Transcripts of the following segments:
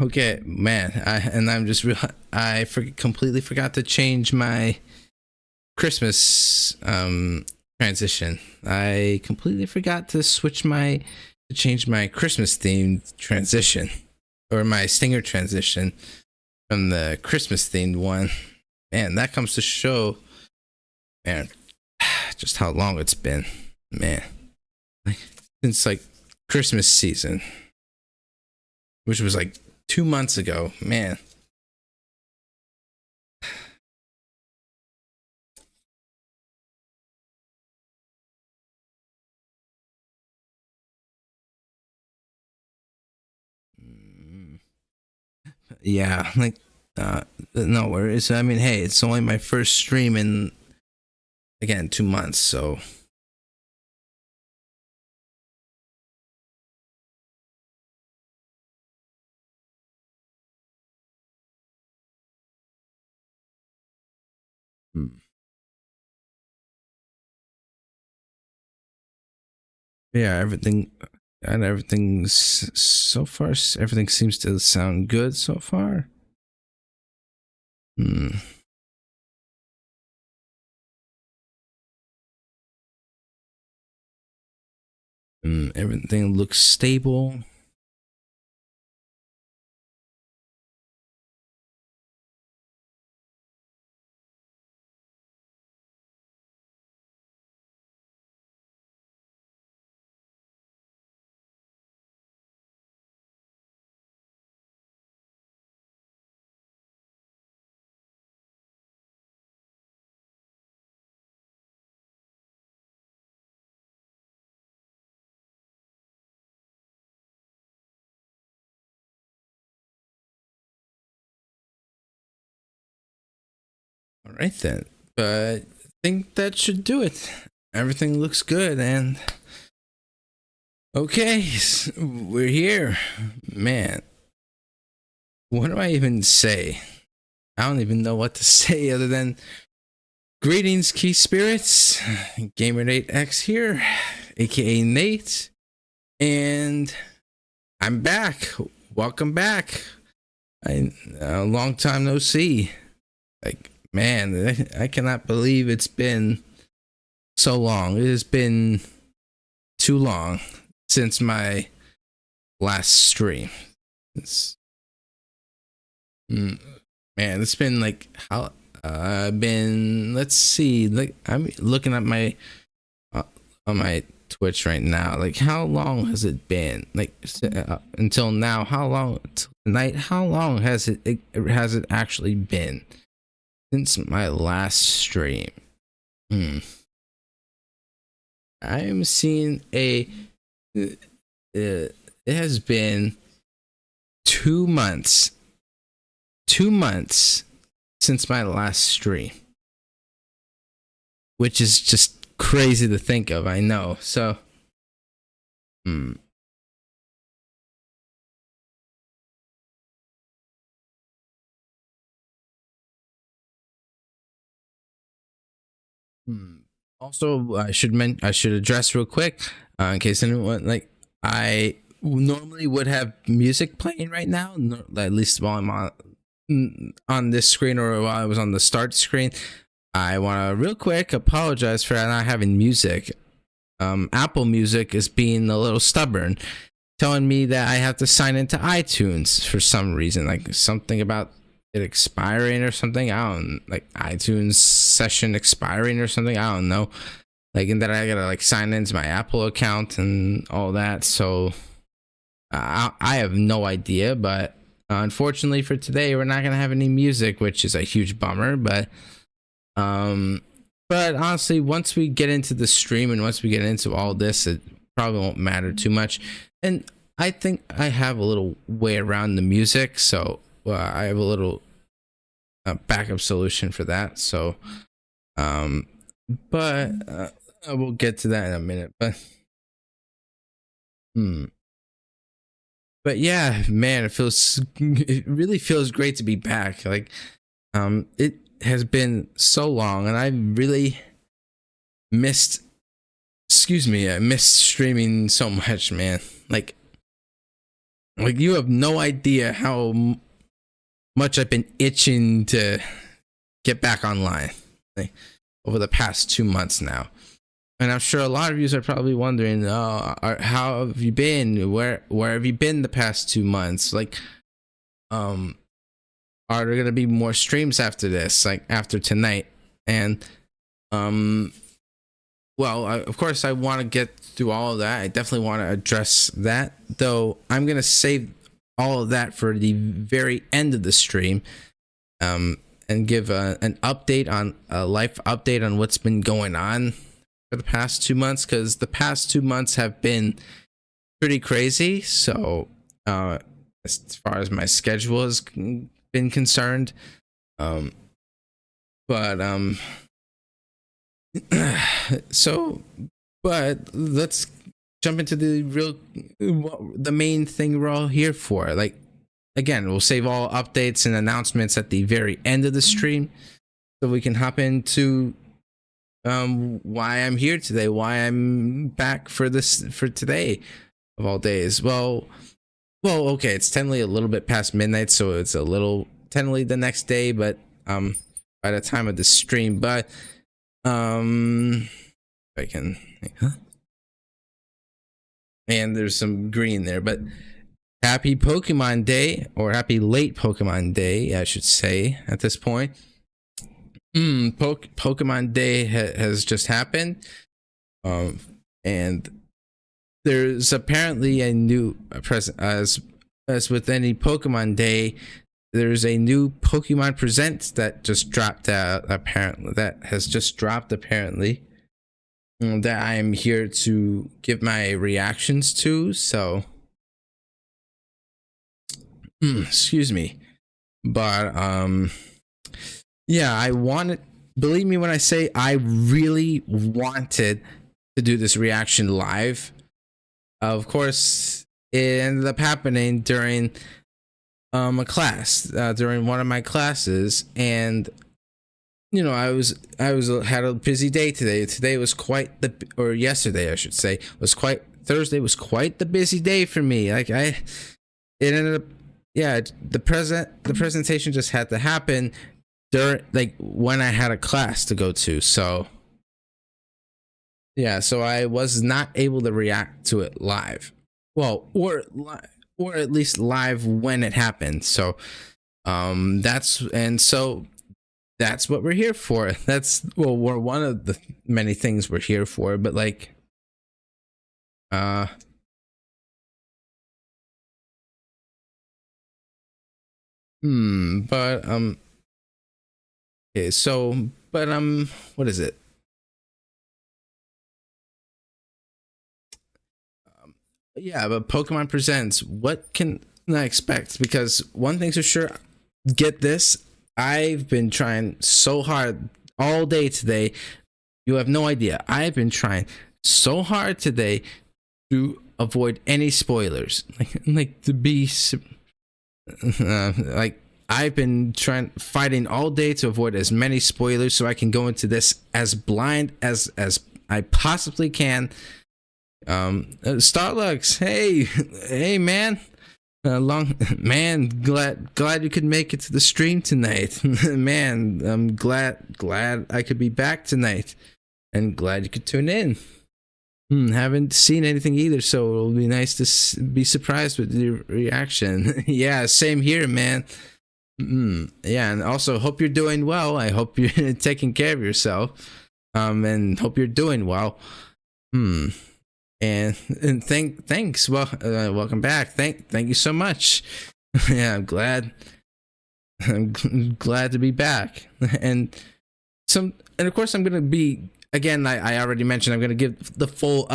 Okay, man. Completely forgot to change my Christmas transition. I completely forgot to change my Christmas themed transition, or my stinger transition from the Christmas themed one. Man, that comes to show, man, just how long it's been, man. Like, since like Christmas season, which was like 2 months ago, man. Yeah, like no worries. I mean, hey, it's only my first stream in, again, 2 months, so hmm. Yeah, everything's so far. Everything seems to sound good so far. Hmm. Everything looks stable. All right then, but I think that should do it. Everything looks good, and okay, we're here, man. What do I even say? I don't even know what to say other than greetings, key spirits. Gamer8X here, aka Nate, and I'm back. Welcome back. A long time no see. Like, man, I cannot believe it's been so long. It has been too long since my last stream. Man, it's been like how been. Let's see. Like, I'm looking at my on my Twitch right now. Like, how long has it been? Like, until now, how long tonight? How long has it actually been since my last stream? I'm seeing it has been 2 months. 2 months since my last stream, which is just crazy to think of. I know. So, Also, I should address real quick, in case anyone, like, I normally would have music playing right now, at least while I'm on this screen, or while I was on the start screen. I want to real quick apologize for not having music. Apple Music is being a little stubborn, telling me that I have to sign into iTunes for some reason, like something about it expiring or something. I don't, like, iTunes session expiring or something. I don't know. Like, and then I gotta like sign into my Apple account and all that. So I have no idea, but unfortunately for today, we're not gonna have any music, which is a huge bummer. But honestly, once we get into the stream and once we get into all this, it probably won't matter too much. And I think I have a little way around the music, so I have a little backup solution for that. So, but we'll get to that in a minute. But yeah, man, it really feels great to be back. Like, it has been so long, and I really missed. I missed streaming so much, man. Like, Like, you have no idea how much I've been itching to get back online, like, over the past 2 months now. And I'm sure a lot of you are probably wondering, how have you been? Where have you been the past 2 months? Like, are there gonna be more streams after this, like after tonight? And well, of course, I want to get through all of that. I definitely want to address that, though I'm gonna save all of that for the very end of the stream, and give an update on a life update on what's been going on for the past 2 months, because the past 2 months have been pretty crazy. So as far as my schedule has been concerned, but so, but let's jump into the main thing we're all here for. Like, again, we'll save all updates and announcements at the very end of the stream, so we can hop into why I'm here today, why I'm back for today of all days. Well, okay, it's technically a little bit past midnight, so it's a little technically the next day, but by the time of the stream. But if I can, and there's some green there, but happy Pokemon Day, or happy late Pokemon Day, I should say, at this point. Pokemon Day has just happened, and there's apparently a new present, as with any Pokemon Day, there's a new Pokemon Presents that just dropped out, apparently, that I am here to give my reactions to. So excuse me, but yeah, believe me when I say I really wanted to do this reaction live. Of course, it ended up happening during a class, during one of my classes, and I had a busy day today. Yesterday was quite the busy day for me. Like, it ended up, yeah, the presentation just had to happen during, like, when I had a class to go to. So yeah, so I was not able to react to it live. Well, or at least live when it happened. So that's what we're here for. We're one of the many things we're here for, but like okay, so, but what is it? Yeah, but Pokemon Presents, what can I expect? Because one thing's for sure, get this, I've been trying so hard all day today. You have no idea. I've been trying so hard today to avoid any spoilers. Like to be like, I've been fighting all day to avoid as many spoilers so I can go into this as blind as I possibly can. Starlux, hey man, glad you could make it to the stream tonight. Man, I'm glad I could be back tonight, and glad you could tune in. Haven't seen anything either, so it'll be nice to be surprised with your reaction. Yeah, same here, man. Yeah, and also hope you're doing well. I hope you're taking care of yourself, and hope you're doing well. And thanks. Well, welcome back. Thank you so much. Yeah, I'm glad to be back. And of course, I'm gonna be, again, I already mentioned, I'm gonna give the full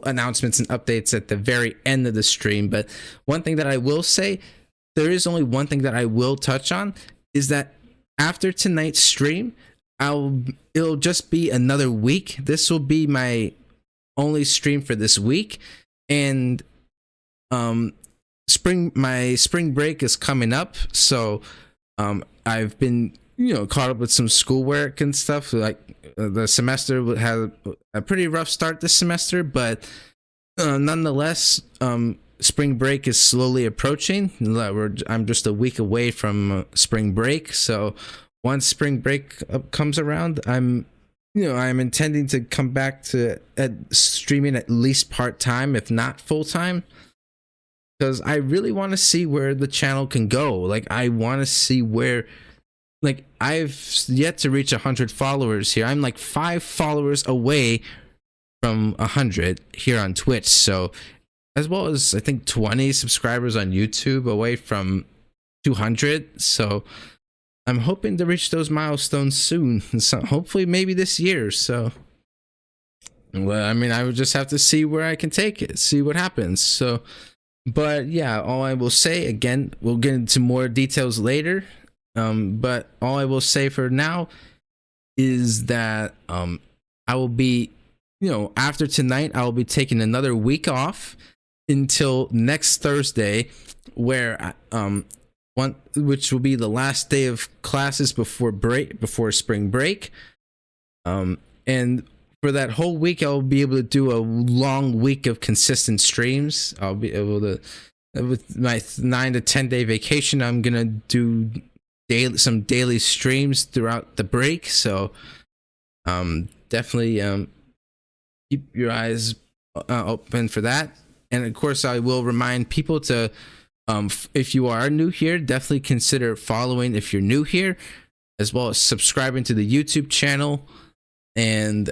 announcements and updates at the very end of the stream. But one thing that I will say, there is only one thing that I will touch on, is that after tonight's stream, it'll just be another week. This will be my only stream for this week, and my spring break is coming up, so I've been caught up with some schoolwork and stuff. Like, the semester had a pretty rough start this semester, but nonetheless, spring break is slowly approaching. I'm just a week away from spring break, so once spring break comes around, I'm intending to come back to streaming at least part-time, if not full-time, because I really want to see where the channel can go. Like, I want to see where, like, I've yet to reach 100 followers here. I'm like 5 followers away from 100 here on Twitch, so, as well as I think 20 subscribers on YouTube away from 200. So I'm hoping to reach those milestones soon. So hopefully maybe this year. So, well, I mean, I would just have to see where I can take it, see what happens. So, but yeah, all I will say, again, we'll get into more details later. But all I will say for now is that I will be, after tonight, I will be taking another week off until next Thursday, where which will be the last day of classes before spring break. And for that whole week, I'll be able to do a long week of consistent streams. I'll be able to, with my 9 to 10 day vacation, I'm gonna do some daily streams throughout the break. So definitely keep your eyes open for that. And of course, I will remind people to, if you are new here, definitely consider following if you're new here, as well as subscribing to the YouTube channel. And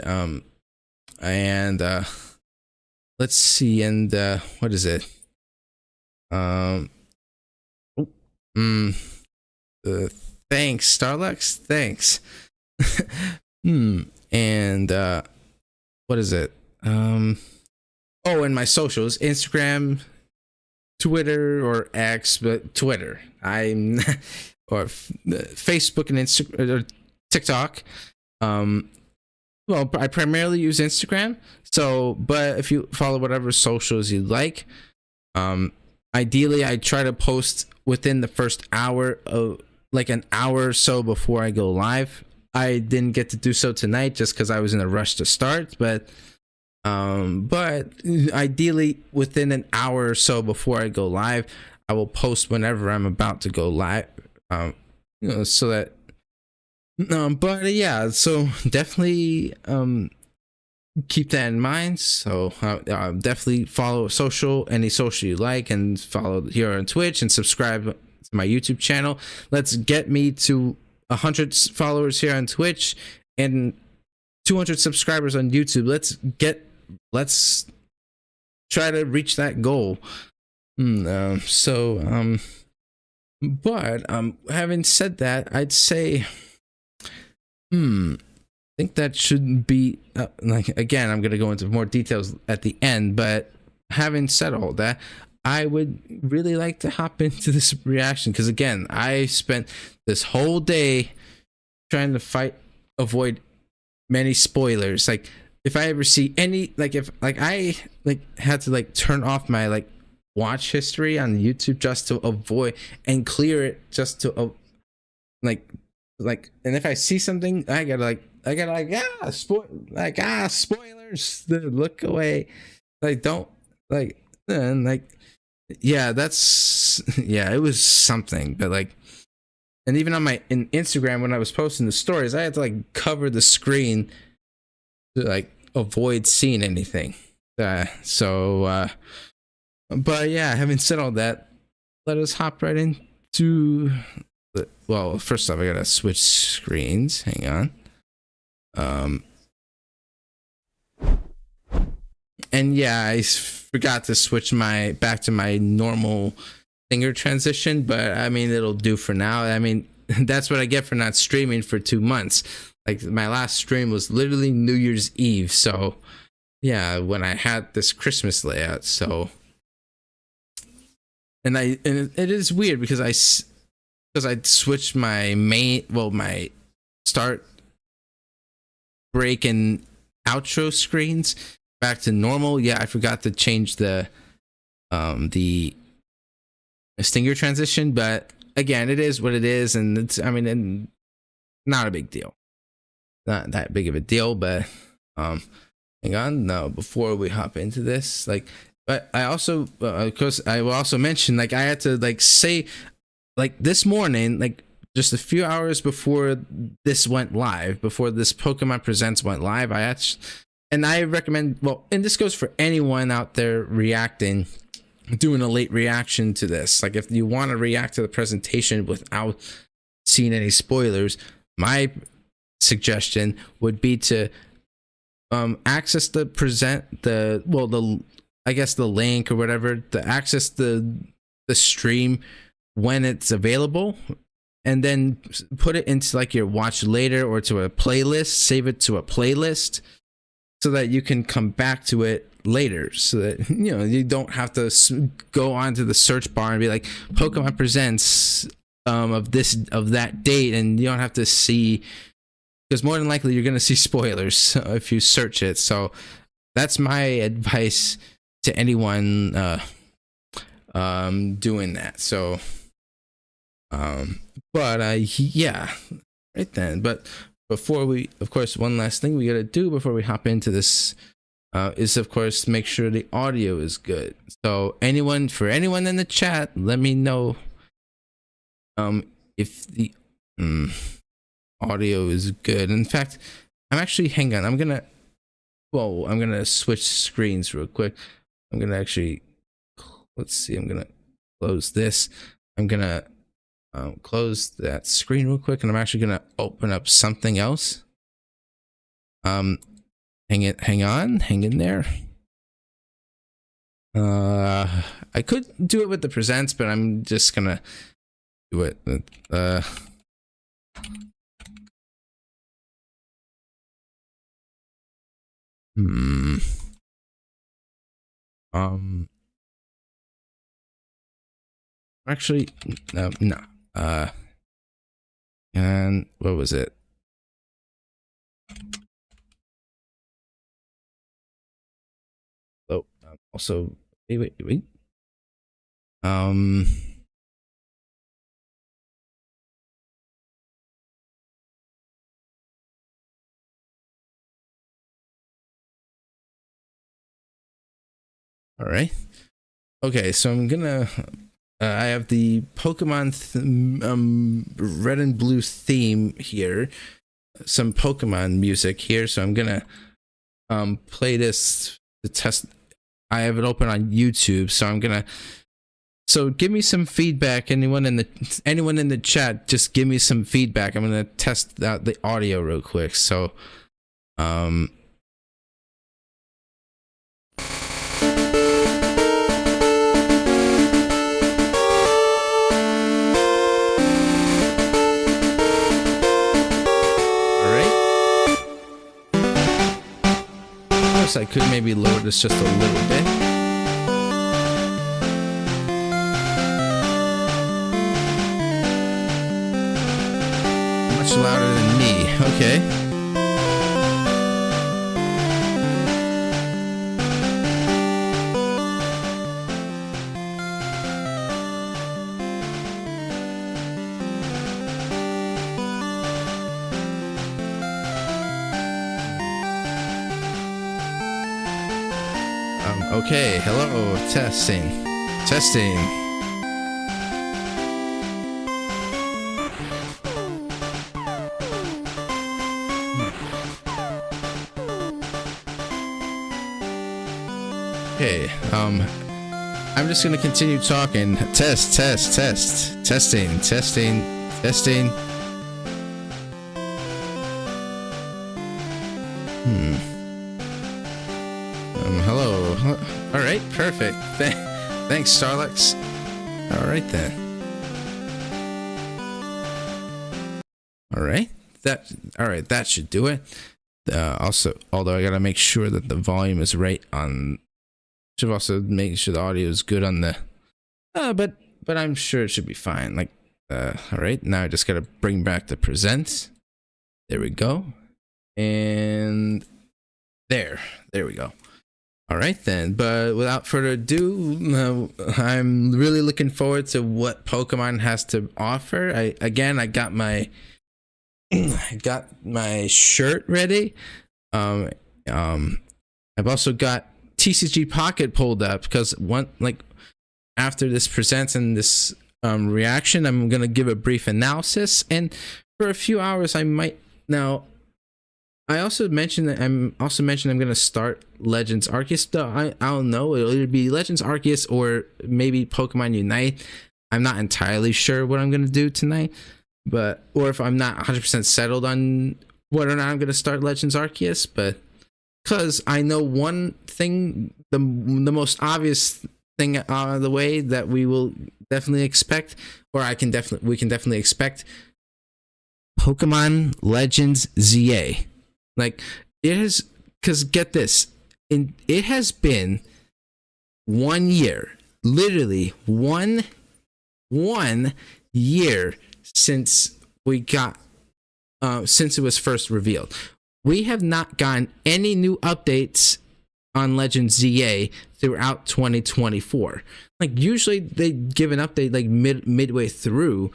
let's see, and what is it? Thanks, Starlux. Thanks. And what is it? Oh, and my socials, Instagram, Twitter, or X, but Twitter. I'm or Facebook and Instagram or TikTok. Well, I primarily use Instagram. So, but if you follow whatever socials you like, ideally I try to post within the first hour of, like, an hour or so before I go live. I didn't get to do so tonight just because I was in a rush to start, but ideally within an hour or so before I go live, I will post whenever I'm about to go live, so that but yeah, so definitely keep that in mind. So definitely follow any social you like, and follow here on Twitch, and subscribe to my YouTube channel. Let's get me to 100 followers here on Twitch and 200 subscribers on YouTube. Let's try to reach that goal. But having said that, I'd say I think that shouldn't be like, again, I'm gonna go into more details at the end, but having said all that, I would really like to hop into this reaction, because again, I spent this whole day trying to avoid many spoilers. Like, if I ever see any, like, if like I had to turn off my watch history on YouTube just to avoid and clear it, just to and if I see something, I gotta spoilers, look away, don't yeah, it was something. But and even on in Instagram, when I was posting the stories, I had to cover the screen to avoid seeing anything. But yeah, having said all that, let us hop right into well, first off, I gotta switch screens. Hang on. And yeah, I forgot to switch back to my normal finger transition, but I mean, it'll do for now. I mean, that's what I get for not streaming for 2 months. My last stream was literally New Year's Eve. So yeah, when I had this Christmas layout. So, and it is weird because I switched my my start, break, and outro screens back to normal. Yeah, I forgot to change the stinger transition, but again, it is what it is, and it's, I mean, and not a big deal. Not that big of a deal, but hang on. No, before we hop into this, but I also, of course, I will also mention, like, I had to, like, say, like, this morning, like, just a few hours before this went live, before this Pokemon Presents went live, and I recommend, well, and this goes for anyone out there reacting, doing a late reaction to this. Like, if you want to react to the presentation without seeing any spoilers, my suggestion would be to access the I guess the link or whatever, to access the stream when it's available, and then put it into like your watch later or to a playlist, save it to a playlist so that you can come back to it later, so that you don't have to go onto the search bar and be like Pokemon Presents of that date, and you don't have to see, because more than likely you're going to see spoilers if you search it. So that's my advice to anyone doing that. So yeah, right then. But before we, of course, one last thing we got to do before we hop into this is, of course, make sure the audio is good. So for anyone in the chat, let me know if the audio is good. In fact, hang on, I'm gonna switch screens real quick. I'm gonna actually, let's see, I'm gonna close this. I'm gonna close that screen real quick, and I'm actually gonna open up something else. Hang in there. I could do it with the presents, but I'm just gonna do it with actually, no. And what was it? Oh, also, wait. All right. Okay, so I'm gonna. I have the Pokemon red and blue theme here. Some Pokemon music here, so I'm gonna play this to test. I have it open on YouTube, so I'm gonna. So give me some feedback. Anyone in the chat, just give me some feedback. I'm gonna test out the audio real quick. So, I could maybe lower this just a little bit. Much louder than me. Okay. Okay, hello, testing. Okay, I'm just gonna continue talking. Testing. Hello. All right, perfect. Thanks, Starlux. All right then. All right, that should do it. Also, although I gotta make sure that the volume is right on. Should also make sure the audio is good on the. But I'm sure it should be fine. Like, all right, now I just gotta bring back the presents. There we go, and there we go. All right then, but without further ado, I'm really looking forward to what Pokemon has to offer. I got my shirt ready. I've also got TCG Pocket pulled up because after this presents and this reaction, I'm gonna give a brief analysis, and for a few hours I might now. I also mentioned I'm gonna start Legends Arceus. Though I don't know, it'll either be Legends Arceus or maybe Pokemon Unite. I'm not entirely sure what I'm gonna do tonight, or if I'm not 100% settled on whether or not I'm gonna start Legends Arceus. But because I know one thing, the most obvious thing out of the way that we will definitely expect, or we can definitely expect, Pokemon Legends ZA. Like, it is, because get this, it has been 1 year, literally one year since we got, since it was first revealed. We have not gotten any new updates on Legends ZA throughout 2024. Like, usually they give an update like midway through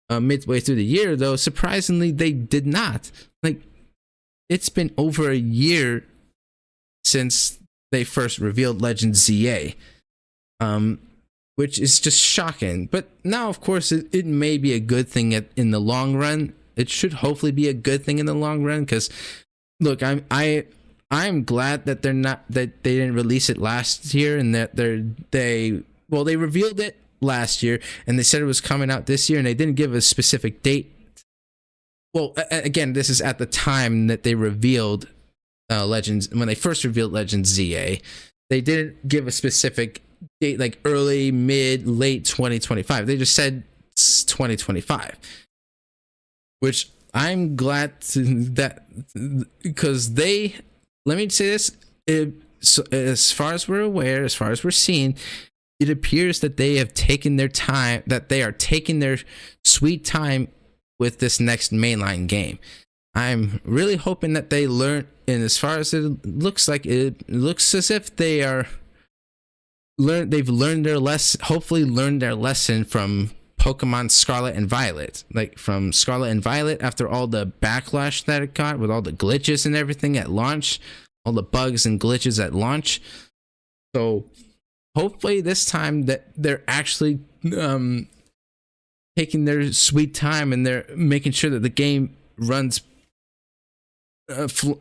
the year, though surprisingly they did not. Like, it's been over a year since they first revealed Legends ZA, which is just shocking. But now, of course, it may be a good thing in the long run. It should hopefully be a good thing in the long run, because look, I'm glad that they didn't release it last year, and that they revealed it last year and they said it was coming out this year, and they didn't give a specific date. Well, again, this is at the time that they revealed Legends, when they first revealed Legends ZA. They didn't give a specific date, like early, mid, late 2025. They just said 2025, which I'm glad because let me say this, so as far as we're aware, as far as we're seeing, it appears that they have taken their time, that they are taking their sweet time with this next mainline game. I'm really hoping that they learn, and as far as it looks as if they've learned their lesson, hopefully learned their lesson from Pokemon Scarlet and Violet. Like, from Scarlet and Violet, after all the backlash that it got with all the glitches and everything at launch, all the bugs and glitches at launch. So hopefully this time that they're actually taking their sweet time, and they're making sure that the game runs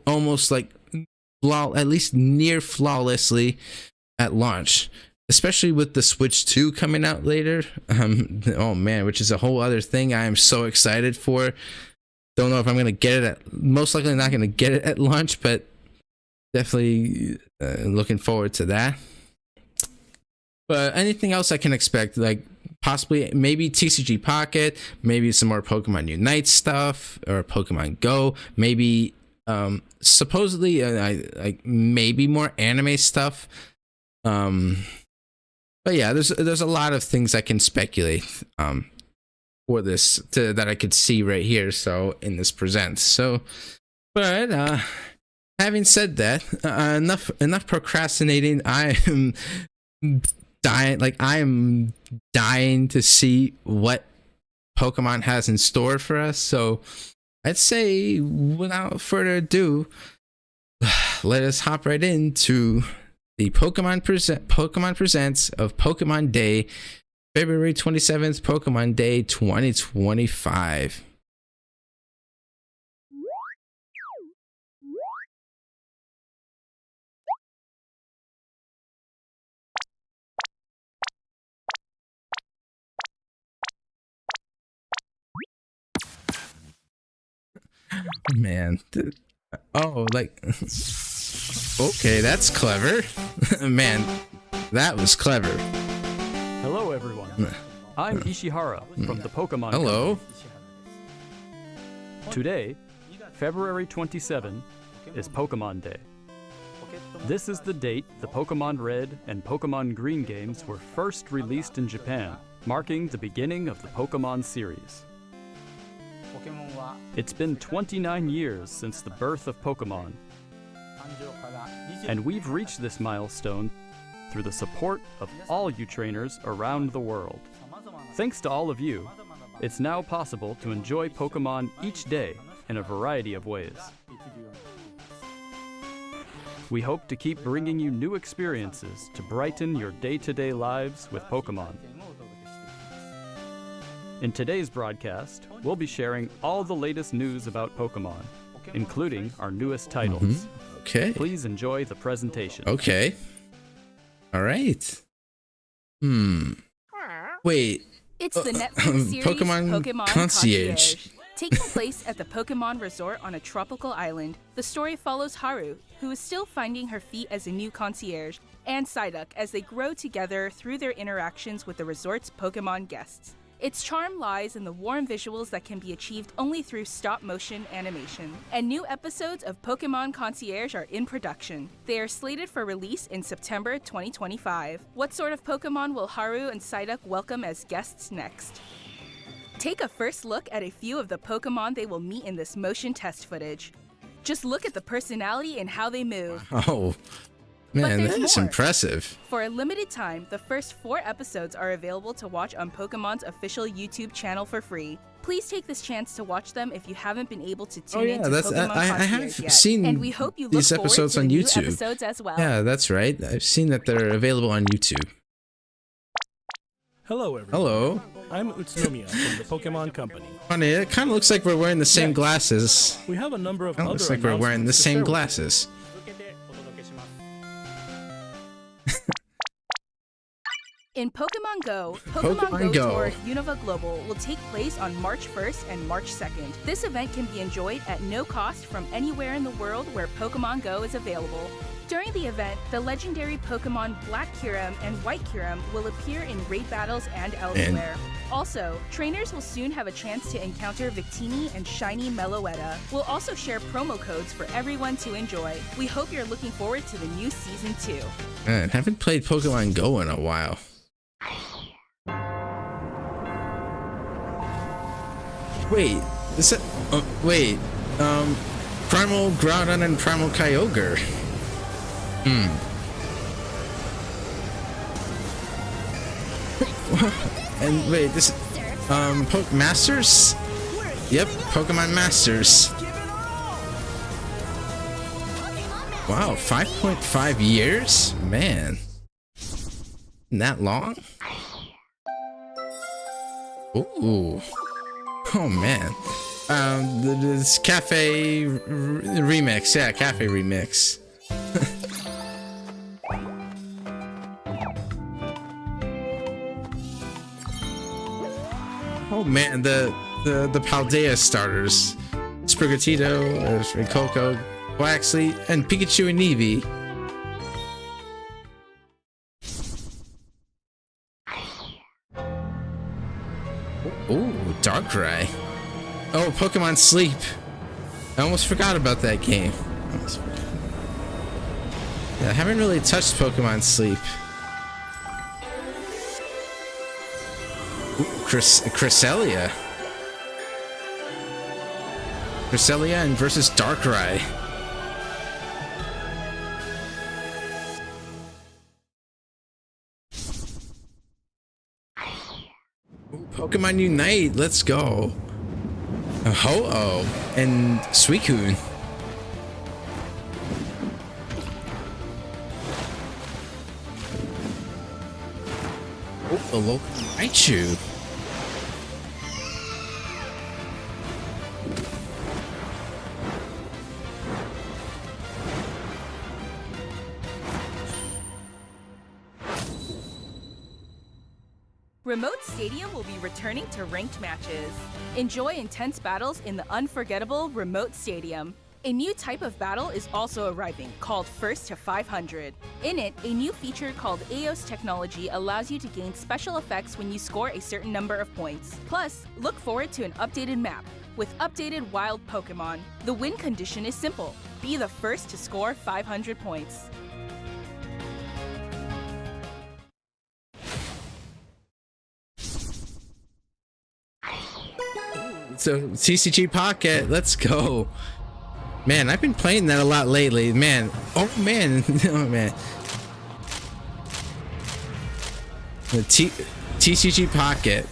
almost like at least near flawlessly at launch, especially with the Switch 2 coming out later. Oh man, which is a whole other thing I am so excited for. Don't know if I'm going to get it most likely not going to get it at launch, but definitely looking forward to that. But anything else I can expect, like possibly maybe TCG Pocket, maybe some more Pokemon Unite stuff, or Pokemon Go, maybe supposedly like maybe more anime stuff. But yeah, there's a lot of things I can speculate for this that I could see right here. So in this presents. So, but having said that, enough procrastinating. I am dying to see what Pokemon has in store for us. So I'd say, without further ado, let us hop right into the Pokemon Presents of Pokemon Day, February 27th, Pokemon Day 2025. Man, oh, like, okay, that's clever. Man, that was clever. Hello, everyone. I'm Ishihara from the Pokemon Hello. Company. Today, February 27, is Pokemon Day. This is the date the Pokemon Red and Pokemon Green games were first released in Japan, marking the beginning of the Pokemon series. It's been 29 years since the birth of Pokemon, and we've reached this milestone through the support of all you trainers around the world. Thanks to all of you, it's now possible to enjoy Pokemon each day in a variety of ways. we hope to keep bringing you new experiences to brighten your day-to-day lives with Pokémon. In today's broadcast, we'll be sharing all the latest news about Pokémon, including our newest titles. Okay. Please enjoy the presentation. Okay. All right. Wait. It's the Netflix series Pokémon Concierge. Taking place at the Pokémon Resort on a tropical island, the story follows Haru, who is still finding her feet as a new concierge, and Psyduck as they grow together through their interactions with the resort's Pokémon guests. Its charm lies in the warm visuals that can be achieved only through stop-motion animation. And new episodes of Pokémon Concierge are in production. They are slated for release in September 2025. What sort of Pokémon will Haru and Psyduck welcome as guests next? Take a first look at a few of the Pokémon they will meet in this motion test footage. Just look at the personality and how they move. Oh, man, that is more. impressive. For a limited time, the first 4 episodes are available to watch on Pokémon's official YouTube channel for free. Please take this chance to watch them if you haven't been able to tune into Pokémon I have Concierge yet. seen And we hope you look these forward episodes to on the new YouTube. episodes as well. Yeah, that's right. I've seen that they're available on YouTube. Hello, everyone. Hello. I'm Utsunomiya from the Pokemon Company. Funny, it kind of looks like we're wearing the same glasses. We have a number of It other looks like we're wearing the announcements to same share with you. glasses. In Pokemon Go, Pokemon Pokemon Go Go. Tour Unova Global will take place on March 1st and March 2nd. This event can be enjoyed at no cost from anywhere in the world where Pokemon Go is available. During the event, the legendary Pokemon Black Kyurem and White Kyurem will appear in raid battles and elsewhere. Also, trainers will soon have a chance to encounter Victini and Shiny Meloetta. We'll also share promo codes for everyone to enjoy. We hope you're looking forward to the new Season 2. Man, haven't played Pokemon Go in a while. Wait, is that? Primal Groudon and Primal Kyogre. And wait, this Masters? Yep, Pokemon Masters. Wow, 5.5 years? Man. That long? Ooh. Oh man. This cafe remix. Yeah, cafe remix. Oh man, the Paldea starters. Sprigatito, Coco, Waxley, and Pikachu and Eevee. Ooh, Darkrai. Oh, Pokemon Sleep. I almost forgot about that game. Yeah, I haven't really touched Pokemon Sleep. Ooh, Cresselia. Cresselia and versus Darkrai. Pokemon Unite, let's go. Ho-Oh and Suicune. Oh, a local Raichu. Remote Stadium will be returning to ranked matches. Enjoy intense battles in the unforgettable Remote Stadium. A new type of battle is also arriving, called First to 500. In it, a new feature called Eos technology allows you to gain special effects when you score a certain number of points. Plus, look forward to an updated map with updated wild Pokémon. The win condition is simple: be the first to score 500 points. So TCG Pocket, let's go. Man, I've been playing that a lot lately. Man, oh man, oh man. The TCG Pocket.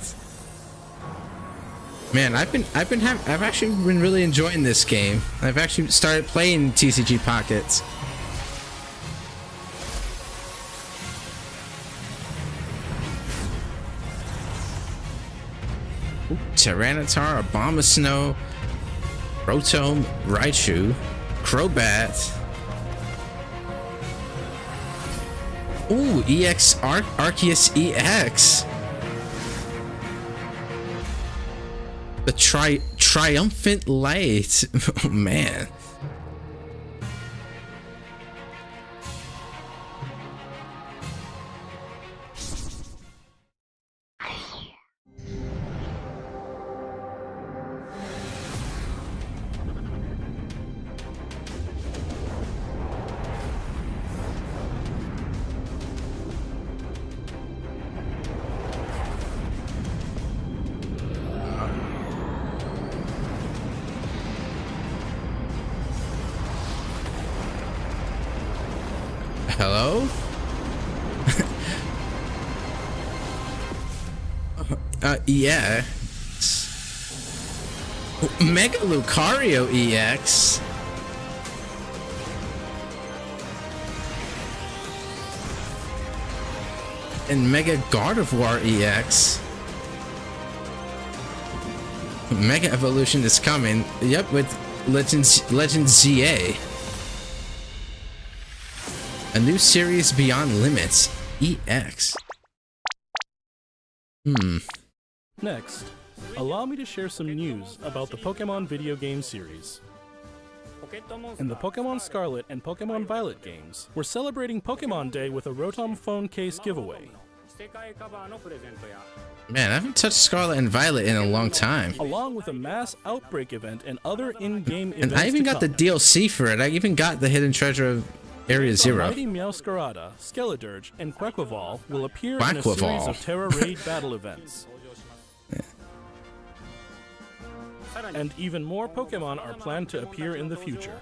Man, I've actually been really enjoying this game. I've actually started playing TCG Pockets. Tyranitar, Abomasnow, Rotom, Raichu, Crobat. Ooh, EX Arceus EX. The Triumphant Light. Oh man. Hello? Yeah. Mega Lucario EX. And Mega Gardevoir EX. Mega Evolution is coming. Yep, with Legends ZA. A new series Beyond Limits EX. Next, allow me to share some news about the Pokemon video game series. In the Pokemon Scarlet and Pokemon Violet games, we're celebrating Pokemon Day with a Rotom phone case giveaway. Man, I haven't touched Scarlet and Violet in a long time. Along with a mass outbreak event and other in-game events. And I even got the DLC for it. I even got the hidden treasure of Area Zero. Mighty Meowscarada, Skeledirge, and Quaquaval will appear in a series of Terra Raid battle events. And even more Pokemon are planned to appear in the future.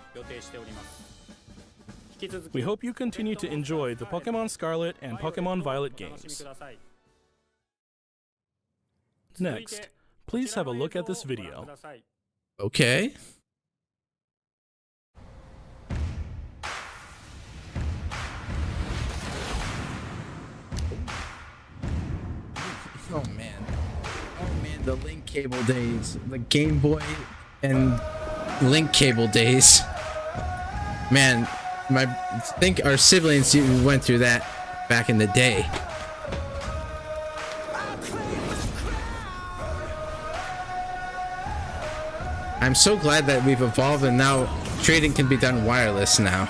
We hope you continue to enjoy the Pokemon Scarlet and Pokemon Violet games. Next, please have a look at this video. Okay. Oh man, the Link cable days, the Game Boy and Link cable days. Man, I think our siblings went through that back in the day. I'm so glad that we've evolved and now trading can be done wireless now.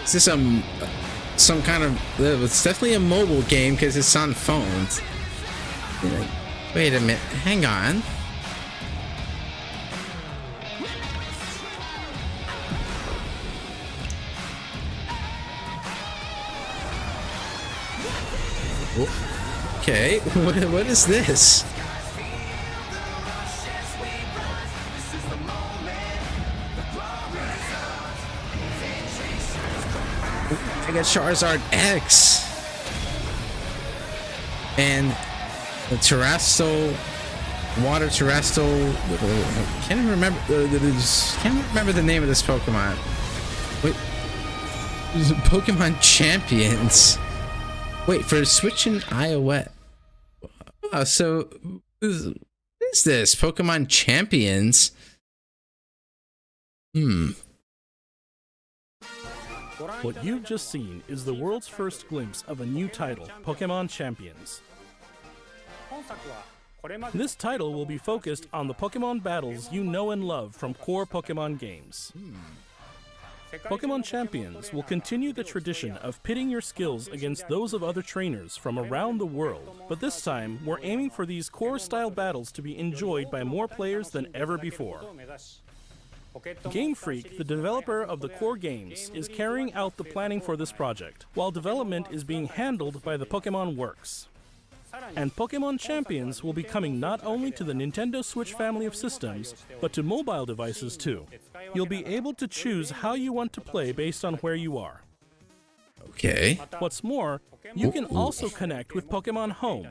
Is this some kind of? It's definitely a mobile game because it's on phones. Wait a minute, hang on. Okay, what is this? I got Charizard X and the Terrestrial Water Terrestrial. Can't remember the name of this Pokemon. Wait, Pokemon Champions. Wait, for Switch and iOS. Oh, so what is this Pokemon Champions? What you've just seen is the world's first glimpse of a new title, Pokemon Champions. This title will be focused on the Pokemon battles you know and love from core Pokemon games. Pokemon Champions will continue the tradition of pitting your skills against those of other trainers from around the world, but this time we're aiming for these core-style battles to be enjoyed by more players than ever before. Game Freak, the developer of the core games, is carrying out the planning for this project, while development is being handled by the Pokemon Works. And Pokémon Champions will be coming not only to the Nintendo Switch family of systems, but to mobile devices too. You'll be able to choose how you want to play based on where you are. Okay. What's more, you can also connect with Pokémon Home.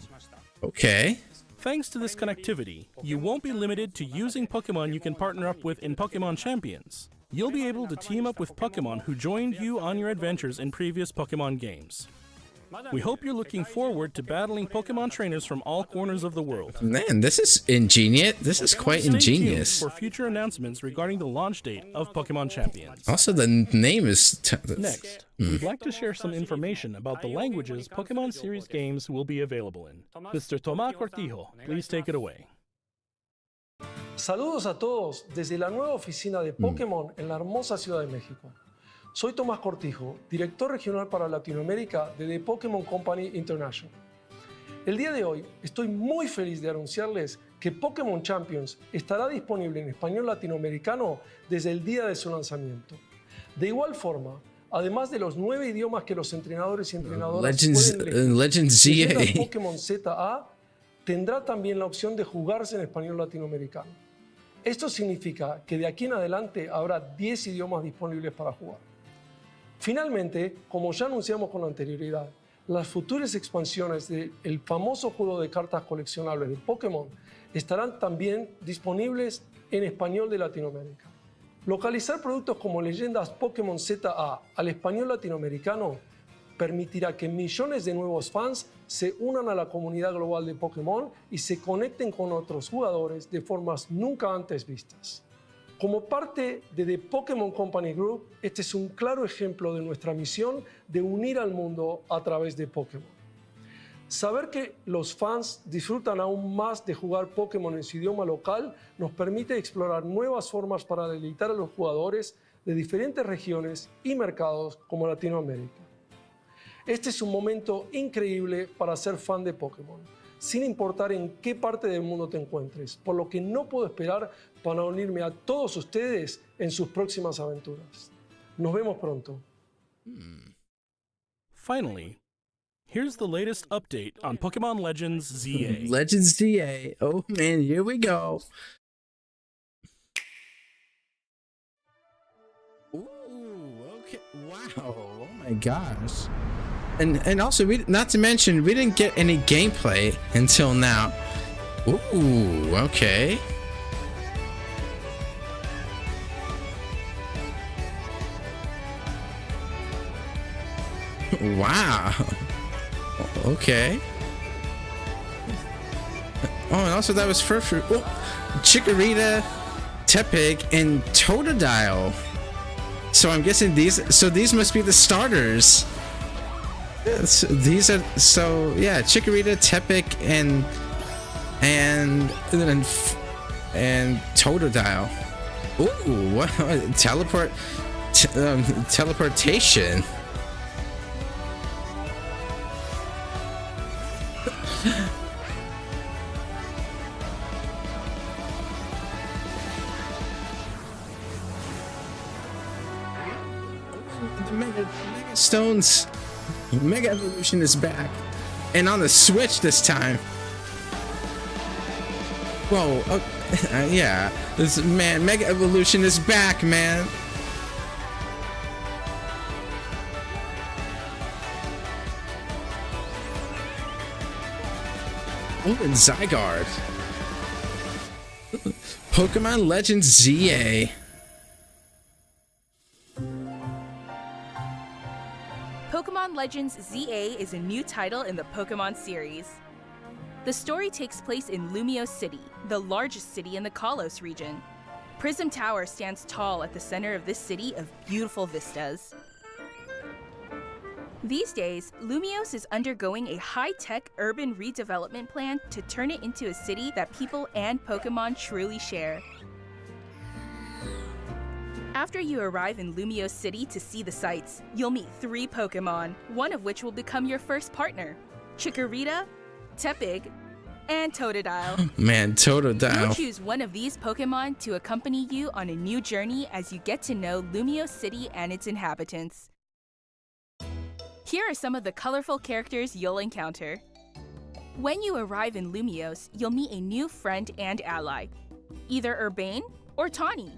Okay. Thanks to this connectivity, you won't be limited to using Pokémon you can partner up with in Pokémon Champions. You'll be able to team up with Pokémon who joined you on your adventures in previous Pokémon games. We hope you're looking forward to battling Pokémon trainers from all corners of the world. Man, this is ingenious. This is quite Stay ingenious. tuned for future announcements regarding the launch date of Pokémon Champions. Also, the name is... Next, we'd like to share some information about the languages Pokémon series games will be available in. Mr. Tomás Cortijo, please take it away. Saludos a todos desde la nueva oficina de Pokémon en la hermosa Ciudad de México. Soy Tomás Cortijo, director regional para Latinoamérica de The Pokémon Company International. El día de hoy estoy muy feliz de anunciarles que Pokémon Champions estará disponible en español latinoamericano desde el día de su lanzamiento. De igual forma, además de los 9 idiomas que los entrenadores y entrenadoras pueden elegir, Legends ZA. Pokémon ZA tendrá también la opción de jugarse en español latinoamericano. Esto significa que de aquí en adelante habrá 10 idiomas disponibles para jugar. Finalmente, como ya anunciamos con anterioridad, las futuras expansiones del famoso juego de cartas coleccionables de Pokémon estarán también disponibles en español de Latinoamérica. Localizar productos como Leyendas Pokémon ZA al español latinoamericano permitirá que millones de nuevos fans se unan a la comunidad global de Pokémon y se conecten con otros jugadores de formas nunca antes vistas. Como parte de The Pokémon Company Group, este es un claro ejemplo de nuestra misión de unir al mundo a través de Pokémon. Saber que los fans disfrutan aún más de jugar Pokémon en su idioma local nos permite explorar nuevas formas para deleitar a los jugadores de diferentes regiones y mercados como Latinoamérica. Este es un momento increíble para ser fan de Pokémon, sin importar en qué parte del mundo te encuentres, por lo que no puedo esperar para unirme a todos ustedes en sus próximas aventuras. Nos vemos pronto. Finally, here's the latest update on Pokémon Legends ZA. Legends ZA. Oh man, here we go. Ooh, okay. Wow. Oh my gosh. And also, not to mention, we didn't get any gameplay until now. Ooh, okay. Wow. Okay. Oh, and also that was first. Oh, Chikorita, Tepig, and Totodile. So I'm guessing these. So these must be the starters. Yes, these are yeah. Chikorita, Tepig, and Totodile. Ooh, what teleportation. The Mega Stones Mega Evolution is back, and on the Switch this time. Whoa, yeah, this man, Mega Evolution is back, man. Oh, and Zygarde. Pokemon Legends ZA. Pokémon Legends ZA is a new title in the Pokémon series. The story takes place in Lumiose City, the largest city in the Kalos region. Prism Tower stands tall at the center of this city of beautiful vistas. These days, Lumiose is undergoing a high-tech urban redevelopment plan to turn it into a city that people and Pokémon truly share. After you arrive in Lumiose City to see the sights, you'll meet 3 Pokémon, one of which will become your first partner: Chikorita, Tepig, and Totodile. Man, Totodile. You'll choose one of these Pokémon to accompany you on a new journey as you get to know Lumiose City and its inhabitants. Here are some of the colorful characters you'll encounter. When you arrive in Lumiose, you'll meet a new friend and ally, either Urbane or Tawny.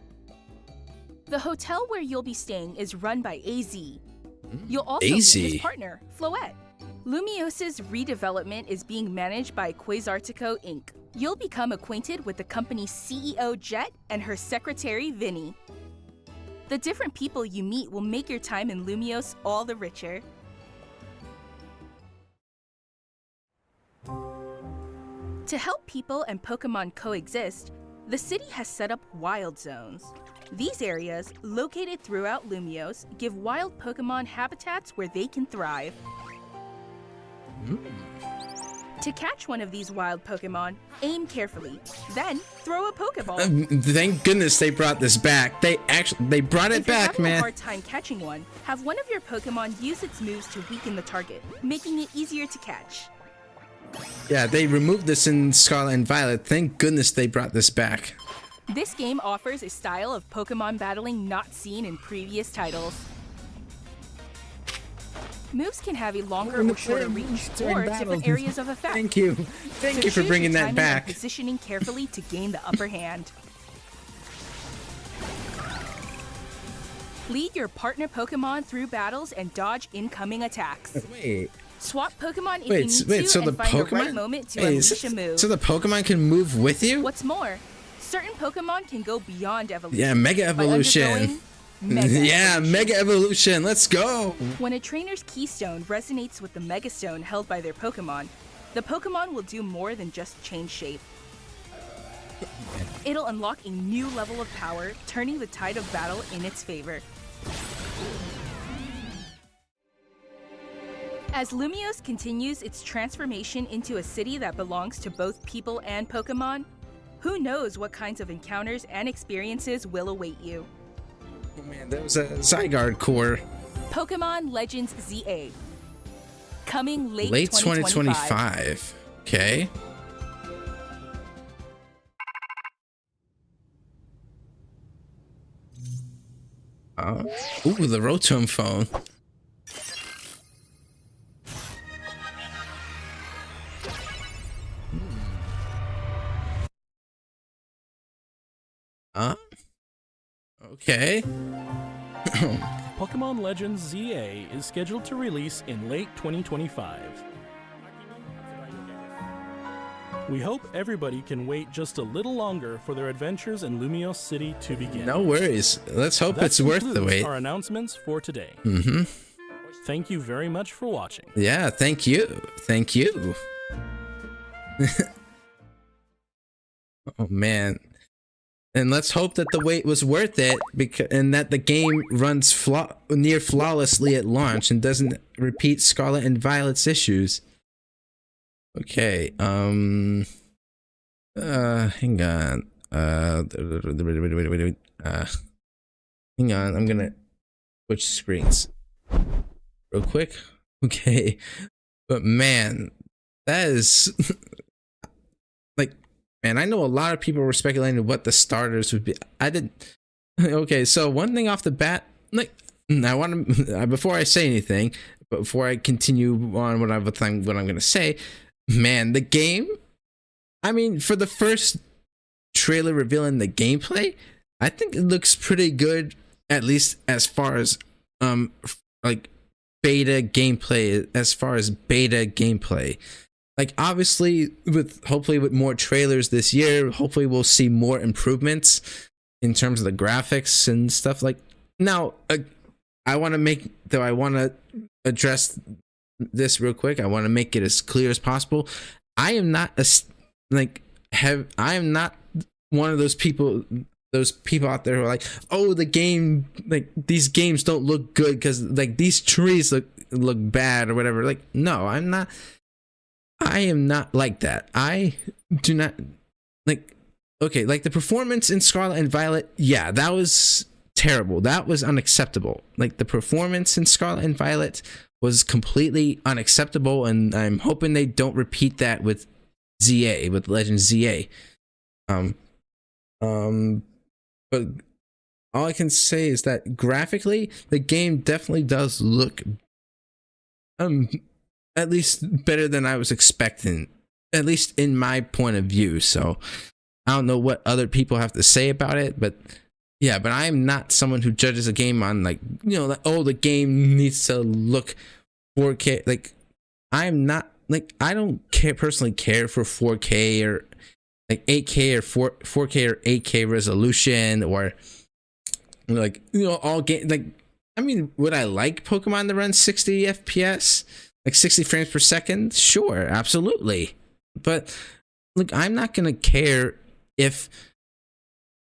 The hotel where you'll be staying is run by AZ. You'll also meet his partner, Floette. Lumiose's redevelopment is being managed by Quasartico Inc. You'll become acquainted with the company's CEO Jet and her secretary Vinny. The different people you meet will make your time in Lumiose all the richer. To help people and Pokémon coexist, the city has set up wild zones. These areas, located throughout Lumiose, give wild Pokémon habitats where they can thrive. To catch one of these wild Pokémon, aim carefully, then throw a Pokeball. Thank goodness they brought this back. They brought it back, man. If you're having a hard time catching one, have one of your Pokémon use its moves to weaken the target, making it easier to catch. Yeah, they removed this in Scarlet and Violet. Thank goodness they brought this back. This game offers a style of Pokémon battling not seen in previous titles. Moves can have a longer or shorter reach, or different areas of effect. Thank you. Thank you for bringing that back. Positioning carefully to gain the upper hand. Lead your partner Pokémon through battles and dodge incoming attacks. Wait. Swap Pokémon if you need to so the and find Pokemon? the right moment to unleash a move. So the Pokemon can move with you? What's more, certain Pokemon can go beyond evolution. Yeah, Mega Evolution. Mega Evolution. Let's go. When a trainer's keystone resonates with the Mega Stone held by their Pokemon, the Pokemon will do more than just change shape. It'll unlock a new level of power, turning the tide of battle in its favor. As Lumiose continues its transformation into a city that belongs to both people and Pokémon, who knows what kinds of encounters and experiences will await you. Oh man, that was a Zygarde core. Pokémon Legends ZA. Coming late 2025. Okay. Ooh, the Rotom phone. Okay. Pokémon Legends ZA is scheduled to release in late 2025. We hope everybody can wait just a little longer for their adventures in Lumiose City to begin. No worries. Let's hope it's worth the wait. Our announcements for today. Thank you very much for watching. Yeah, thank you. Thank you. Oh man. And let's hope that the wait was worth it, and that the game runs near flawlessly at launch and doesn't repeat Scarlet and Violet's issues. Okay, hang on. Hang on, I'm gonna switch screens real quick. Okay, but man, that is like, man, I know a lot of people were speculating what the starters would be. I didn't. Okay, so one thing off the bat, like, I want to, before I say anything, before I continue on what I'm gonna say, man, the game, I mean, for the first trailer revealing the gameplay, I think it looks pretty good, at least as far as like beta gameplay, like, obviously, hopefully with more trailers this year, hopefully we'll see more improvements in terms of the graphics and stuff. Like, now, I want to address this real quick. I want to make it as clear as possible. I am not I am not one of those people out there who are like, oh, the game, like, these games don't look good because, like, these trees look bad or whatever. Like, no, I am not like that. I do not, like, okay, like the performance in Scarlet and Violet, yeah, that was terrible. That was unacceptable. Like, the performance in Scarlet and Violet was completely unacceptable, and I'm hoping they don't repeat that with Legends ZA. But all I can say is that graphically, the game definitely does look at least better than I was expecting at least in my point of view. So I don't know what other people have to say about it, but yeah, but I'm not someone who judges a game on like, you know, like, oh, the game needs to look 4K. Like, I'm not like, I don't personally care for 4K or like 8K or 4K or 8K resolution, or like, you know, all game. Like, I mean, would I like Pokemon to run 60 FPS, like 60 frames per second? Sure, absolutely. But look, I'm not gonna care if,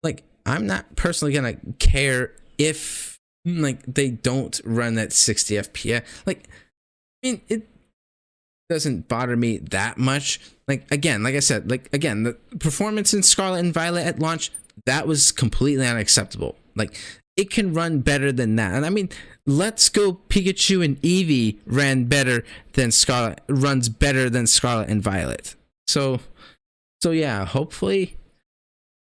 like, I'm not personally gonna care if like they don't run at 60 FPS. Like, I mean, it doesn't bother me that much. Like, again, like I said, like, again, the performance in Scarlet and Violet at launch, that was completely unacceptable. Like, it can run better than that. And I mean, Let's Go Pikachu and Eevee runs better than Scarlet and Violet. So yeah, hopefully,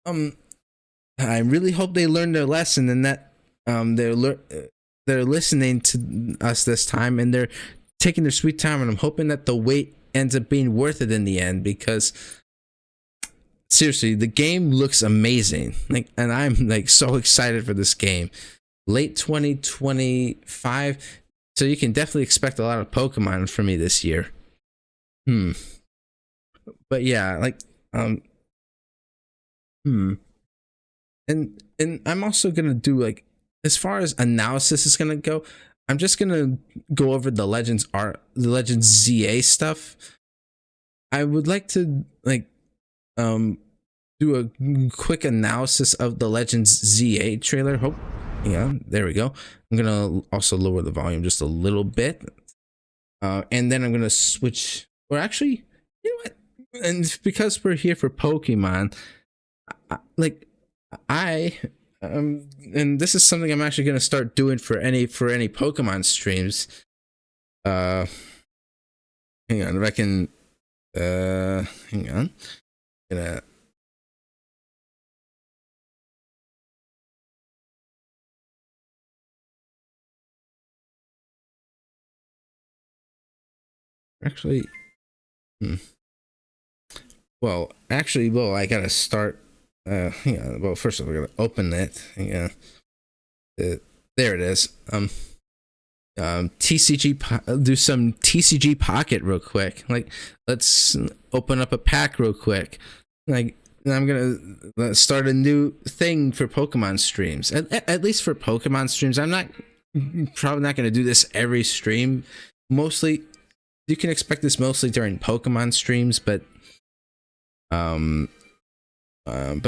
I really hope they learn their lesson, and that they're listening to us this time, and they're taking their sweet time, and I'm hoping that the wait ends up being worth it in the end, because seriously, the game looks amazing. Like, and I'm like so excited for this game. Late 2025, so you can definitely expect a lot of Pokemon from me this year. But yeah, like and I'm also gonna do, like, as far as analysis is gonna go, I'm just gonna go over the Legends ZA stuff. I would like to, like, do a quick analysis of the Legends ZA trailer. Yeah, there we go. I'm gonna also lower the volume just a little bit, and then I'm gonna switch. Or actually, you know what? And because we're here for Pokemon, and this is something I'm actually gonna start doing for any Pokemon streams. Hang on, if I can. Hang on. Gonna. Actually, well, I gotta start. Hang on. Well, first of all, I gotta open it. Hang on. There it is. Do some TCG Pocket real quick. Like, let's open up a pack real quick. Like, I'm gonna start a new thing for Pokemon streams. At least for Pokemon streams, probably not gonna do this every stream. Mostly, you can expect this mostly during Pokemon streams, but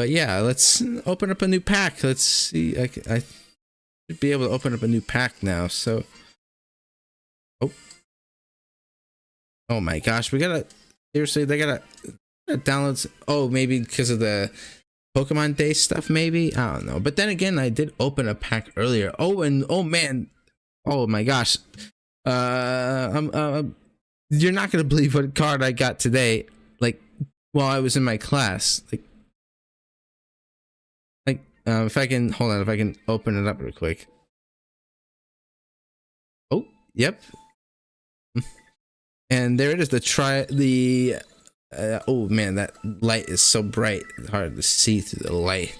yeah, let's open up a new pack. Let's see. I should be able to open up a new pack now. So, oh my gosh, they gotta download. Oh, maybe because of the Pokemon Day stuff. Maybe, I don't know. But then again, I did open a pack earlier. Oh, and oh man, oh my gosh, you're not gonna believe what card I got today. Like, while I was in my class. If I can open it up real quick. Oh, yep. And there it is. Oh man, that light is so bright. It's hard to see through the light.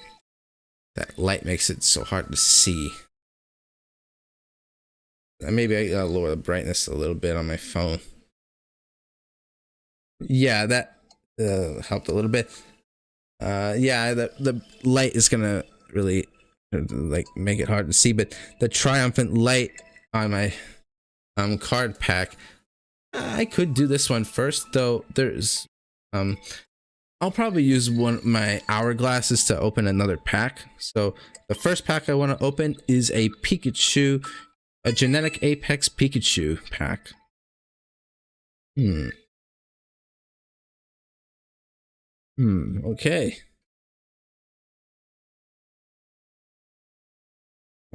That light makes it so hard to see. Maybe I gotta lower the brightness a little bit on my phone. Yeah, that helped a little bit. Yeah, the light is gonna really like make it hard to see, but the triumphant light on my card pack, I could do this one first, though. There's I'll probably use one of my hourglasses to open another pack. So the first pack I want to open is a Pikachu, a Genetic Apex Pikachu pack. Okay.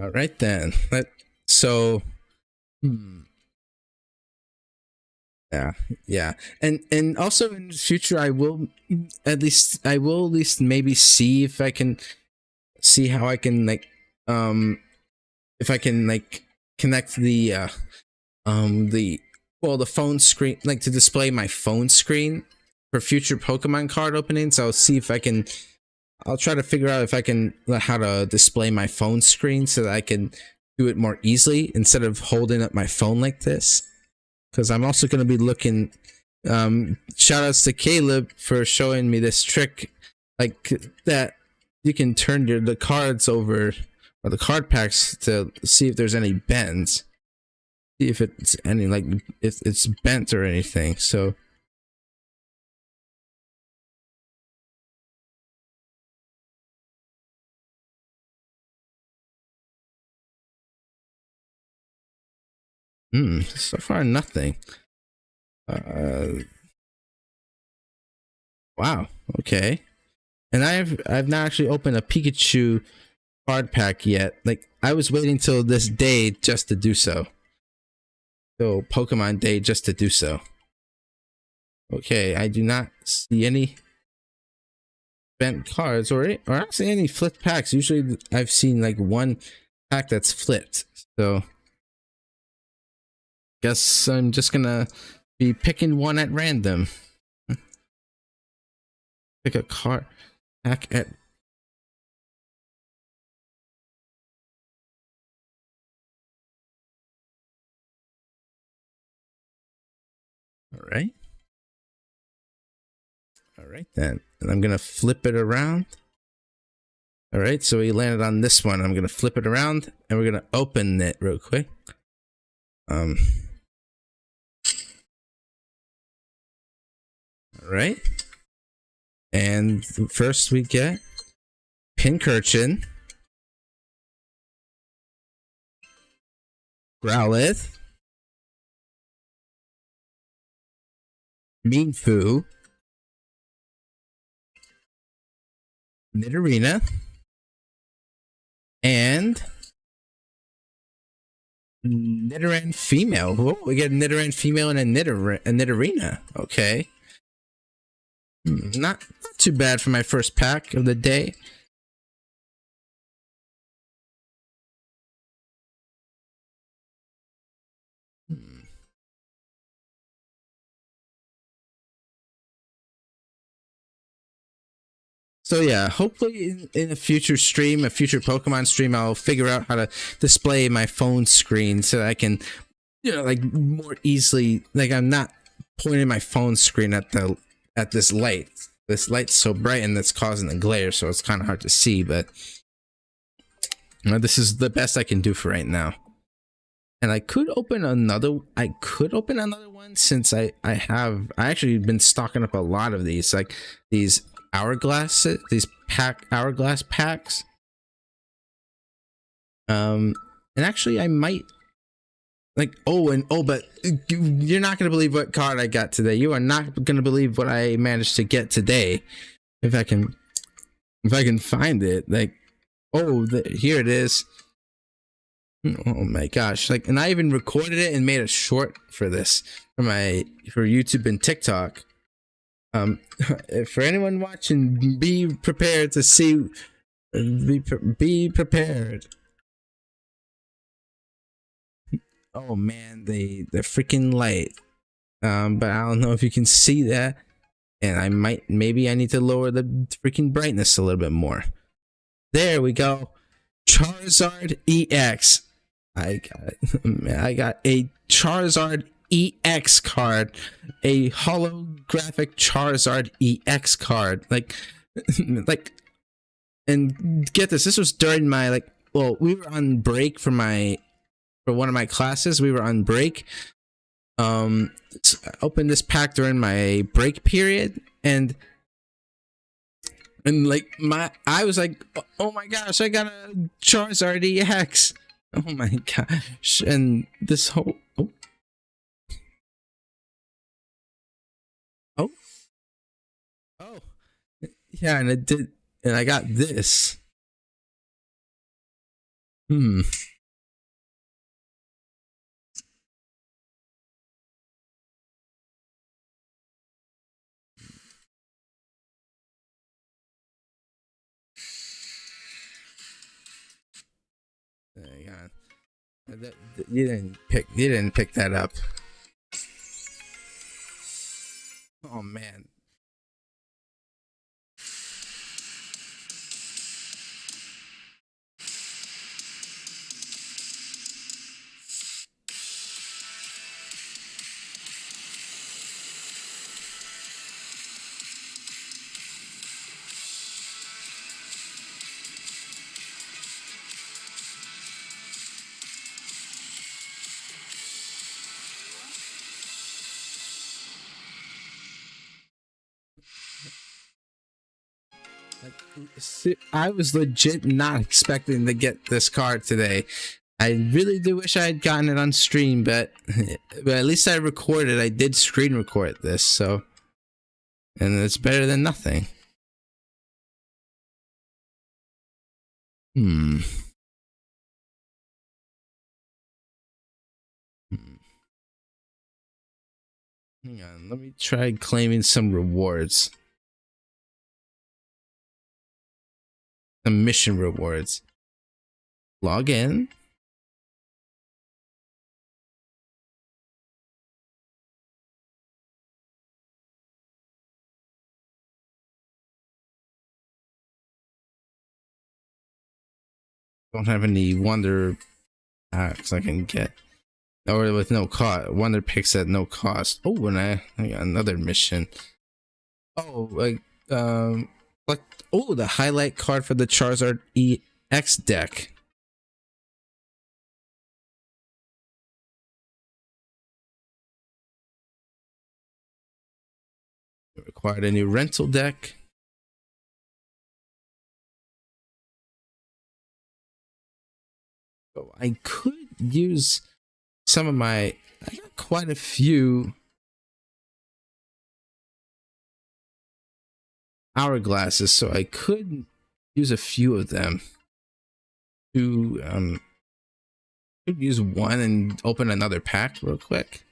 All right then. Yeah. And also in the future, I will at least maybe see if I can see how I can if I can connect the phone screen, to display my phone screen for future Pokemon card openings, I'll see if I can. I'll try to figure out if I can how to display my phone screen so that I can do it more easily instead of holding up my phone like this. Because I'm also going to be looking. Shout outs to Caleb for showing me this trick, like that you can turn the cards over or the card packs to see if there's any bends, see if it's any like if it's bent or anything. So. So far nothing. Wow. Okay. And I've not actually opened a Pikachu card pack yet. Like I was waiting till this day just to do so. So Pokemon Day just to do so. Okay, I do not see any bent cards or actually any flipped packs. Usually I've seen like one pack that's flipped. So guess I'm just gonna be picking one at random. Pick a card pack at. All right then, and I'm gonna flip it around. All right, so we landed on this one. I'm gonna flip it around, and we're gonna open it real quick. All right, and first we get Pincurchin, Growlithe, Meanfu, Nidorina, and Nidoran female. Whoa, we get a Nidoran female and a Nidorina. Okay. Not too bad for my first pack of the day. So yeah, hopefully in a future stream, a future Pokemon stream, I'll figure out how to display my phone screen so that I can, like more easily, like I'm not pointing my phone screen at this light. This light's so bright and it's causing the glare, so it's kind of hard to see, but this is the best I can do for right now. And I could open another one since I actually been stocking up a lot of these, like these hourglass packs. And actually I might but you're not gonna believe what card I got today. You are not gonna believe what I managed to get today. If I can find it, like, here it is. Oh my gosh, like, and I even recorded it and made a short for this for YouTube and TikTok. For anyone watching, be prepared to see. Be prepared. Oh man, the freaking light. But I don't know if you can see that, and maybe I need to lower the freaking brightness a little bit more. There we go. Charizard EX. I got a Charizard EX card, a holographic Charizard EX card. And get this. This was during my we were on break for one of my classes. We were on break. I opened this pack during my break period, and I was like, oh my gosh, I got a Charizard EX. Oh my gosh. And this whole yeah, and it did, and I got this. Hang on. You didn't pick that up. Oh man. Like, I was legit not expecting to get this card today. I really do wish I had gotten it on stream, but at least I recorded. I did screen record this, so, and it's better than nothing. Hang on, let me try claiming some rewards. Some mission rewards. Log in. Don't have any wonder packs I can get, or with no cost. Wonder picks at no cost. Oh, and I got another mission. Oh, like oh, the highlight card for the Charizard EX deck. Required a new rental deck. So I could use some of my, I got quite a few hourglasses, so I could use a few of them to could use one and open another pack real quick.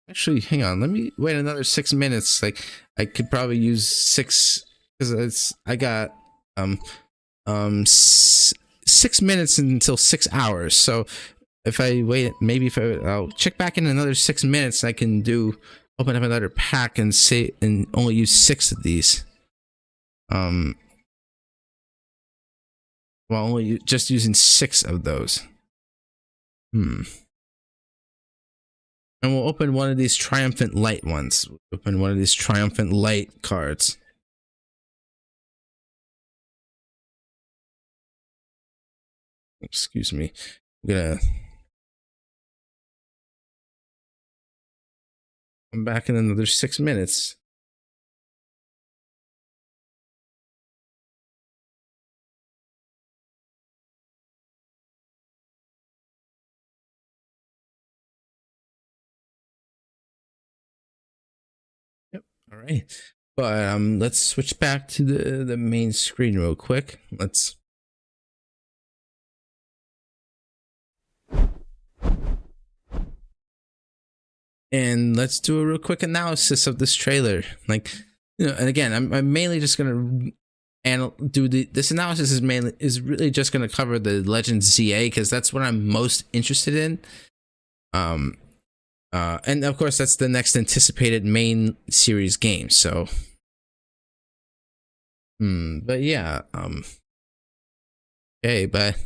Actually, hang on. Let me wait another 6 minutes. Like, I could probably use 6 because I got 6 minutes until 6 hours. So if I wait, maybe if I'll check back in another 6 minutes, I can open up another pack and only use 6 of these. Well, only just using 6 of those. And we'll open one of these Triumphant Light ones. We'll open one of these Triumphant Light cards. Excuse me. I'm gonna come back in another 6 minutes. All right, but let's switch back to the main screen real quick. Let's do a real quick analysis of this trailer. Like, you know, and again, I'm mainly just gonna do this analysis is really just gonna cover the Legends ZA because that's what I'm most interested in. And of course, that's the next anticipated main series game. So, but yeah, okay, but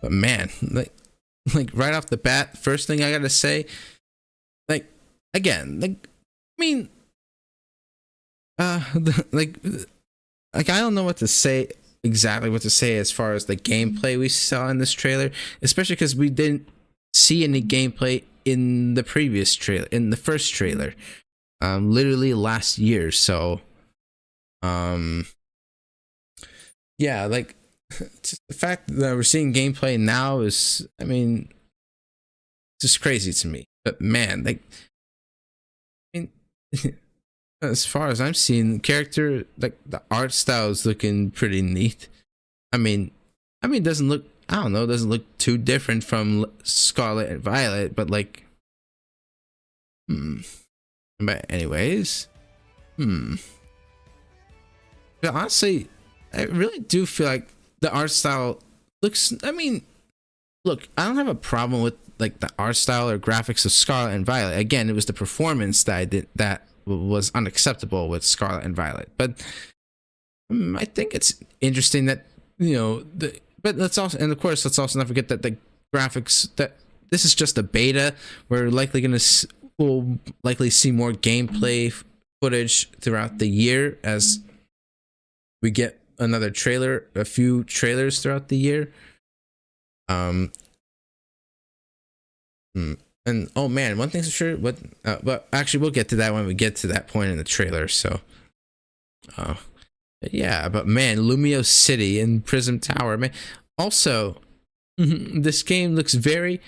man, like right off the bat, first thing I gotta say, like again, like I mean, like I don't know what to say. Exactly what to say as far as the gameplay we saw in this trailer, especially because we didn't see any gameplay in the previous trailer, in the first trailer, literally last year. So yeah, like just the fact that we're seeing gameplay now is, I mean, just crazy to me. But man, like I mean as far as I'm seeing, the character, like the art style is looking pretty neat. I mean, it doesn't look, I don't know, it doesn't look too different from Scarlet and Violet, but like, but anyways, but honestly, I really do feel like the art style looks, I mean, look, I don't have a problem with like the art style or graphics of Scarlet and Violet. Again, it was the performance that was unacceptable with Scarlet and Violet, but I think it's interesting that but let's also, and of course, let's also not forget that the graphics, that this is just a beta. We're likely we'll likely see more gameplay footage throughout the year as we get a few trailers throughout the year. And oh man, one thing's for sure, but actually we'll get to that when we get to that point in the trailer. So, yeah, but man, Lumio City and Prism Tower, man. Also, this game looks very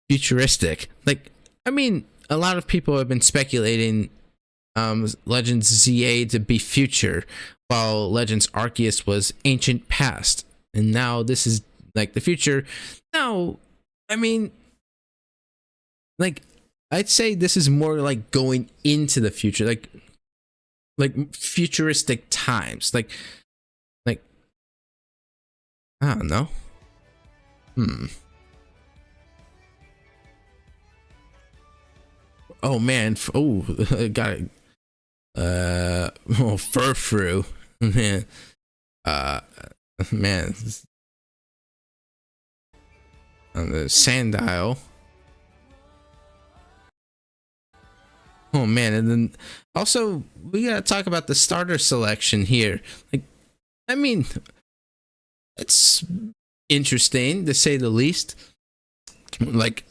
futuristic. Like, I mean, a lot of people have been speculating Legends ZA to be future, while Legends Arceus was ancient past, and now this is like the future. Now, I mean, like, I'd say this is more like going into the future, like futuristic times, like I don't know. Oh man, got it. Furfru, man. Man, on the Sandile. Oh man, and then also we gotta talk about the starter selection here. Like, I mean, it's interesting to say the least. Like,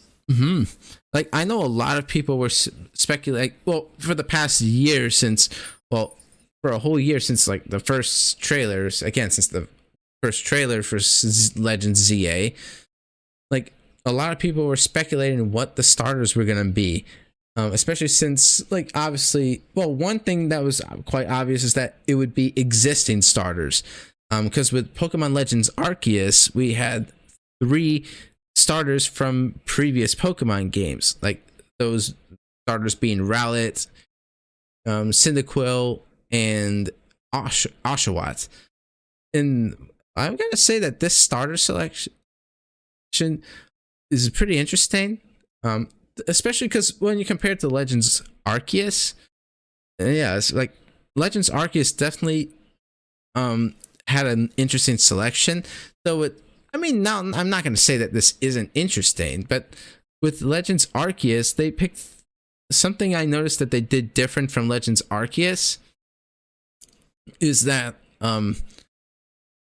like I know a lot of people were speculating. Well, for the past year for a whole year since like the first trailers. Again, since the first trailer for Legends ZA, like a lot of people were speculating what the starters were gonna be. Especially since, like, obviously, well, one thing that was quite obvious is that it would be existing starters. Because with Pokemon Legends Arceus, we had 3 starters from previous Pokemon games, like those starters being Rowlet, Cyndaquil, and Oshawott. And I'm gonna say that this starter selection is pretty interesting. Especially because when you compare it to Legends Arceus, yeah, it's like Legends Arceus definitely had an interesting selection. Though now I'm not going to say that this isn't interesting, but with Legends Arceus, they picked something I noticed that they did different from Legends Arceus is that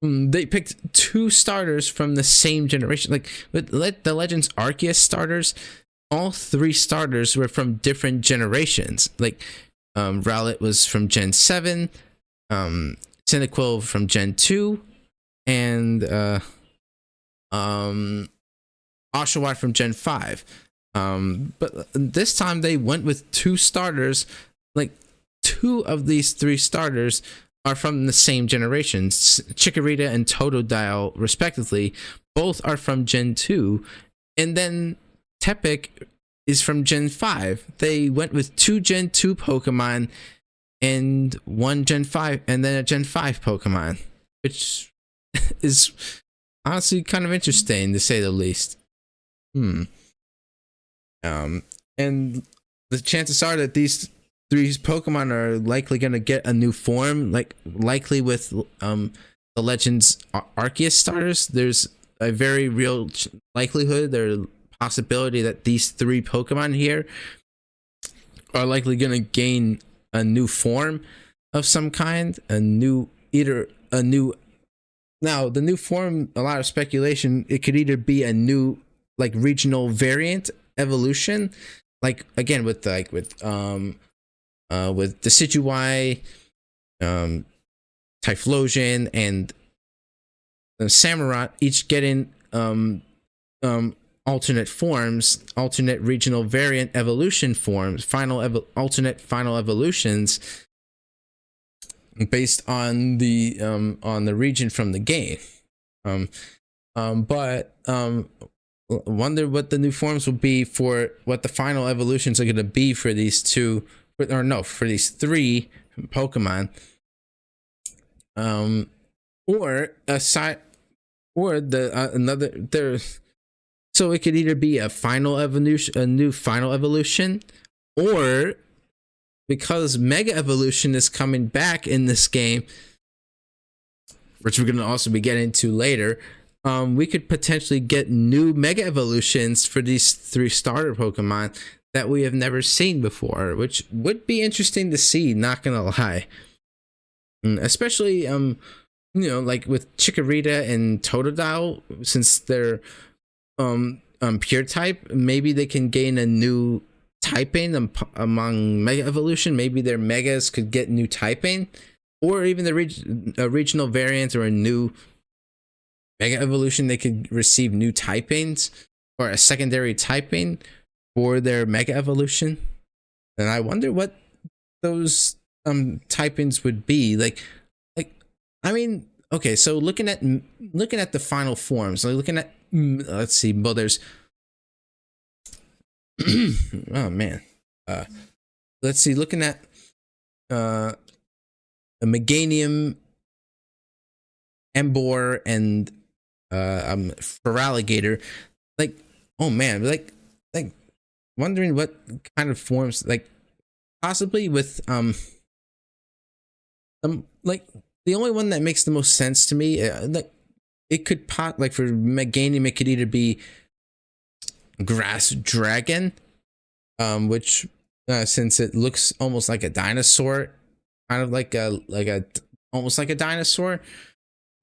they picked 2 starters from the same generation. Like with the Legends Arceus starters, all 3 starters were from different generations. Like Rowlet was from Gen 7, Cyndaquil from Gen 2, and Oshawott from Gen 5. But this time they went with 2 starters. Like 2 of these 3 starters are from the same generations. Chikorita and Totodile, respectively, both are from Gen 2. And then Tepic is from Gen 5. They went with 2 Gen 2 Pokemon and 1 Gen 5, and then a Gen 5 Pokemon, which is honestly kind of interesting to say the least. And the chances are that these 3 Pokemon are likely going to get a new form, like likely with the Legends Arceus starters. There's a very real likelihood possibility that these 3 Pokemon here are likely going to gain a new form of some kind, now the new form, a lot of speculation, it could either be a new like regional variant evolution, like again with Decidueye, Typhlosion, and Samurott, each getting alternate forms, alternate regional variant evolution forms, alternate final evolutions based on the region from the game. But wonder what the new forms will be, for what the final evolutions are going to be for these 3 Pokemon. So it could either be a new final evolution, or because Mega Evolution is coming back in this game, which we're gonna also be getting to later, we could potentially get new Mega Evolutions for these 3 starter Pokemon that we have never seen before, which would be interesting to see, not gonna lie. Especially, like with Chikorita and Totodile, since they're pure type, maybe they can gain a new typing among Mega Evolution. Maybe their Megas could get new typing, or even a regional variant or a new Mega Evolution, they could receive new typings or a secondary typing for their Mega Evolution. And I wonder what those typings would be. Like I mean, okay, so looking at the final forms, like looking at, let's see, well, there's oh man, let's see, looking at a Meganium, Embor, and Feraligatr. Like, oh man, like wondering what kind of forms, like possibly with like the only one that makes the most sense to me, like it could like for Meganium, it could either be Grass Dragon, which since it looks almost like a dinosaur, kind of like almost like a dinosaur,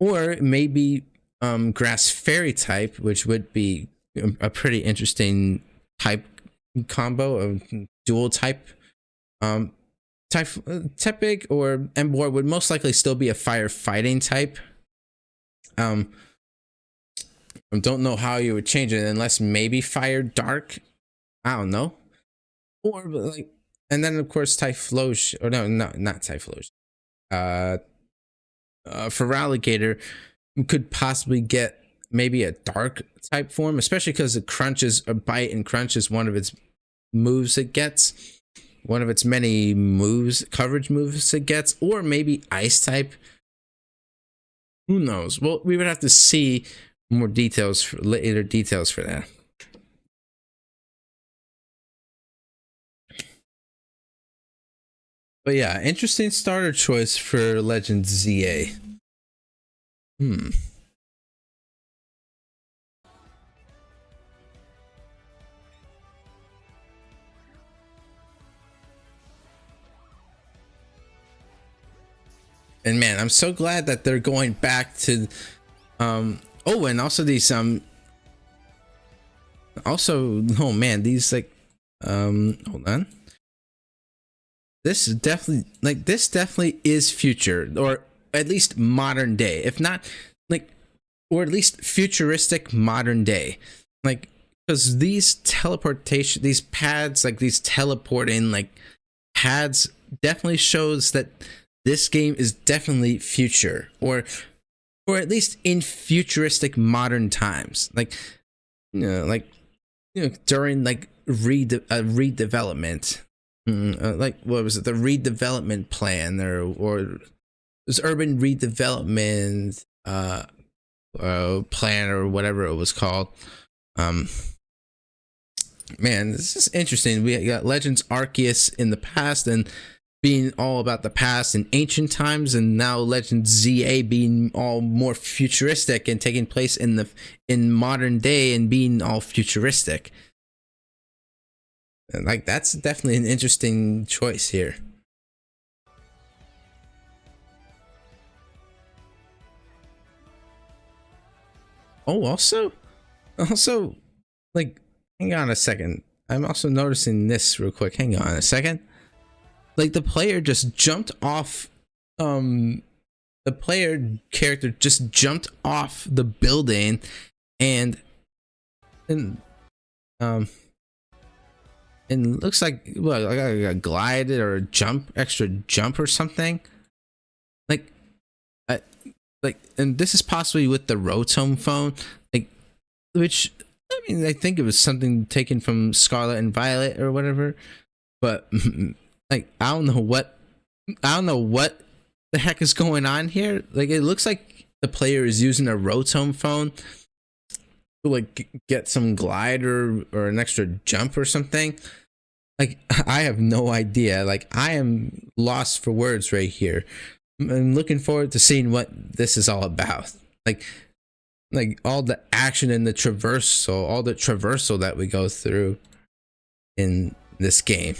or maybe Grass Fairy type, which would be a pretty interesting type combo of dual type. Tepig or Embor would most likely still be a fire fighting type. I don't know how you would change it unless maybe Fire Dark. I don't know. Or like, and then of course Typhlosion, or no, not Typhlosion. Feraligatr could possibly get maybe a dark type form, especially because it crunches, or bite and crunches one of its moves it gets. One of its many coverage moves it gets, or maybe ice type. Who knows? Well, we would have to see more details, later details for that. But yeah, interesting starter choice for Legends ZA. And man, I'm so glad that they're going back to oh, and also these also, oh man, these like hold on. This definitely is future, or at least modern day, if not like, or at least futuristic modern day. Like, because these pads, like these teleporting like pads, definitely shows that this game is definitely future, or at least in futuristic modern times, like during like redevelopment, like what was it, the redevelopment plan, or it was urban redevelopment plan, or whatever it was called. Man, this is interesting. We got Legends Arceus in the past, and being all about the past and ancient times, and now Legends ZA being all more futuristic and taking place in modern day and being all futuristic. And like, that's definitely an interesting choice here. Oh, also like, hang on a second. I'm also noticing this real quick. Hang on a second. Like, the player just jumped off, the player character just jumped off the building, and looks like, what, like a glided or a extra jump or something. Like, and this is possibly with the Rotom phone, like, which, I mean, I think it was something taken from Scarlet and Violet or whatever, but like, I don't know what the heck is going on here. Like, it looks like the player is using a Rotom phone to like get some glide or an extra jump or something. Like, I have no idea. Like, I am lost for words right here. I'm looking forward to seeing what this is all about. Like all the action and the traversal, all the traversal that we go through in this game.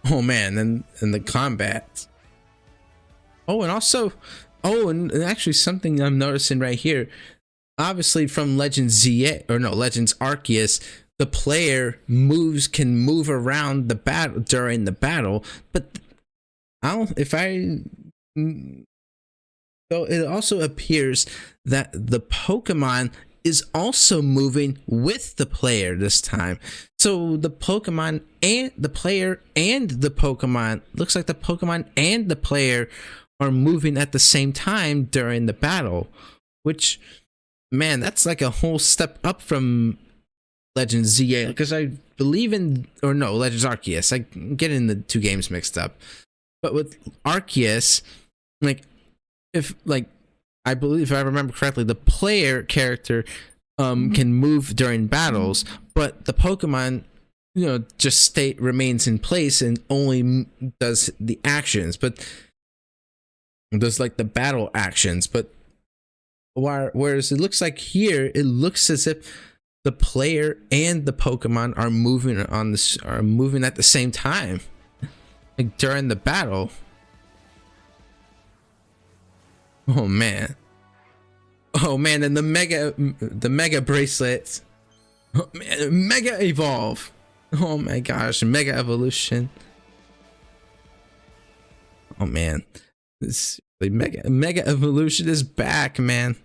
Oh man, and the combat. Oh, and also, and actually something I'm noticing right here. Obviously from Legends Legends Arceus, the player can move around the battle during the battle, but so it also appears that the Pokemon is also moving with the player this time. So the Pokemon and the player and the Pokemon, looks like the Pokemon and the player are moving at the same time during the battle, which, man, that's like a whole step up from Legends ZA, because I believe Legends Arceus. I'm getting the two games mixed up. But with Arceus, I believe, if I remember correctly, the player character can move during battles, but the Pokemon, just remains in place and only does the actions, but does like the battle actions. But whereas it looks like here, it looks as if the player and the Pokemon are moving at the same time, like during the battle. Oh man, and the mega bracelets. Oh man, mega evolve. Oh my gosh, mega evolution. Oh man, the mega evolution is back, man.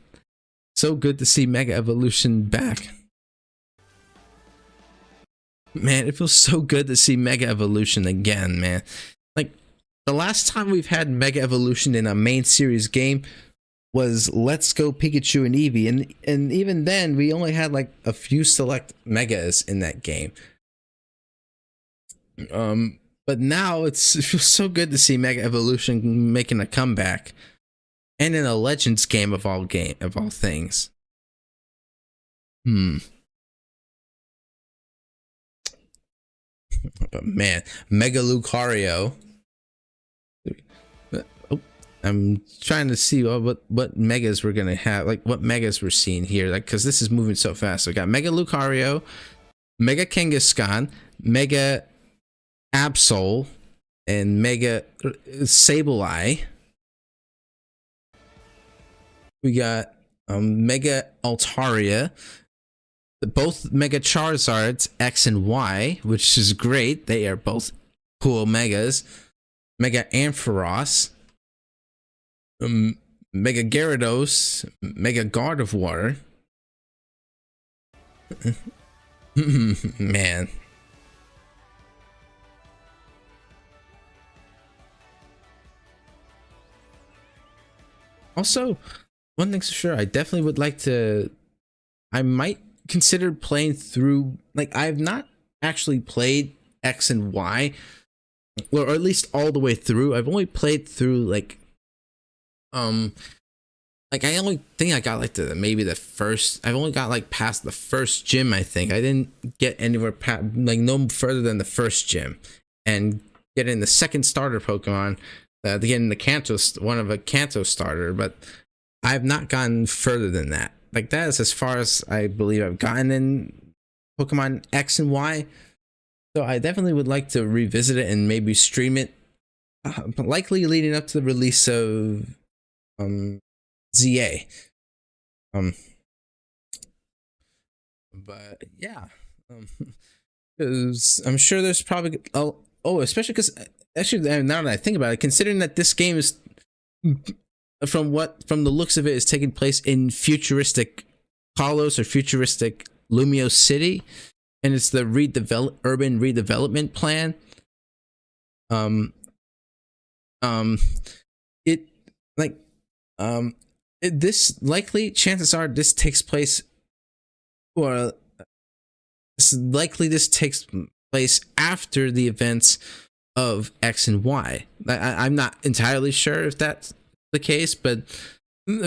So good to see mega evolution back. Man, it feels so good to see mega evolution again, man. Like, the last time we've had mega evolution in a main series game was Let's Go Pikachu and Eevee, and even then we only had like a few select megas in that game. But now it feels so good to see mega evolution making a comeback, and in a Legends game of all things. But man, Mega Lucario. I'm trying to see what megas we're gonna have, like what megas we're seeing here, like, because this is moving so fast. So we got Mega Lucario, Mega Kangaskhan, Mega Absol, and Mega Sableye. We got Mega Altaria, both Mega Charizards X and Y, which is great. They are both cool megas. Mega Ampharos, Mega Gyarados, Mega Gardevoir. Man. Also, one thing's for sure, I definitely would like to. I might consider playing through. Like, I have not actually played X and Y, or at least all the way through. I've only played through like I only think I got like the first. I've only got like past the first gym. I think I didn't get anywhere past, like, no further than the first gym, and getting the second starter Pokemon, getting the Kanto, one of a Kanto starter. But I've not gotten further than that. Like, that is as far as I believe I've gotten in Pokemon X and Y. So I definitely would like to revisit it and maybe stream it, likely leading up to the release of ZA. But yeah, 'cause I'm sure there's probably especially because actually, now that I think about it, considering that this game is, from the looks of it, is taking place in futuristic Kalos or futuristic Lumio City, and it's the urban redevelopment plan. This likely, chances are, this takes place, or this takes place after the events of X and Y. I'm not entirely sure if that's the case, but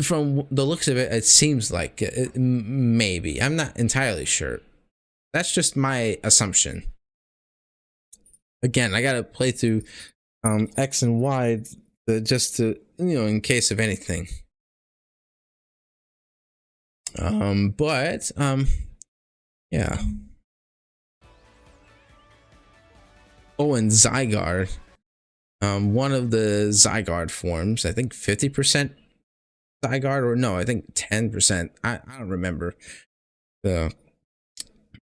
from the looks of it, it seems like maybe. I'm not entirely sure. That's just my assumption. Again, I gotta play through X and Y, just to, you know, in case of anything. But yeah. Oh, and Zygarde. One of the Zygarde forms, I think 50% Zygarde, or no, I think 10%. I don't remember the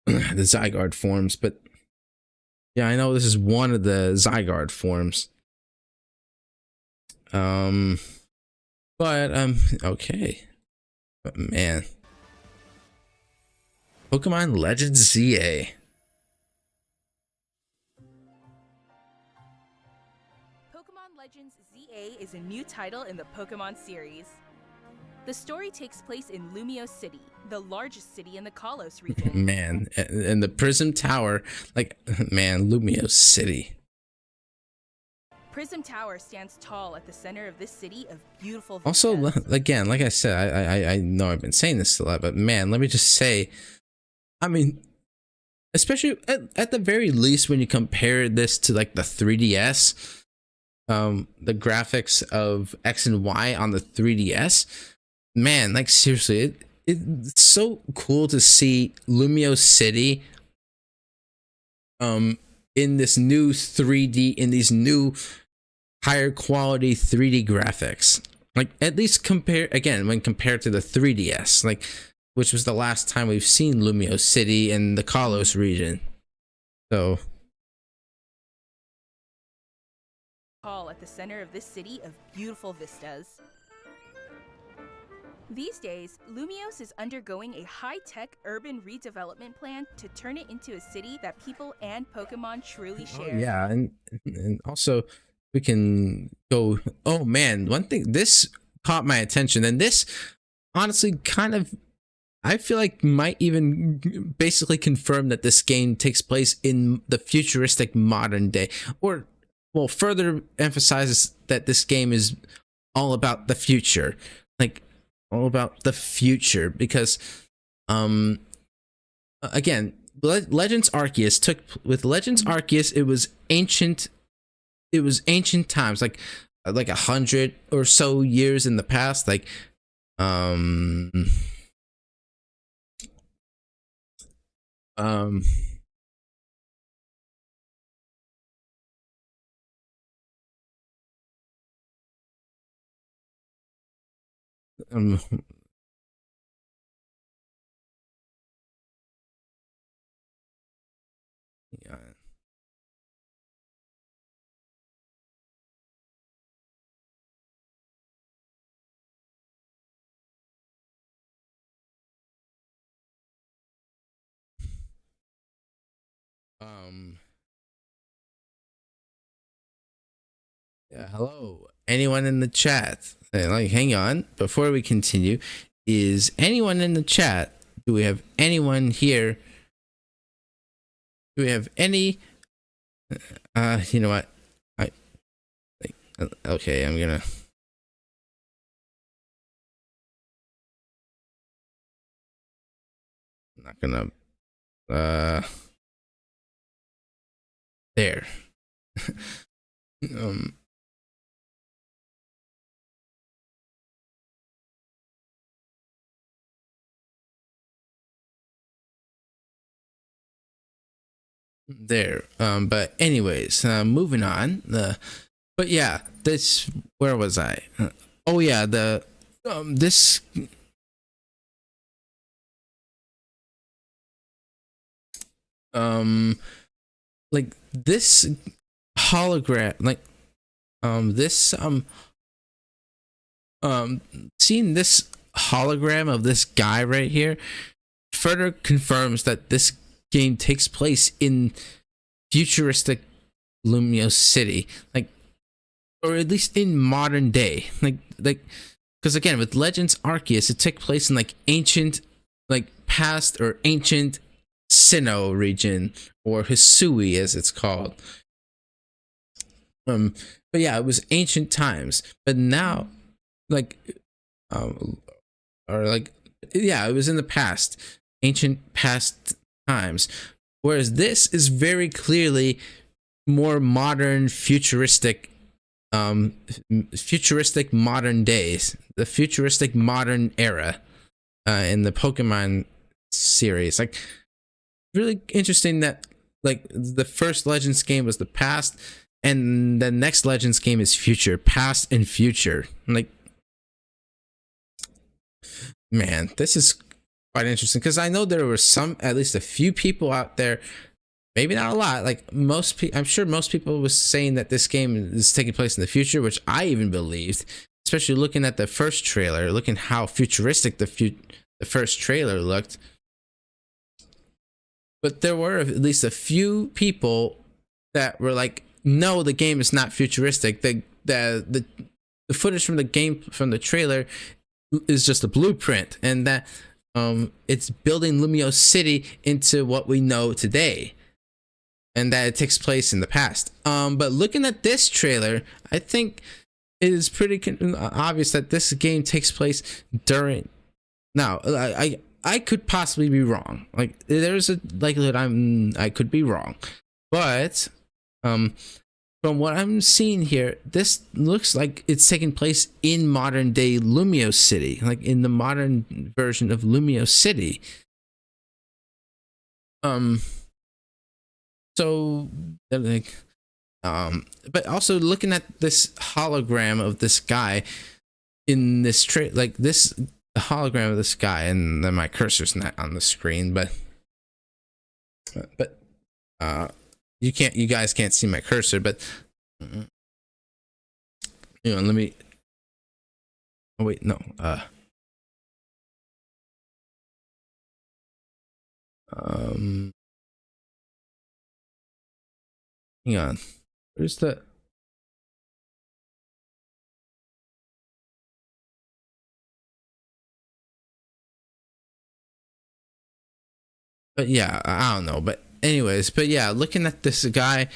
the Zygarde forms, but yeah, I know this is one of the Zygarde forms. But okay. But man. Pokemon Legends ZA. Pokemon Legends ZA is a new title in the Pokemon series. The story takes place in Lumiose City, the largest city in the Kalos region. Man, and the Prism Tower, like, man, Lumiose City. Prism Tower stands tall at the center of this city of beautiful Also, vistas. again, like I said, I know I've been saying this a lot, but man, let me just say, I mean, especially at the very least, when you compare this to like the 3DS, the graphics of X and Y on the 3DS, man, like seriously, it's so cool to see Lumiose City in this new 3D, in these new higher quality 3D graphics. Like, at least compare, again, when compared to the 3DS, like, which was the last time we've seen Lumiose City in the Kalos region. So Tall at the center of this city of beautiful vistas. These days, Lumiose is undergoing a high-tech urban redevelopment plan to turn it into a city that people and Pokemon truly share. oh, yeah, and also we can go, oh man, one thing this caught my attention, and this honestly kind of, I feel like might even basically confirm that this game takes place in the futuristic modern day, or well, further emphasizes that this game is all about the future, like all about the future, because again, Legends Arceus took, with Legends Arceus, it was ancient times, like 100 or so years in the past, like um yeah. Yeah, hello. Anyone in the chat? Like, hang on. Before we continue, is anyone in the chat? Do we have anyone here? Do we have any? You know what? Okay, I'm gonna. I'm not gonna. There. There. But anyways, moving on. But yeah, this, where was I? Oh yeah, this like this hologram, like this seeing this hologram of this guy right here further confirms that this game takes place in futuristic Lumiose City, like, or at least in modern day, like because again, with Legends Arceus, it took place in like ancient, like past or ancient Sinnoh region, or Hisui as it's called. But yeah, it was ancient times, but now, like, or like, yeah, it was in the past, ancient past times, whereas this is very clearly more modern, futuristic modern days, the futuristic modern era in the Pokemon series. Like, really interesting that like the first Legends game was the past, and the next Legends game is future, past and future. Like, man, this is quite interesting, because I know there were at least a few people out there, maybe not a lot, like I'm sure most people was saying that this game is taking place in the future, which I even believed, especially looking at the first trailer, looking how futuristic the first trailer looked. But there were at least a few people that were like, no, the game is not futuristic. The footage from the game, from the trailer, is just a blueprint, and that it's building Lumio City into what we know today, and that it takes place in the past. But looking at this trailer, I think it is pretty obvious that this game takes place during. Now, I could possibly be wrong. Like, there's a likelihood I could be wrong, but from what I'm seeing here, this looks like it's taking place in modern day Lumio City, like in the modern version of Lumio City. So like, but also looking at this hologram of this guy in this like this hologram of this guy, and then my cursor's not on the screen, but you guys can't see my cursor, but let me, oh wait, no, hang on, where's the, but yeah, I don't know, but anyways, but yeah, looking at this guy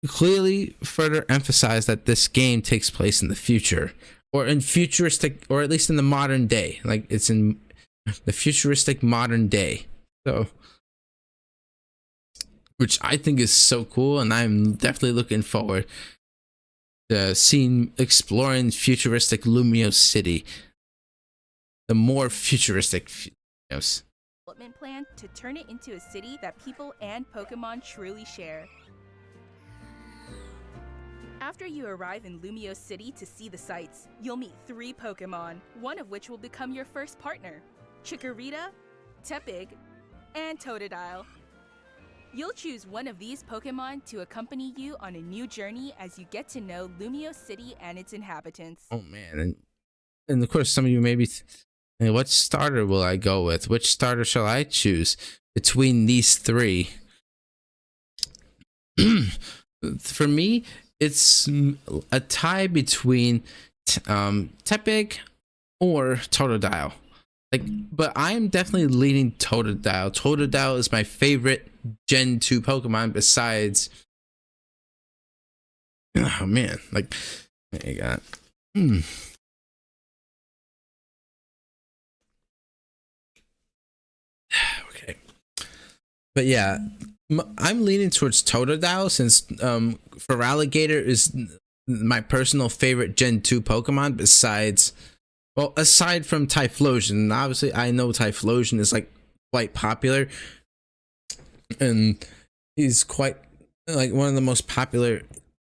clearly further emphasized that this game takes place in the future, or in futuristic, or at least in the modern day. Like, it's in the futuristic modern day. So, which I think is so cool, and I'm definitely looking forward to exploring futuristic Lumio City. The more futuristic, Development plan to turn it into a city that people and Pokemon truly share. After you arrive in Lumio City to see the sights, you'll meet 3 Pokemon, one of which will become your first partner: Chikorita, Tepig, and Totodile. You'll choose one of these Pokemon to accompany you on a new journey as you get to know Lumio City and its inhabitants. Oh man, and of course some of you may be what starter will I go with? Which starter shall I choose between these 3? For me, it's a tie between Tepig or Totodile. Like, but I'm definitely leaning Totodile. Totodile is my favorite Gen 2 Pokemon besides, oh man, like, I got okay. But yeah, I'm leaning towards Totodile, since Feraligatr is my personal favorite Gen 2 Pokemon besides, well, aside from Typhlosion. Obviously, I know Typhlosion is like quite popular, and he's quite like one of the most popular,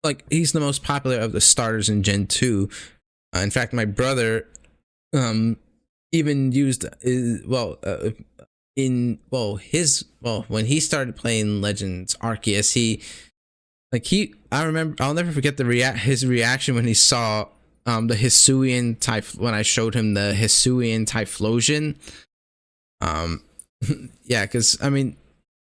like he's the most popular of the starters in Gen 2. In fact, my brother even used when he started playing Legends Arceus, I'll never forget his reaction when he saw the Hisuian when I showed him the Hisuian Typhlosion. Yeah, because I mean,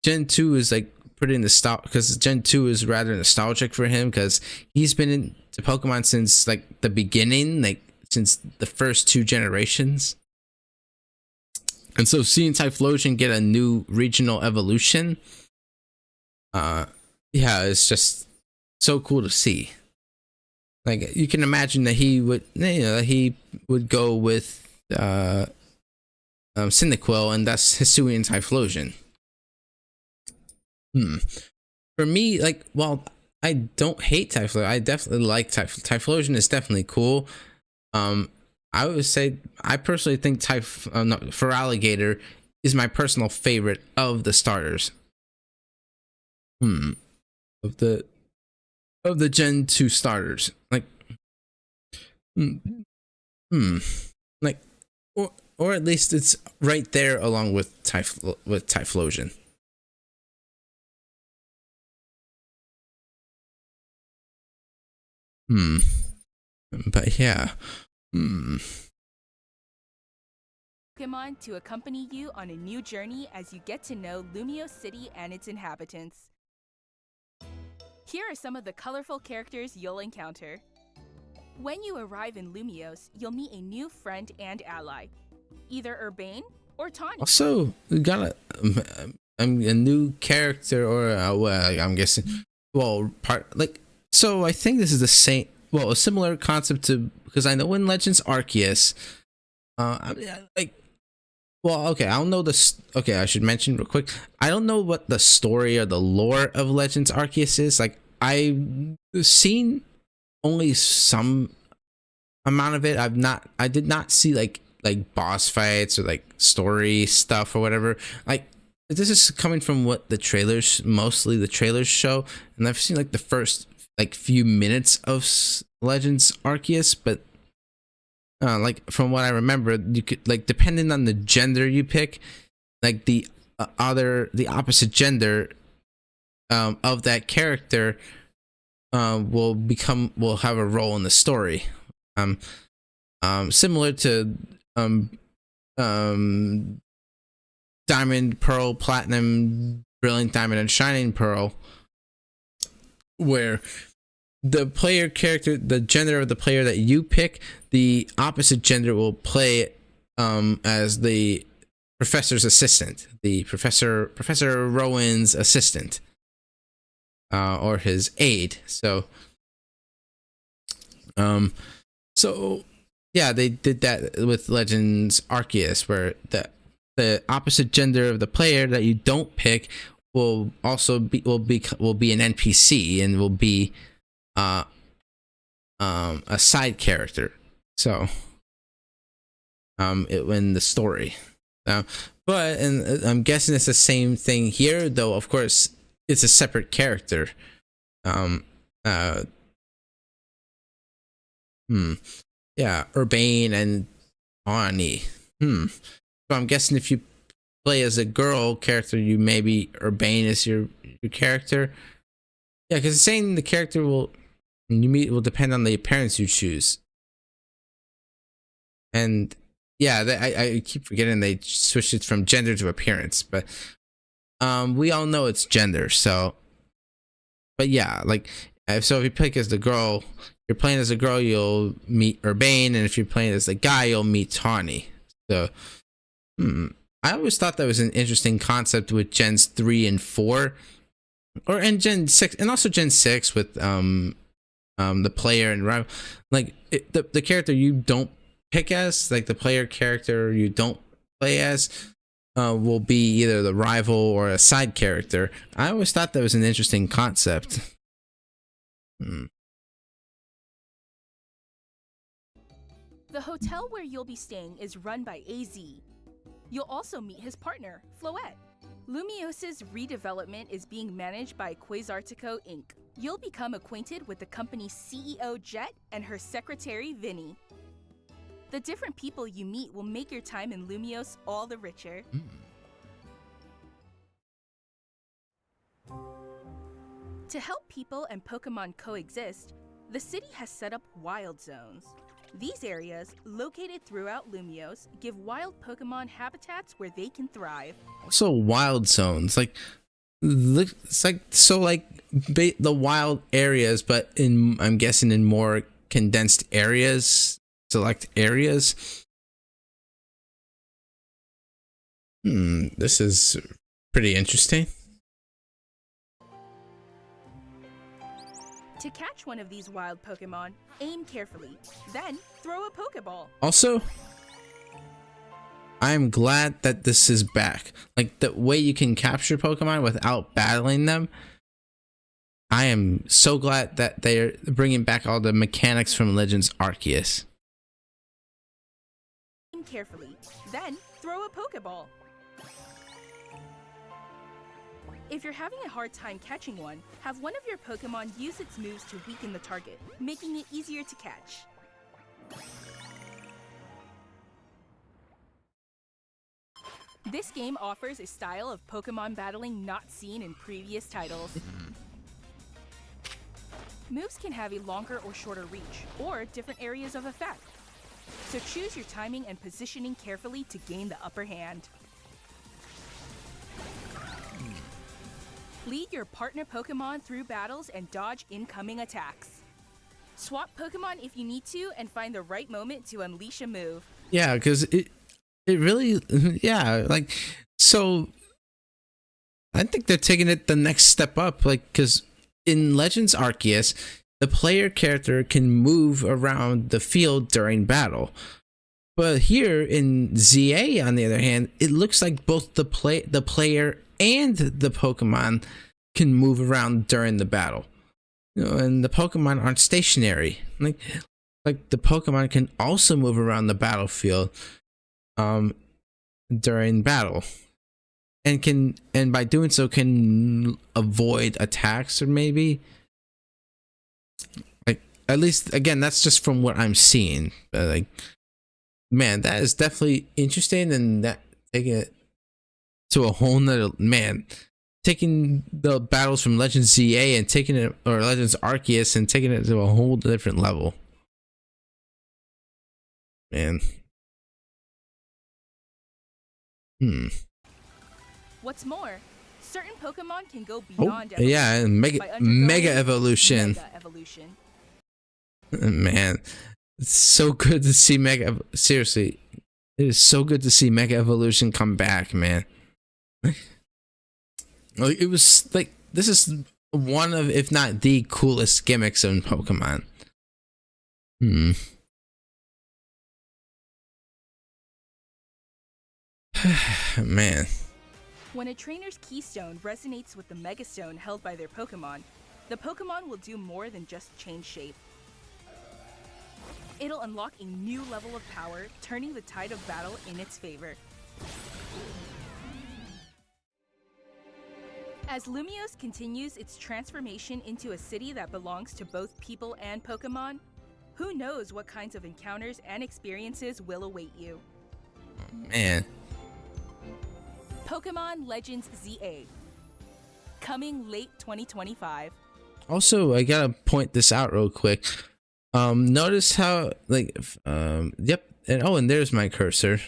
Gen 2 is like pretty nostalgic, because Gen 2 is rather nostalgic for him, because he's been into Pokemon since like the beginning, like since the first 2 generations. And so seeing Typhlosion get a new regional evolution, yeah, it's just so cool to see. Like, you can imagine that he would go with Cyndaquil, and that's Hisuian Typhlosion. For me, like, well, I don't hate Typhlosion. I definitely like Typhlosion is definitely cool. I would say I personally think Feraligatr is my personal favorite of the starters. Of the Gen 2 starters. Like like or at least it's right there along with Typhlosion. But yeah. Pokemon to accompany you on a new journey as you get to know Lumiose City and its inhabitants. Here are some of the colorful characters you'll encounter. When you arrive in Lumiose, you'll meet a new friend and ally, either Urbane or Tawny. Also, we got a new character, or well, I'm guessing, well, so I think this is the same, well, a similar concept to, because I know in Legends Arceus, well, okay, I don't know this. Okay, I should mention real quick. I don't know what the story or the lore of Legends Arceus is. Like, I've seen only some amount of it. I did not see like boss fights or like story stuff or whatever. Like, this is coming from what mostly the trailers show, and I've seen like the first like few minutes of Legends Arceus, but like from what I remember, you could, like, depending on the gender you pick, like the opposite gender of that character will have a role in the story. Similar to Diamond, Pearl, Platinum, Brilliant Diamond, and Shining Pearl, where the player character, the gender of the player that you pick, the opposite gender will play as the professor's assistant, the Professor Rowan's assistant, or his aide. So yeah, they did that with Legends Arceus, where the opposite gender of the player that you don't pick will also be an NPC and will be a side character. So in the story, but I'm guessing it's the same thing here, though of course it's a separate character. Yeah, Urbane and Tawny. So I'm guessing if you play as a girl character, you maybe Urbane is your character. Yeah, because it's saying the character will depend on the appearance you choose. And yeah, I keep forgetting they switched it from gender to appearance, but we all know it's gender. So, but yeah, like, so if you pick as the girl, you're playing as a girl, you'll meet Urbane, and if you're playing as the guy, you'll meet Tawny. So, I always thought that was an interesting concept with Gens 3 and 4, and Gen 6, and also Gen 6 with the player and rival. Like, the character you don't pick as, like the player character you don't play as, will be either the rival or a side character. I always thought that was an interesting concept. The hotel where you'll be staying is run by AZ. You'll also meet his partner, Floette. Lumiose's redevelopment is being managed by Quasartico Inc. You'll become acquainted with the company's CEO, Jet, and her secretary, Vinny. The different people you meet will make your time in Lumiose all the richer. To help people and Pokemon coexist, the city has set up wild zones. These areas, located throughout Lumiose, give wild Pokemon habitats where they can thrive. Also, wild zones, like, it's like, so like the wild areas, but I'm guessing in more condensed areas, select areas. This is pretty interesting. To catch one of these wild Pokemon, aim carefully, then throw a Pokeball. Also, I'm glad that this is back. Like, the way you can capture Pokemon without battling them. I am so glad that they're bringing back all the mechanics from Legends Arceus. Aim carefully, then throw a Pokeball. If you're having a hard time catching one, have one of your Pokemon use its moves to weaken the target, making it easier to catch. This game offers a style of Pokemon battling not seen in previous titles. Moves can have a longer or shorter reach, or different areas of effect. So choose your timing and positioning carefully to gain the upper hand. Lead your partner Pokemon through battles and dodge incoming attacks. Swap Pokemon if you need to and find the right moment to unleash a move. Yeah, because it really, yeah, like, so I think they're taking it the next step up, like, because in Legends Arceus, the player character can move around the field during battle. But here in ZA, on the other hand, it looks like both the player and the Pokemon can move around during the battle. You know, and the Pokemon aren't stationary. Like the Pokemon can also move around the battlefield during battle. And by doing so can avoid attacks, or maybe, like, at least, again, that's just from what I'm seeing. But, like, man, that is definitely interesting, and that taking it to a whole nother, man, taking the battles from Legends ZA and taking it, or Legends Arceus, and taking it to a whole different level, man. What's more, certain Pokemon can go beyond evolution. Yeah, and mega evolution. Mega evolution. Man, it's so good to see seriously, it is so good to see Mega Evolution come back, man. Like, it was like, this is one of, if not the coolest gimmicks in Pokemon. Man. When a trainer's keystone resonates with the megastone held by their Pokemon, the Pokemon will do more than just change shape. It'll unlock a new level of power, turning the tide of battle in its favor. As Lumiose continues its transformation into a city that belongs to both people and Pokemon, who knows what kinds of encounters and experiences will await you. Man. Pokémon Legends ZA. Coming late 2025. Also, I gotta point this out real quick. Notice how, like, yep, and there's my cursor.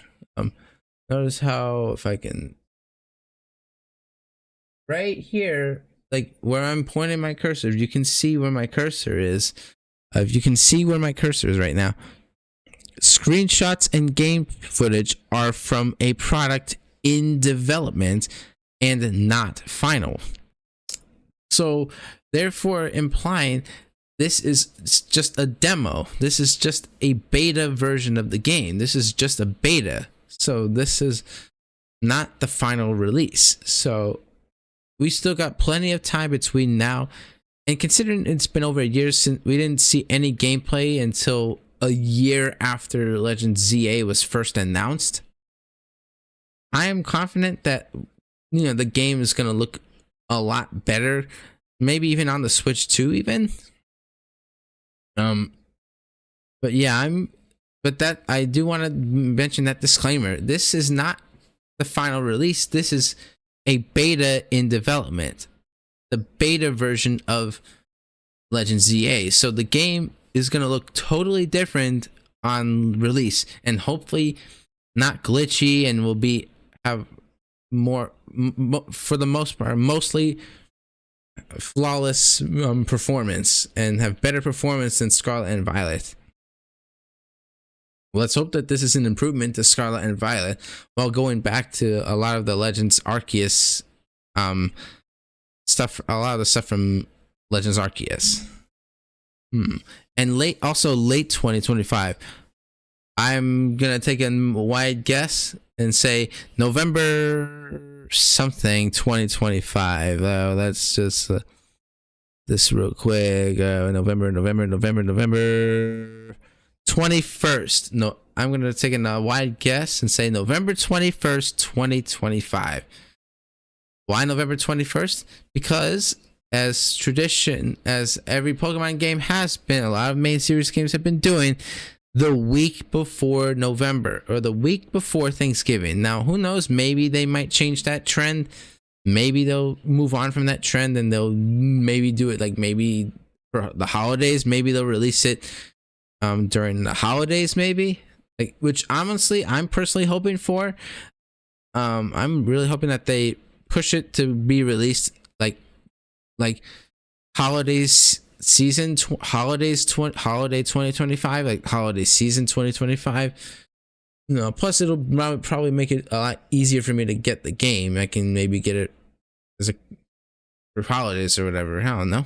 Notice how, if I can, right here, like where I'm pointing my cursor, you can see where my cursor is. If you can see where my cursor is right now, screenshots and game footage are from a product in development and not final. So therefore implying this is just a demo. This is just a beta version of the game. This is just a beta. So this is not the final release. So we still got plenty of time between now, and considering it's been over a year since we didn't see any gameplay until a year after Legends ZA was first announced, I am confident that, you know, the game is going to look a lot better, maybe even on the Switch 2 even. But yeah, I do want to mention that disclaimer. This is not the final release. This is a beta in development, the beta version of Legends ZA. So the game is going to look totally different on release, and hopefully not glitchy, and will have more, for the most part, mostly flawless performance, and have better performance than Scarlet and Violet. Let's hope that this is an improvement to Scarlet and Violet, while going back to a lot of the Legends Arceus stuff, a lot of the stuff from Legends Arceus. And late 2025. I'm gonna take a wide guess and say November something 2025. That's just this real quick. November 21st. No, I'm gonna take a wide guess and say November 21st, 2025. Why November 21st? Because as tradition, as every Pokemon game has been, a lot of main series games have been doing, the week before November or the week before Thanksgiving. Now, who knows? Maybe they might change that trend. Maybe they'll move on from that trend and they'll maybe do it like maybe for the holidays. Maybe they'll release it during the holidays, maybe. Like, which honestly, I'm personally hoping for. I'm really hoping that they push it to be released like holidays season holiday 2025, like holiday season 2025. Plus it'll probably make it a lot easier for me to get the game. I can maybe get it as for holidays or whatever. I don't know.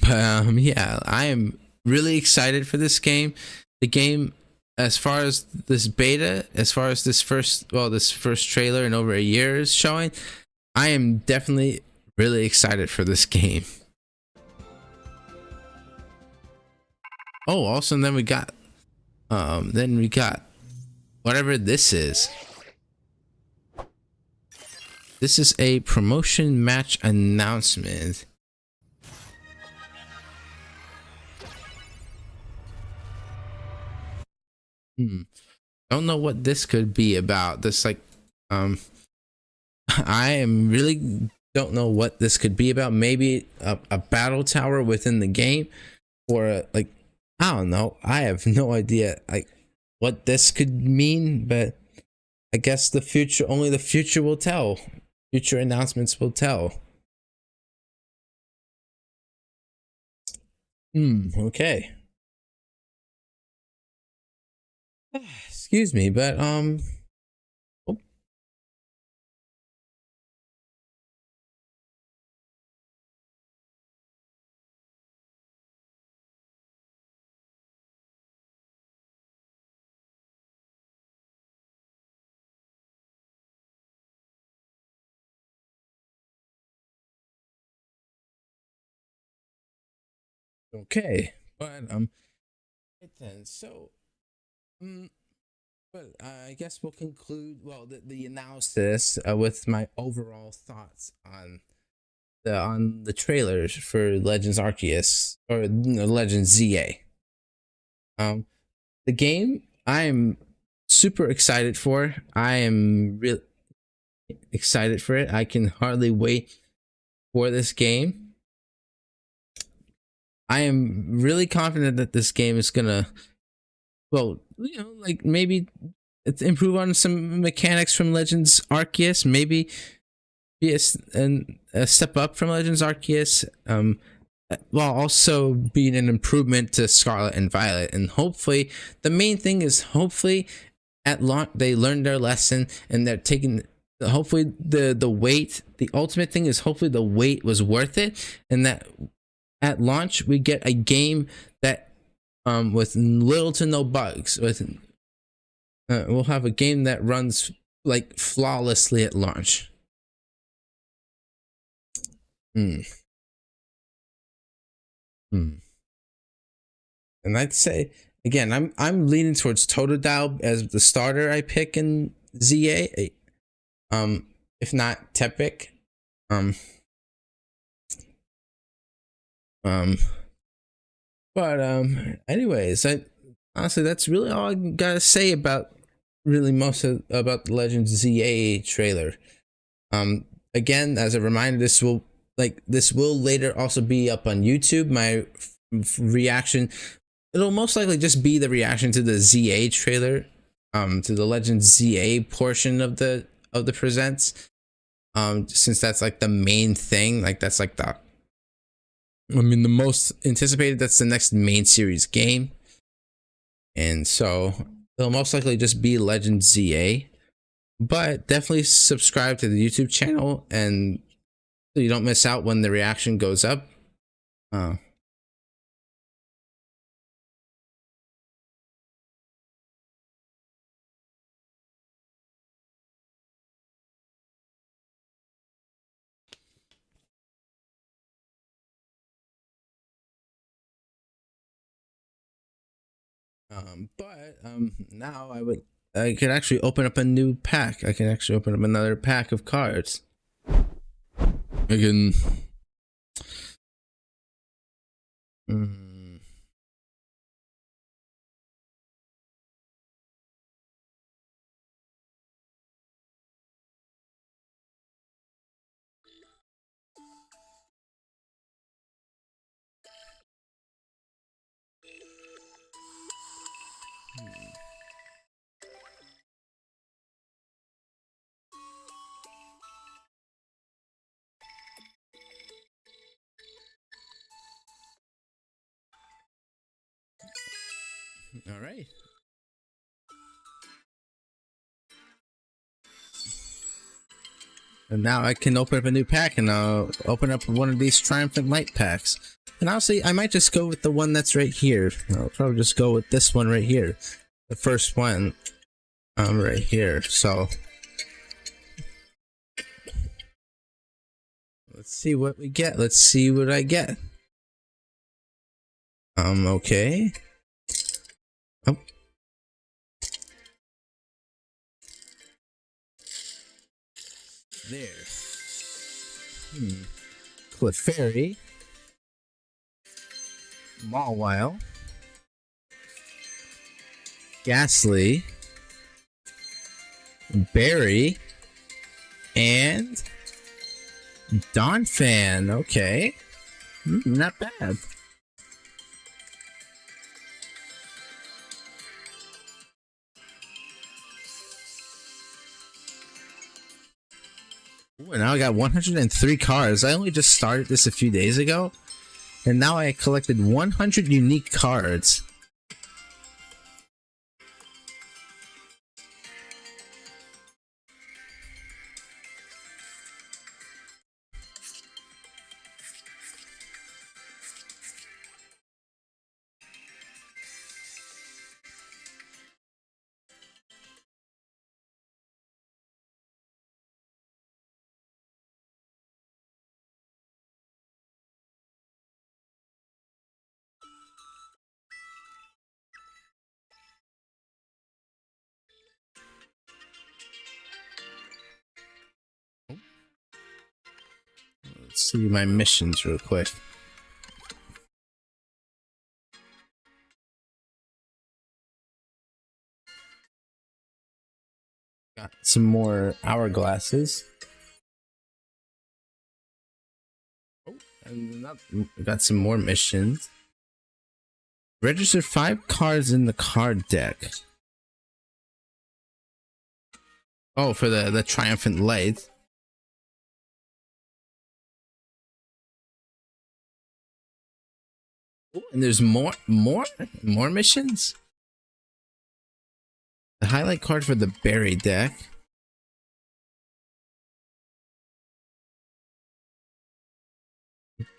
But yeah, I am really excited for this game. The game, as far as this beta, as far as this first trailer in over a year is showing, I am definitely really excited for this game. Oh, also then we got whatever this is. This is a promotion match announcement. Don't know what this could be about. This I am really don't know what this could be about. Maybe a battle tower within the game, or I don't know. I have no idea what this could mean, but I guess only the future will tell. Future announcements will tell. Okay. Excuse me, but oh. Okay, but right then, so but I guess we'll conclude the analysis with my overall thoughts on the trailers for Legends Arceus or Legends ZA. The game I am super excited for. I am really excited for it. I can hardly wait for this game. I am really confident that this game is gonna, maybe improve on some mechanics from Legends Arceus. Maybe be a step up from Legends Arceus, while also being an improvement to Scarlet and Violet. And hopefully, the main thing is at launch they learned their lesson and they're taking. Hopefully, the wait. The ultimate thing is hopefully the wait was worth it, and that at launch we get a game that with little to no bugs. We'll have a game that runs flawlessly at launch. And I'd say again, I'm leaning towards Totodile as the starter I pick in ZA. If not Tepic. But anyways, honestly that's really all I gotta say about about the Legends ZA trailer. Again, as a reminder, this will later also be up on YouTube. My reaction, it'll most likely just be the reaction to the ZA trailer, to the Legends ZA portion of the presents, since that's the main thing. That's the most anticipated. That's the next main series game, and so it'll most likely just be Legends ZA. But definitely subscribe to the YouTube channel, and so you don't miss out when the reaction goes up. But now I could actually open up a new pack. I can actually open up another pack of cards. I can. All right. And now I can open up a new pack, and I'll open up one of these Triumphant Light packs. And honestly, I might just go with the one that's right here. I'll probably just go with this one right here. The first one. Right here. So let's see what we get. Let's see what I get. Okay. Oh. There. Clefairy. Mawile. Ghastly. Berry. And Donphan. Okay. Not bad. Ooh, and now I got 103 cards. I only just started this a few days ago, and now I collected 100 unique cards. Let's see my missions real quick. Got some more hourglasses. Oh, and got some more missions. Register 5 cards in the card deck. Oh, for the Triumphant Light. Ooh, and there's more missions. The highlight card for the Berry deck.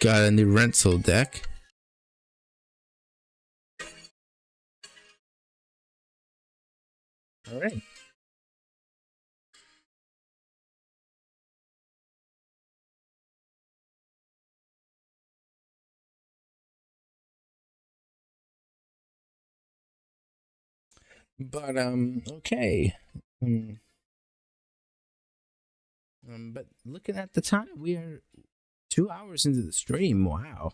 Got a new rental deck. All right. But okay. But looking at the time, we are 2 hours into the stream. Wow.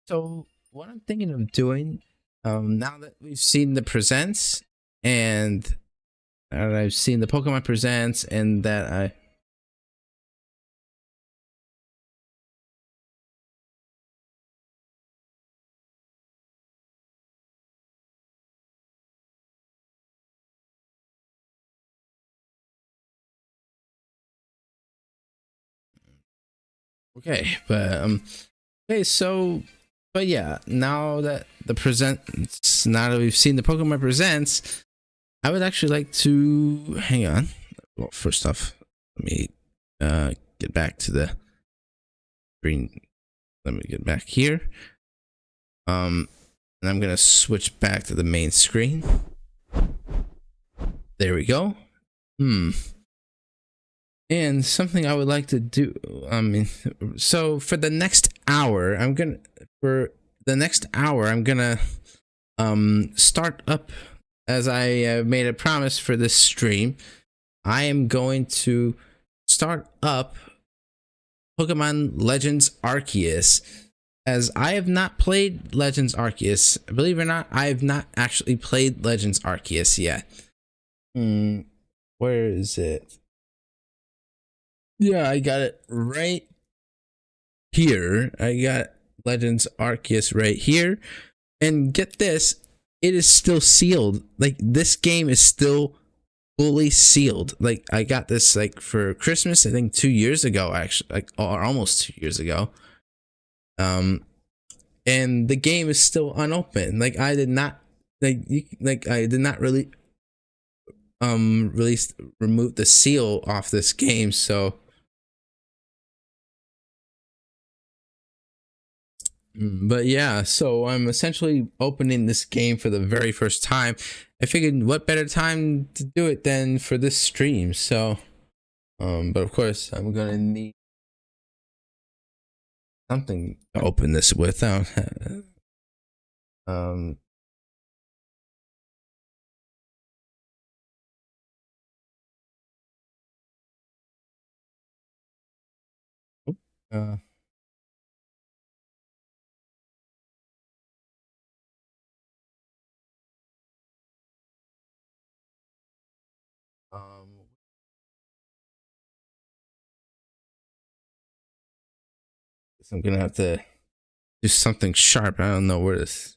So what I'm thinking of doing, now that we've seen the presents and I've seen the Pokemon presents, and that I okay, but okay, so but yeah, now that we've seen the Pokemon presents, I would actually like to hang on. Well, first off, let me get back to the screen. Let me get back here. And I'm gonna switch back to the main screen. There we go. And something I would like to do, so for the next hour, I'm gonna start up, as I made a promise for this stream, I am going to start up Pokemon Legends Arceus, as I have not played Legends Arceus. Believe it or not, I have not actually played Legends Arceus yet. Where is it? Yeah, I got it right here. I got Legends Arceus right here. And get this, it is still sealed. Like, this game is still fully sealed. Like, I got this like for Christmas, I think 2 years ago, actually, like, or almost 2 years ago. And the game is still unopened. Like, I did not I did not really remove the seal off this game, so but yeah, so I'm essentially opening this game for the very first time. I figured what better time to do it than for this stream. So but of course I'm gonna need something to open this with. So I'm gonna have to do something sharp. I don't know where the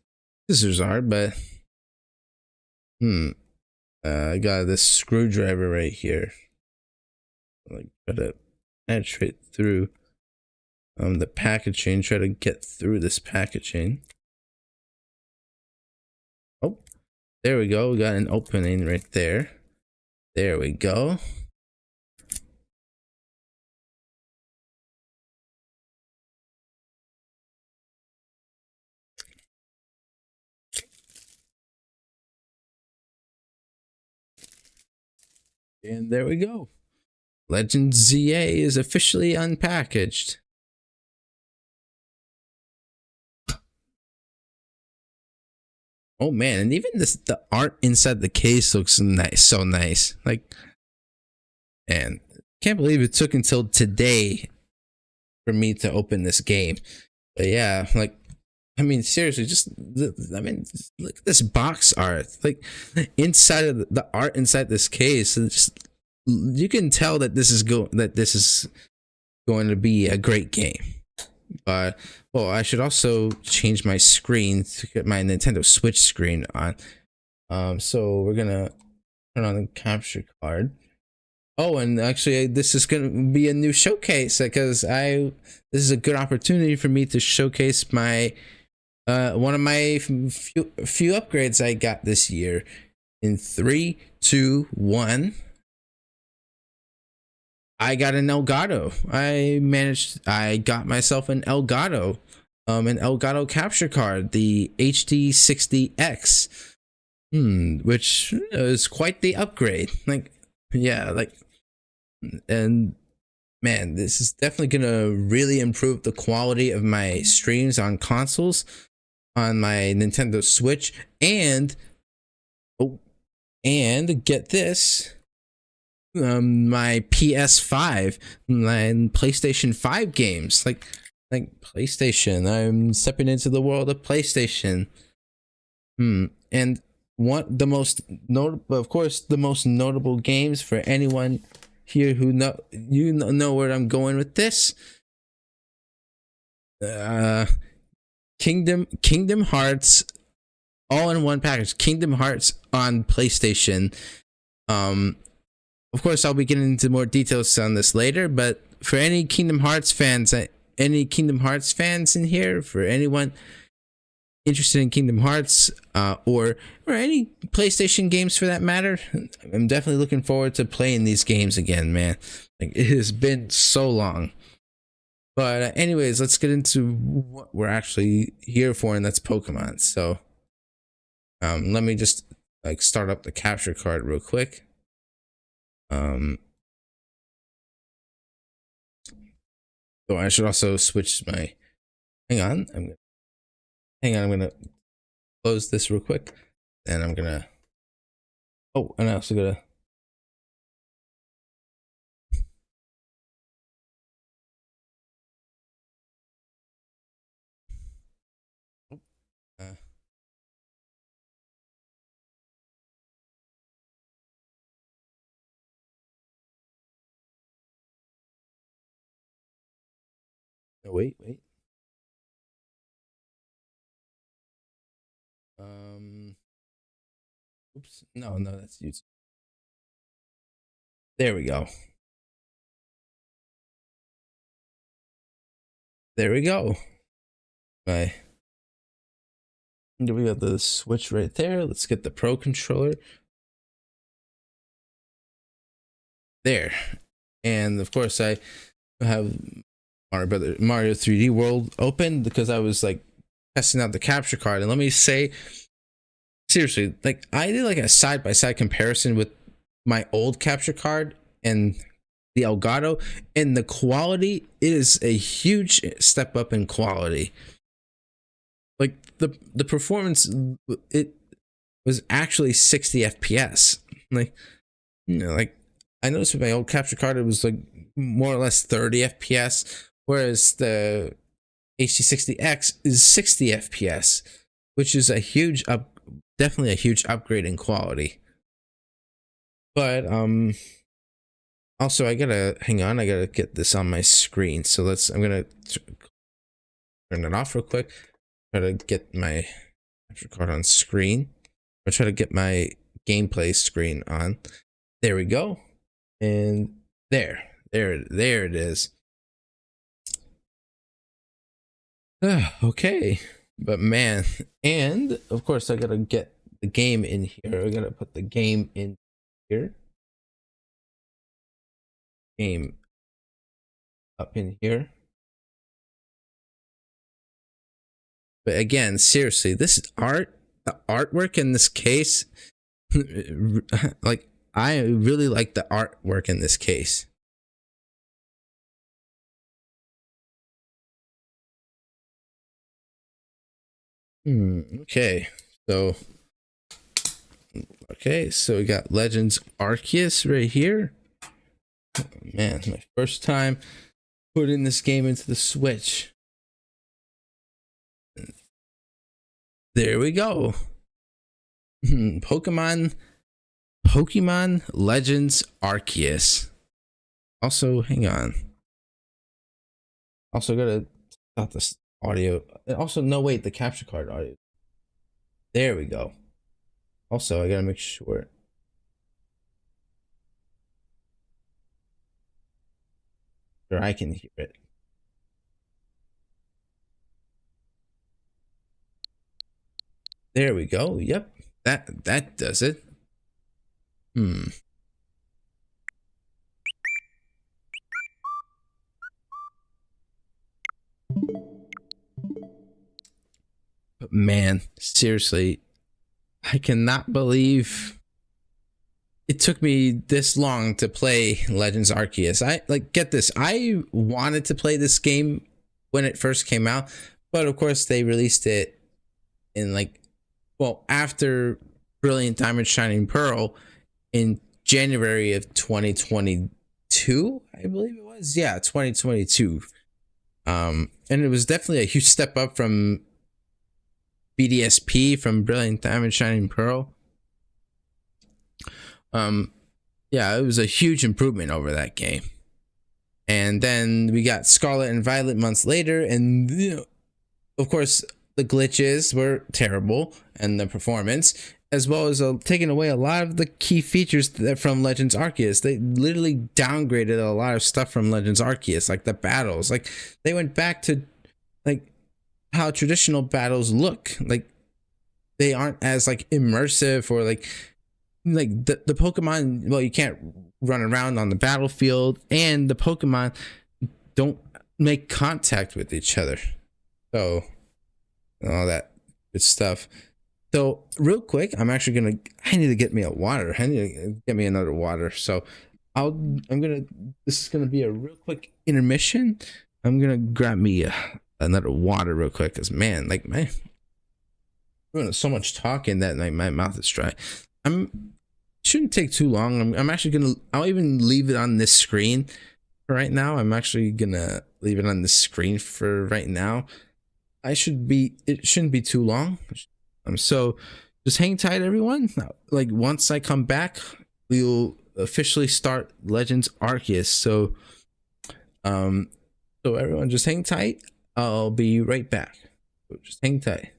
scissors are, but I got this screwdriver right here. Like, gotta penetrate through the packaging, try to get through this packaging. Oh, there we go. We got an opening right there. There we go. And there we go. Legends ZA is officially unpackaged. Oh man, and even the art inside the case looks nice, so nice. Like, and can't believe it took until today for me to open this game. But yeah, like, I mean, seriously, look at this box art. Like, inside of the art inside this case, just, you can tell that this is going to be a great game. But well, I should also change my screen to get my Nintendo Switch screen on. So we're gonna turn on the capture card. Oh, and actually, this is gonna be a new showcase because this is a good opportunity for me to showcase my one of my few upgrades I got this year. In 3, 2, 1. I got an Elgato. I got myself an Elgato capture card, the HD60X, which is quite the upgrade. Like, yeah, like, and man, this is definitely gonna really improve the quality of my streams on consoles, on my Nintendo Switch, and get this. My PS5 and PlayStation 5 games, like PlayStation. I'm stepping into the world of PlayStation. And the most notable games for anyone here who know where I'm going with this. Kingdom Hearts, all in one package. Kingdom Hearts on PlayStation. Of course, I'll be getting into more details on this later, but for any Kingdom Hearts fans in here, for anyone interested in Kingdom Hearts, or any PlayStation games for that matter, I'm definitely looking forward to playing these games again, man. Like, it has been so long. But anyways, let's get into what we're actually here for, and that's Pokemon. So, let me just start up the capture card real quick. So I should also switch my. Hang on, I'm gonna close this real quick, and I'm gonna. Oh, and I also gotta. Oh, wait. Oops. No, that's YouTube. There we go. There we go. Right. We got the Switch right there. Let's get the Pro Controller. There. And of course I have Mario 3D World open because I was like testing out the capture card. And let me say, seriously, like I did like a side-by-side comparison with my old capture card and the Elgato, and the quality is a huge step up in quality. Like the performance, it was actually 60 FPS. Like, you know, like I noticed with my old capture card, it was like more or less 30 FPS, whereas the HD60X is 60 FPS, which is a huge definitely a huge upgrade in quality. But also I gotta get this on my screen. So I'm gonna turn it off real quick. Try to get my capture card on screen. I'll try to get my gameplay screen on. There we go. And there it is. Okay, but man, and of course I gotta get the game in here. I gotta put the game in here. Game up in here. But again, seriously, this the artwork in this case, like I really like the artwork in this case. Okay, so we got Legends Arceus right here. Oh, man, my first time putting this game into the Switch. There we go. Pokemon Legends Arceus. Also, hang on. Also gotta stop this audio. Also, no, wait, the capture card audio. There we go. Also, I gotta make sure. I can hear it. There we go. Yep, that does it. But man, seriously, I cannot believe it took me this long to play Legends Arceus. Get this. I wanted to play this game when it first came out, but of course they released it in after Brilliant Diamond Shining Pearl in January of 2022, I believe it was. Yeah, 2022. And it was definitely a huge step up from BDSP, from Brilliant Diamond Shining Pearl. Yeah, it was a huge improvement over that game. And then we got Scarlet and Violet months later, and of course the glitches were terrible, and the performance, as well as taking away a lot of the key features from Legends Arceus. They literally downgraded a lot of stuff from Legends Arceus, like the battles. Like they went back to like how traditional battles look. Like they aren't as like immersive, or like the Pokemon, well, you can't run around on the battlefield, and the Pokemon don't make contact with each other. So all that good stuff. So real quick, I need to get me a water. I need to get me another water. So this is gonna be a real quick intermission. I'm gonna grab me another water real quick, because man, doing so much talking that like my mouth is dry. Shouldn't take too long. I'm actually gonna. I'll even leave it on this screen for right now. I'm actually gonna leave it on the screen for right now. It shouldn't be too long. So just hang tight, everyone. Like once I come back, we'll officially start Legends Arceus. So everyone just hang tight. I'll be right back. So just hang tight.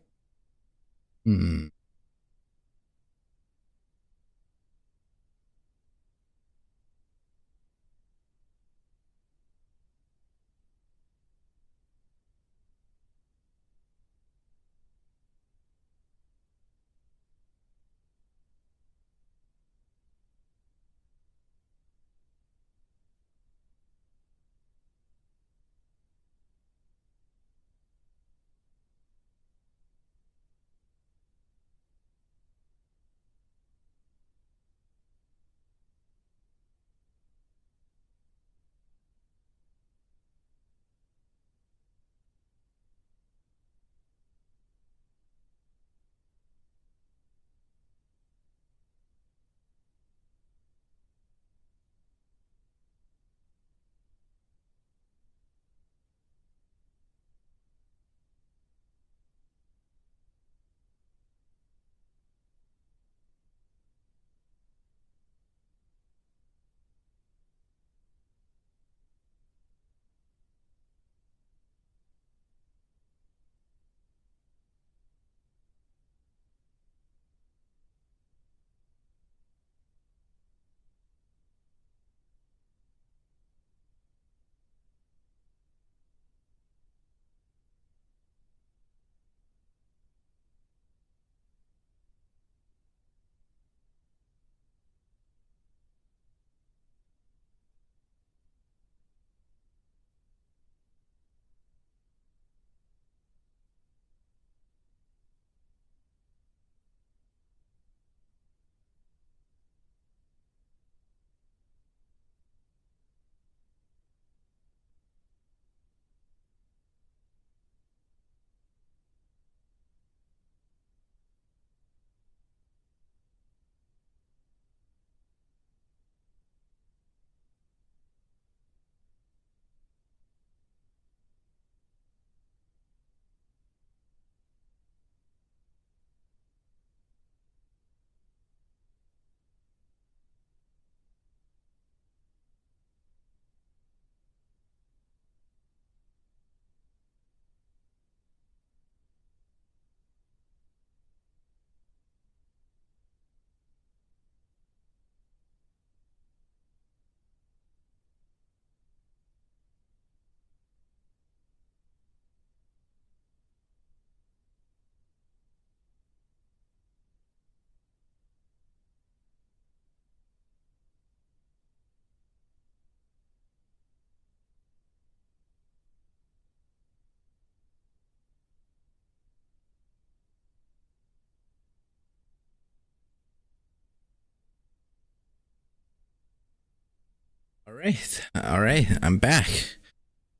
All right. I'm back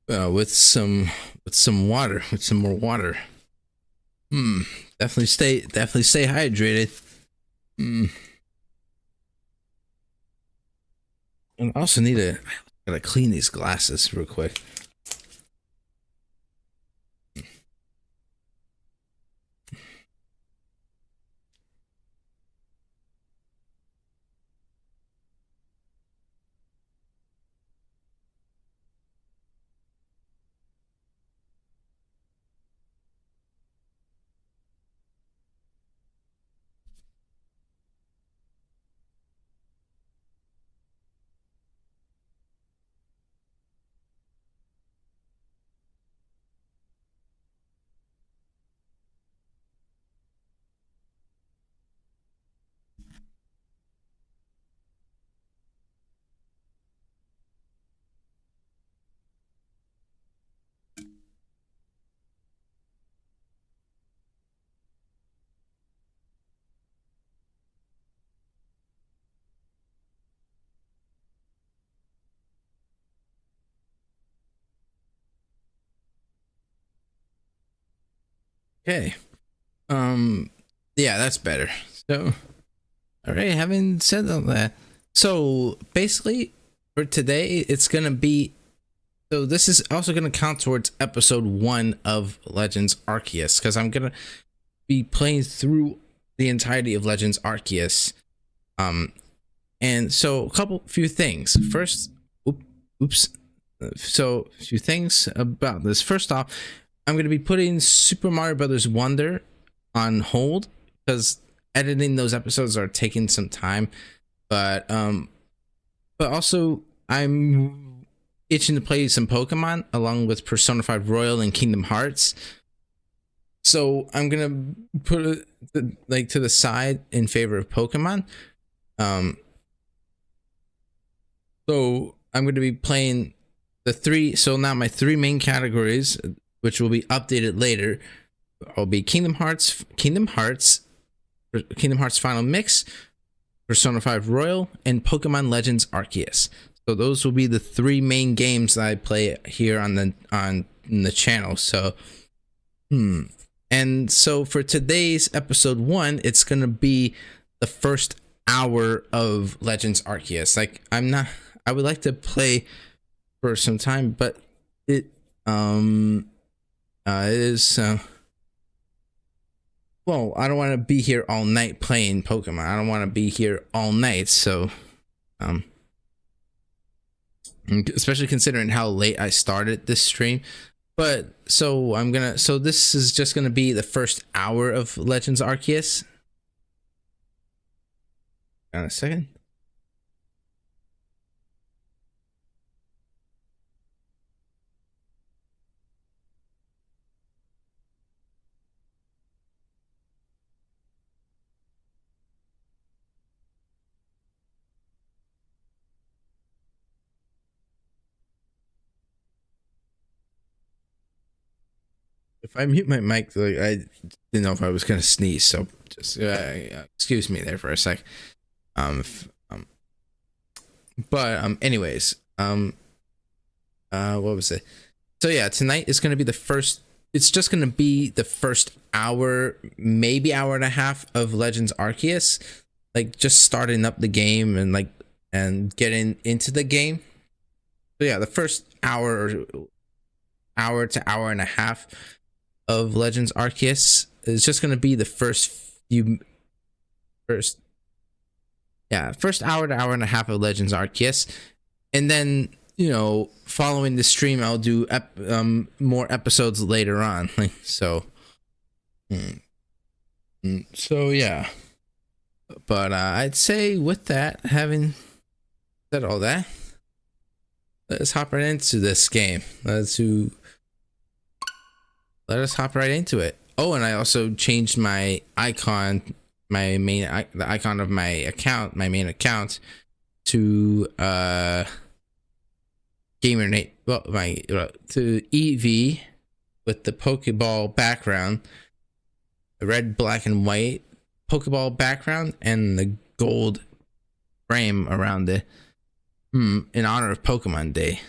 with some water, with some more water. Definitely stay hydrated. And I also gotta clean these glasses real quick. Okay. Yeah, that's better. So, all right, having said all that, so basically for today, it's gonna be. So this is also gonna count towards episode 1 of Legends Arceus, because I'm gonna be playing through the entirety of Legends Arceus. And so few things. First, oops. So a few things about this. First off, I'm gonna be putting Super Mario Brothers Wonder on hold because editing those episodes are taking some time. But also I'm itching to play some Pokemon along with Persona 5 Royal and Kingdom Hearts. So I'm gonna put it to the side in favor of Pokemon. So I'm going to be playing the 3. So now my 3 main categories, which will be updated later, will be Kingdom Hearts Final Mix, Persona 5 Royal, and Pokemon Legends Arceus. So those will be the 3 main games that I play here on the channel. So, and so for today's episode 1, it's going to be the first hour of Legends Arceus. I would like to play for some time, but it is well, I don't want to be here all night playing Pokemon. I don't want to be here all night, so especially considering how late I started this stream. But so this is just gonna be the first hour of Legends Arceus. Hold on a second. If I mute my mic, I didn't know if I was gonna sneeze, so just excuse me there for a sec. Anyways, what was it? So yeah, tonight is gonna be the first. It's just gonna be the first hour, maybe hour and a half of Legends Arceus, just starting up the game and getting into the game. So yeah, the first hour to hour and a half of Legends Arceus is just going to be the first hour to hour and a half of Legends Arceus, and then following the stream I'll do more episodes later on. So yeah, but I'd say with that, having said all that, let's hop right into this game. Let us hop right into it. Oh, and I also changed my icon, the icon of my account, my main account, to GamerNate. Well, to EV with the Pokeball background, the red, black, and white Pokeball background, and the gold frame around it, in honor of Pokemon Day.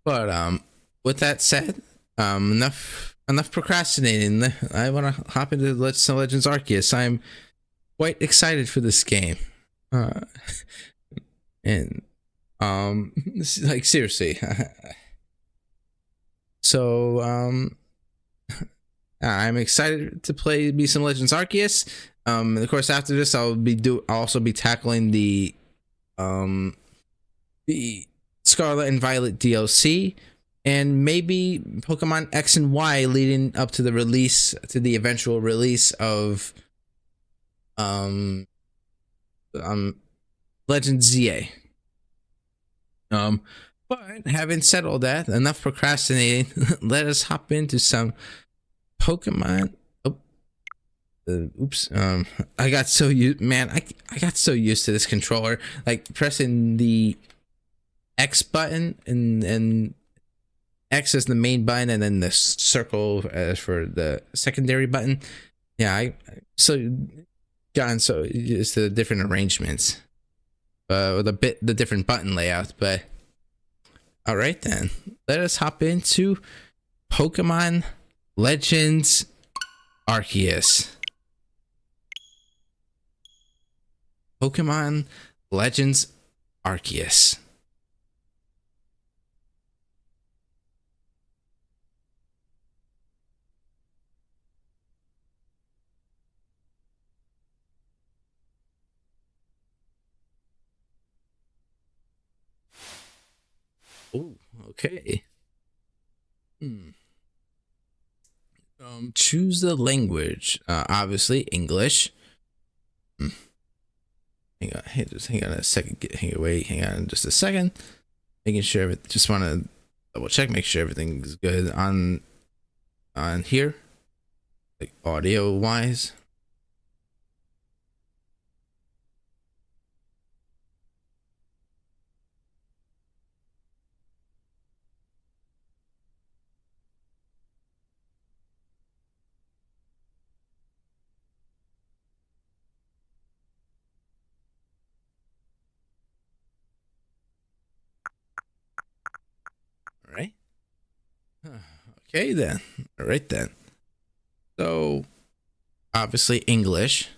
But with that said, enough procrastinating. I want to hop into Legends Arceus. I'm quite excited for this game, and seriously. So I'm excited to play some Legends Arceus. And of course, after this, I'll also be tackling the Scarlet and Violet DLC, and maybe Pokemon X and Y leading up to the eventual release of Legend ZA. But having said all that, enough procrastinating. Let us hop into some Pokemon. Oops. I got so used to this controller, pressing the X button and X is the main button, and then the circle for the secondary button. Yeah, gotten so used to the different arrangements, the different button layouts. But all right then, let us hop into Pokemon Legends Arceus. Pokemon Legends Arceus. Oh, okay. Choose the language. Obviously English. Hang on, hey, just hang on a second. Hang on just a second. Making sure. Just want to double check, make sure everything's good on here, like audio wise. All right. Okay then. All right then. So obviously English.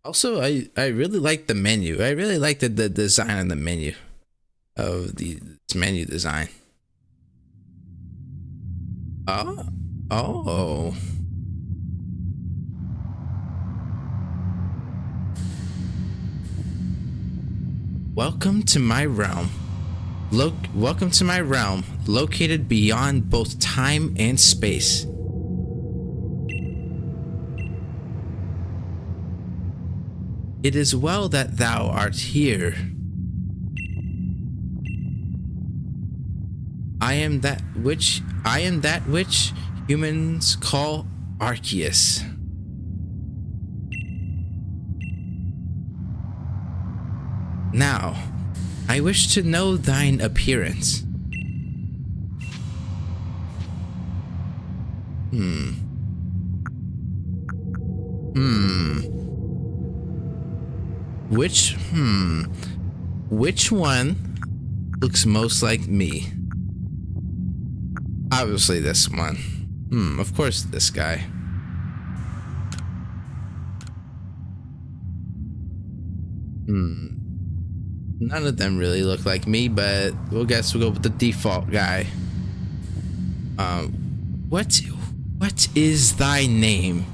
Also, I really like the menu. I really like the design on the menu of this menu design. Oh. Welcome to my realm. Welcome to my realm, located beyond both time and space. It is well that thou art here. I am that which humans call Arceus. Now, I wish to know thine appearance. Which one looks most like me? Obviously this one. Of course this guy. None of them really look like me, but we'll go with the default guy. What is thy name?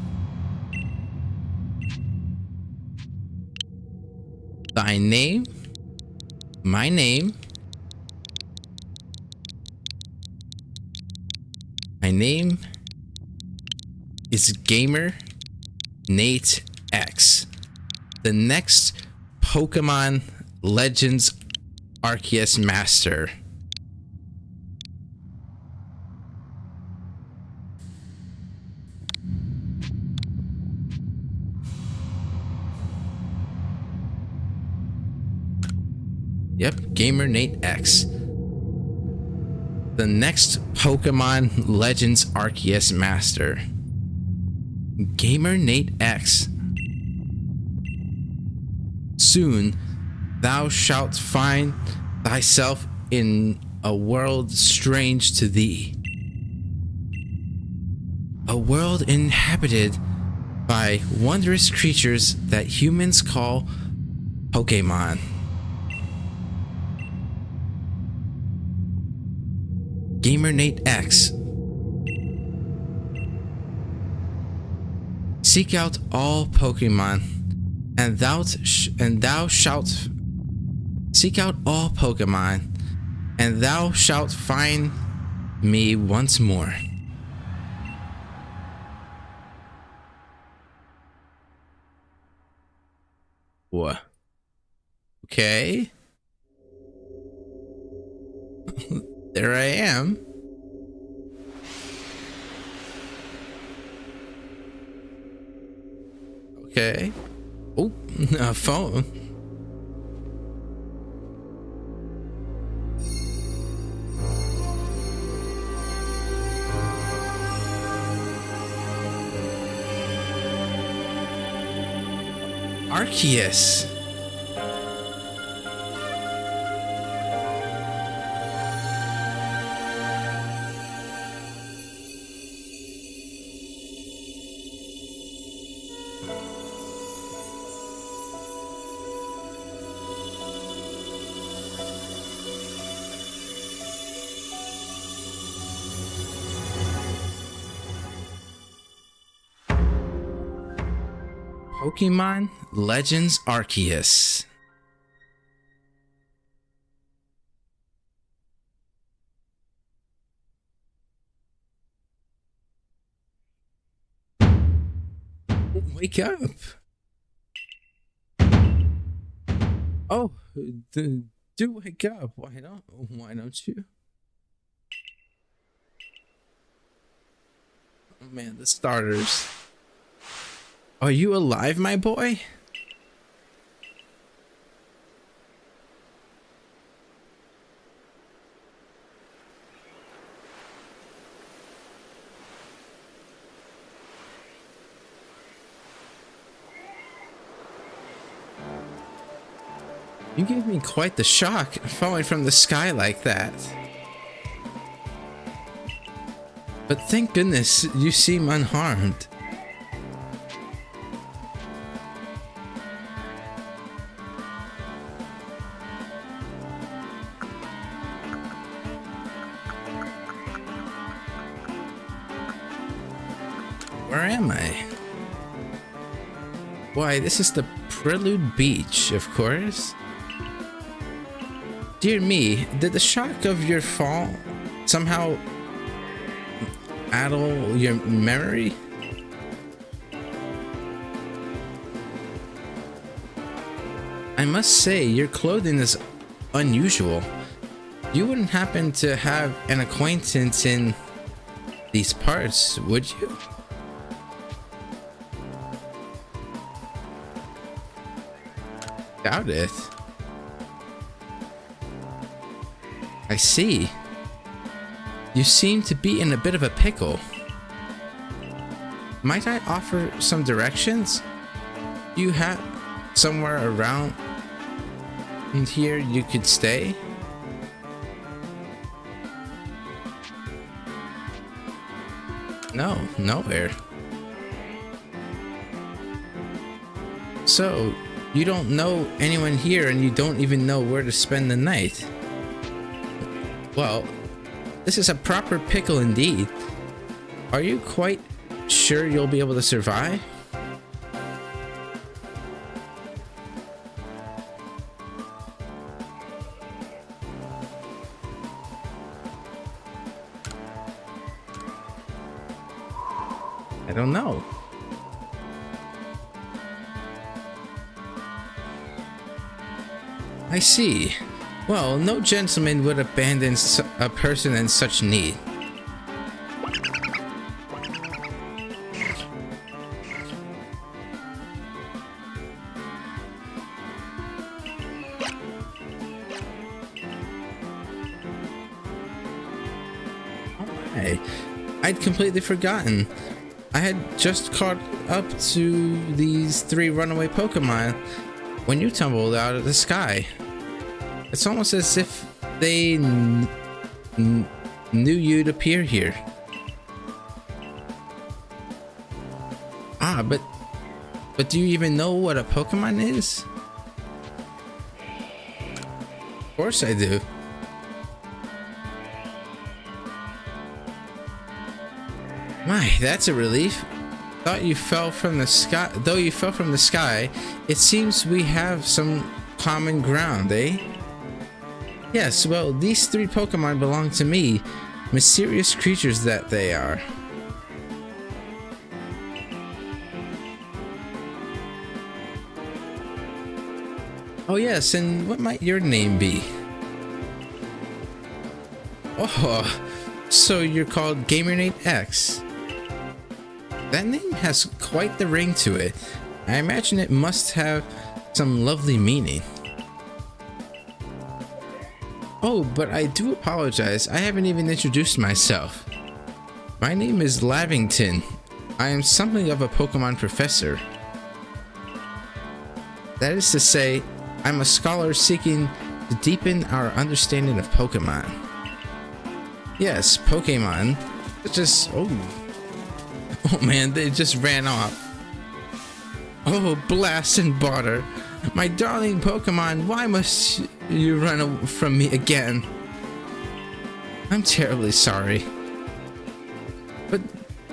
Thy name? My name? My name is Gamer Nate X. The next Pokemon Legends Arceus Master. Yep, Gamer Nate X. The next Pokemon Legends Arceus Master. Gamer Nate X. Soon, thou shalt find thyself in a world strange to thee. A world inhabited by wondrous creatures that humans call Pokémon. Gamer Nate X. Seek out all Pokemon, and thou shalt seek out all Pokemon, and thou shalt find me once more. What? Okay. There I am. Okay. Oh, a phone. Arceus. Pokémon Legends Arceus. Wake up. Oh, do wake up. Why don't you? Oh man, the starters. Are you alive, my boy? You gave me quite the shock falling from the sky like that. But thank goodness you seem unharmed. Where am I? Why, this is the Prelude Beach, of course. Dear me, did the shock of your fall somehow addle your memory? I must say, your clothing is unusual. You wouldn't happen to have an acquaintance in these parts, would you? Doubt it. I see. You seem to be in a bit of a pickle. Might I offer some directions? Do you have somewhere around here you could stay? No, nowhere. So, you don't know anyone here and you don't even know where to spend the night. Well, this is a proper pickle indeed. Are you quite sure you'll be able to survive? I don't know. I see. Well, no gentleman would abandon a person in such need. Alright. I'd completely forgotten. I had just caught up to these 3 runaway Pokemon when you tumbled out of the sky. It's almost as if they knew you'd appear here. Ah, but do you even know what a Pokemon is? Of course I do. My, that's a relief. Thought you fell from the sky. Though you fell from the sky, it seems we have some common ground, eh? Yes, well, these 3 Pokemon belong to me. Mysterious creatures that they are. Oh yes, and what might your name be? Oh, so you're called GamerNate X. That name has quite the ring to it. I imagine it must have some lovely meaning. Oh, but I do apologize. I haven't even introduced myself. My name is Lavington. I am something of a Pokemon professor. That is to say, I'm a scholar seeking to deepen our understanding of Pokemon. Yes, Pokemon. Oh man, they just ran off. Oh, blast and bother. My darling Pokemon, why must you run from me again? I'm terribly sorry. But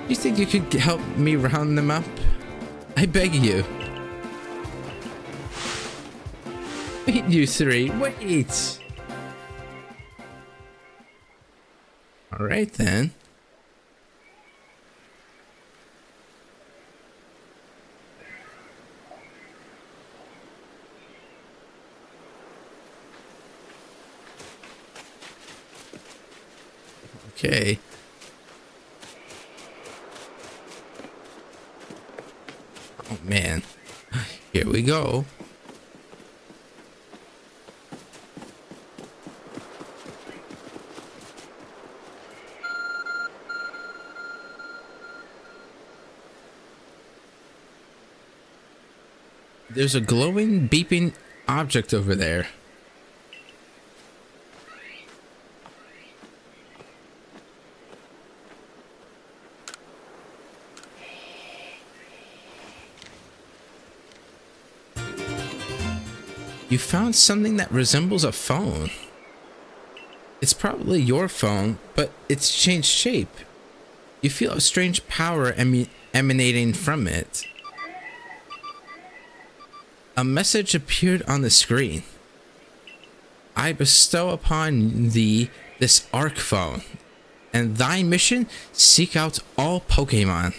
you think you could help me round them up? I beg you. you three, wait. All right then. Okay. Oh man. Here we go. There's a glowing, beeping object over there. You found something that resembles a phone. It's probably your phone, but it's changed shape. You feel a strange power emanating from it. A message appeared on the screen. I bestow upon thee this Arc phone, and thy mission, seek out all Pokemon.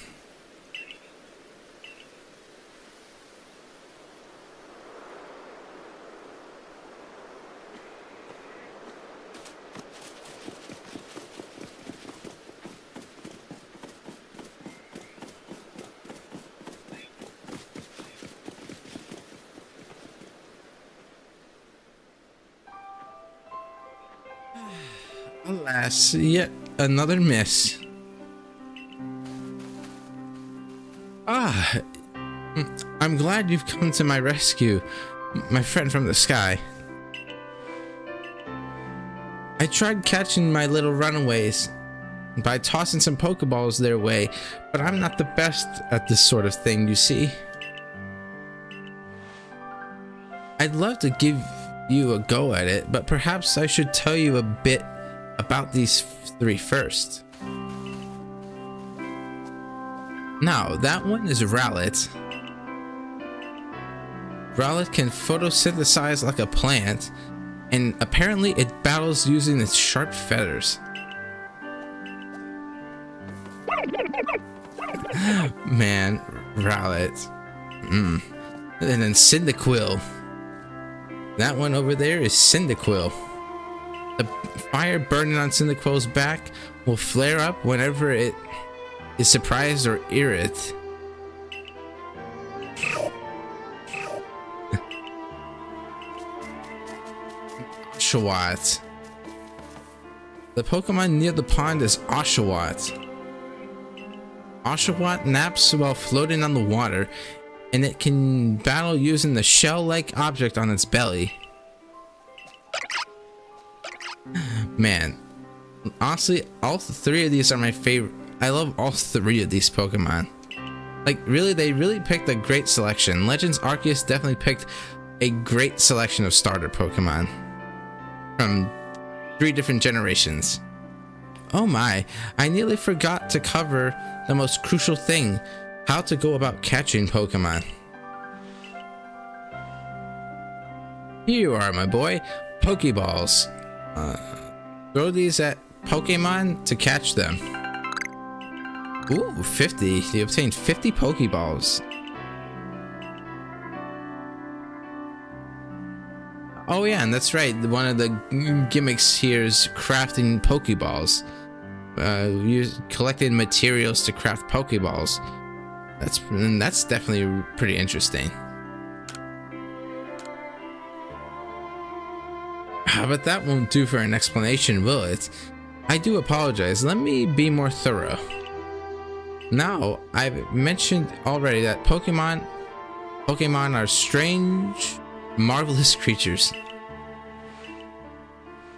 Alas, yet another miss. I'm glad you've come to my rescue, my friend from the sky. I tried catching my little runaways by tossing some Pokeballs their way, but I'm not the best at this sort of thing, you see. I'd love to give you a go at it, but perhaps I should tell you a bit about these three first. Now, that one is Rowlet. Rowlet can photosynthesize like a plant, and apparently it battles using its sharp feathers. Man, Rowlet. And then Cyndaquil. That one over there is Cyndaquil. The fire burning on Cyndaquil's back will flare up whenever it is surprised or irritated. Oshawott. The Pokemon near the pond is Oshawott. Oshawott naps while floating on the water, and it can battle using the shell-like object on its belly. Man, honestly, all three of these are my favorite. I love all three of these Pokemon. Like, really, they really picked a great selection. Legends Arceus definitely picked a great selection of starter Pokemon from 3 different generations. Oh my, I nearly forgot to cover the most crucial thing: how to go about catching Pokemon. Here you are, my boy. Pokeballs. Throw these at Pokemon to catch them. Ooh, 50. You obtained 50 Pokeballs. Oh yeah, and that's right. One of the gimmicks here is crafting Pokeballs. Collecting materials to craft Pokeballs. That's definitely pretty interesting. But that won't do for an explanation, will it? I do apologize. Let me be more thorough. Now, I've mentioned already that Pokemon are strange, marvelous creatures.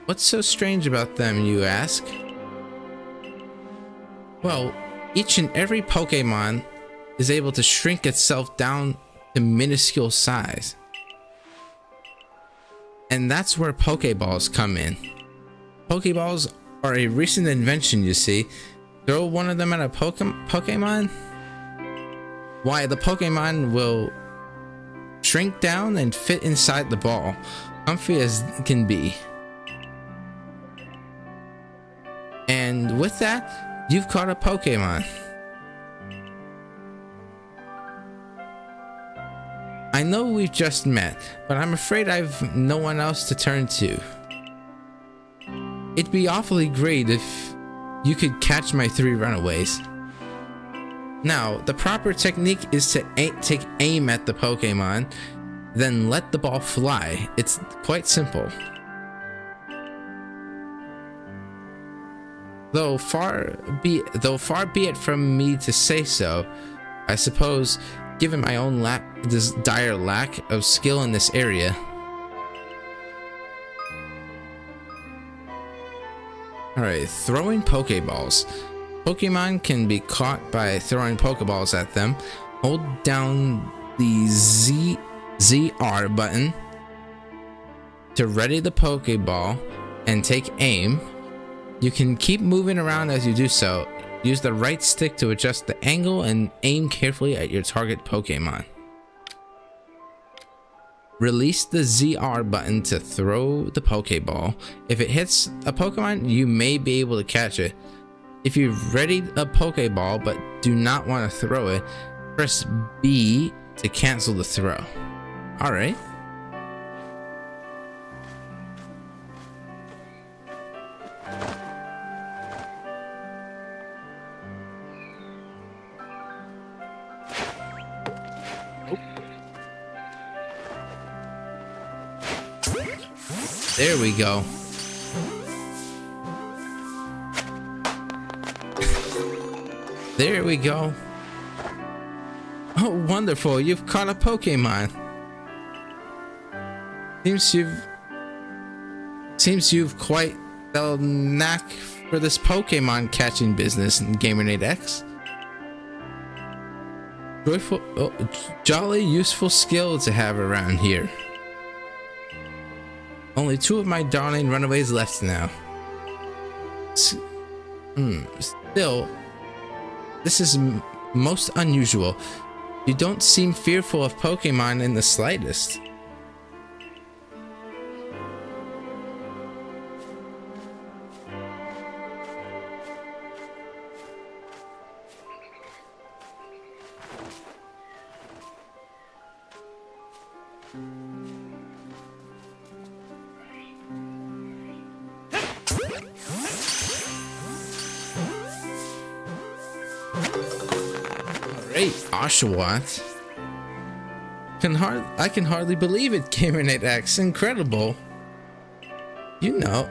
What's so strange about them, you ask? Well, each and every Pokemon is able to shrink itself down to minuscule size. And that's where Pokeballs come in. Pokeballs are a recent invention, you see. Throw one of them at a Pokemon. Why, the Pokemon will shrink down and fit inside the ball, comfy as can be. And with that, you've caught a Pokemon. I know we've just met, but I'm afraid I've no one else to turn to. It'd be awfully great if you could catch my 3 runaways. Now, the proper technique is to take aim at the Pokemon, then let the ball fly. It's quite simple. Though far be it from me to say so, I suppose, given my own this dire lack of skill in this area. Alright, throwing Pokeballs. Pokemon can be caught by throwing Pokeballs at them. Hold down the ZR button to ready the Pokeball and take aim. You can keep moving around as you do so. Use the right stick to adjust the angle and aim carefully at your target Pokemon. Release the ZR button to throw the Pokeball. If it hits a Pokemon, you may be able to catch it. If you've readied a Pokeball but do not want to throw it, press B to cancel the throw. Alright. There we go. There we go. Oh, wonderful. You've caught a Pokemon. Seems you've quite the knack for this Pokemon catching business in Gamernet X. Jolly useful skill to have around here. Only 2 of my darling runaways left now. Still, this is most unusual. You don't seem fearful of Pokemon in the slightest. Great, Oshawott. I can hardly believe it, Gamernet X. Incredible. You know,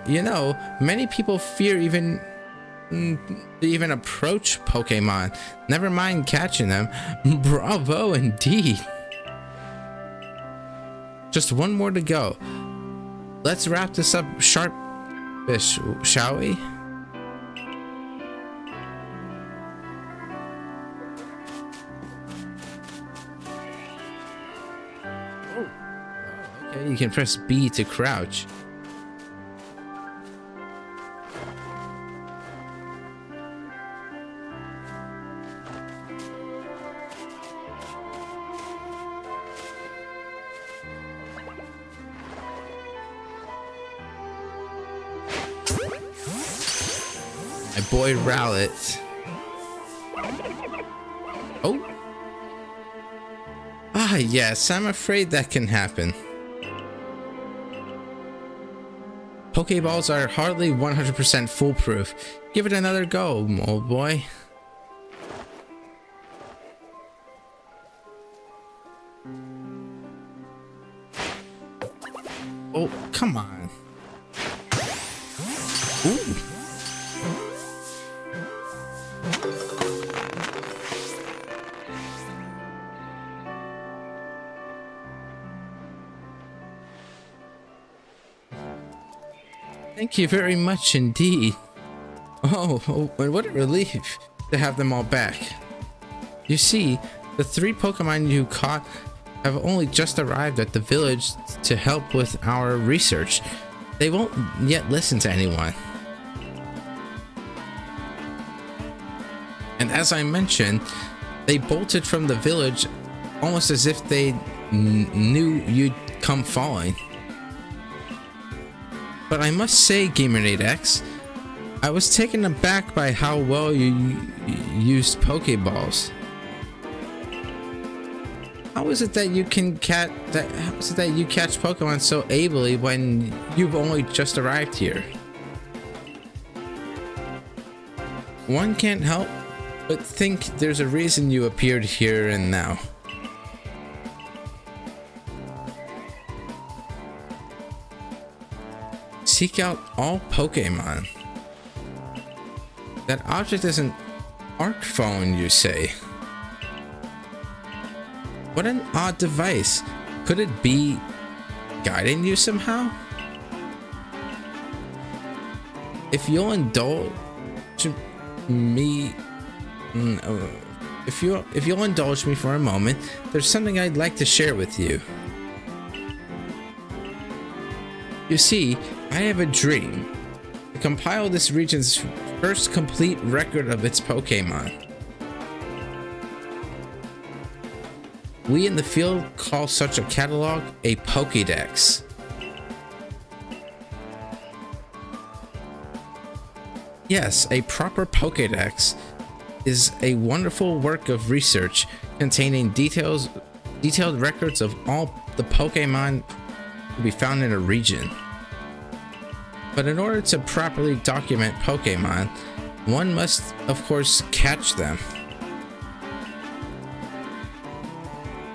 many people fear even approach Pokemon. Never mind catching them. Bravo indeed. Just one more to go. Let's wrap this up sharpish, shall we? You can press B to crouch. My boy Rowlet. Oh. Ah, yes, I'm afraid that can happen. Pokeballs are hardly 100% foolproof. Give it another go, old boy. Oh, come on. Ooh. Thank you very much indeed. Oh, what a relief to have them all back. You see, the 3 Pokemon you caught have only just arrived at the village to help with our research. They won't yet listen to anyone. And as I mentioned, they bolted from the village almost as if they knew you'd come falling. But I must say, Gamerade X, I was taken aback by how well you used Pokeballs. How is it that you catch Pokemon so ably when you've only just arrived here? One can't help but think there's a reason you appeared here and now. Seek out all Pokemon. That object is an art phone, you say? What an odd device. Could it be guiding you somehow? If you'll indulge me, if you'll indulge me for a moment, there's something I'd like to share with you. You see, I have a dream to compile this region's first complete record of its Pokemon. We in the field call such a catalog a Pokédex. Yes, a proper Pokédex is a wonderful work of research containing detailed records of all the Pokemon to be found in a region. But in order to properly document Pokemon, one must, of course, catch them.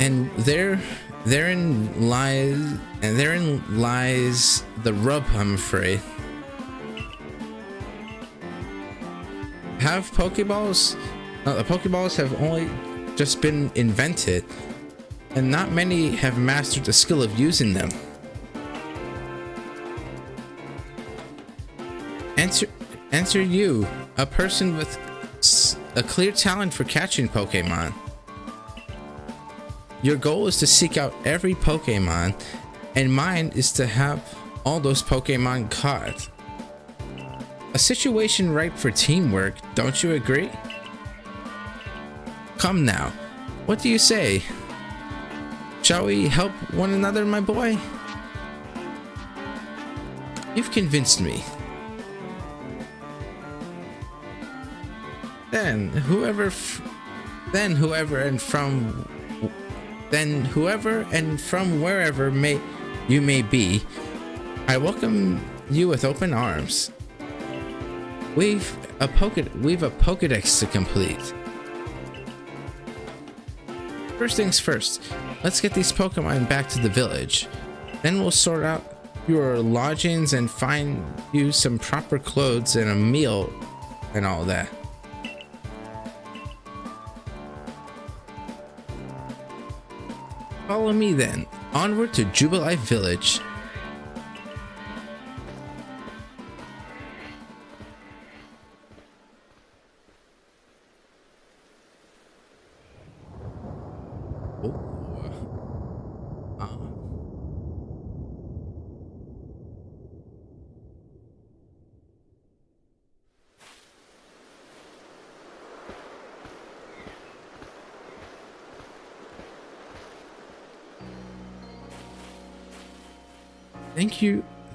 And therein lies the rub, I'm afraid. Have Pokeballs? The Pokeballs have only just been invented, and not many have mastered the skill of using them. Answer you, a person with a clear talent for catching Pokemon. Your goal is to seek out every Pokemon, and mine is to have all those Pokemon caught. A situation ripe for teamwork, don't you agree? Come now, what do you say? Shall we help one another, my boy? You've convinced me. Then whoever and from wherever you may be, I welcome you with open arms. We've a Pokédex to complete. First things first, let's get these Pokemon back to the village. Then we'll sort out your lodgings and find you some proper clothes and a meal and all that. Follow me then, onward to Jubilife Village.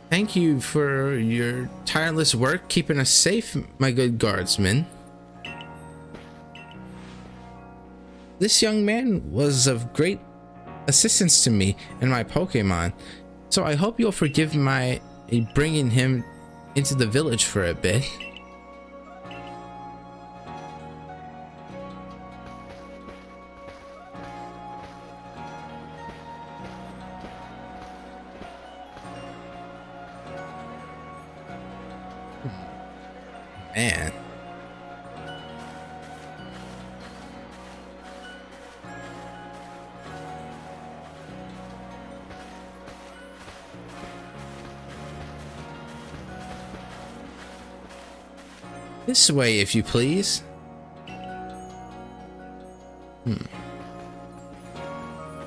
Thank you for your tireless work keeping us safe, my good guardsman. This young man was of great assistance to me and my Pokemon, so I hope you'll forgive my bringing him into the village for a bit. Man. This way, if you please.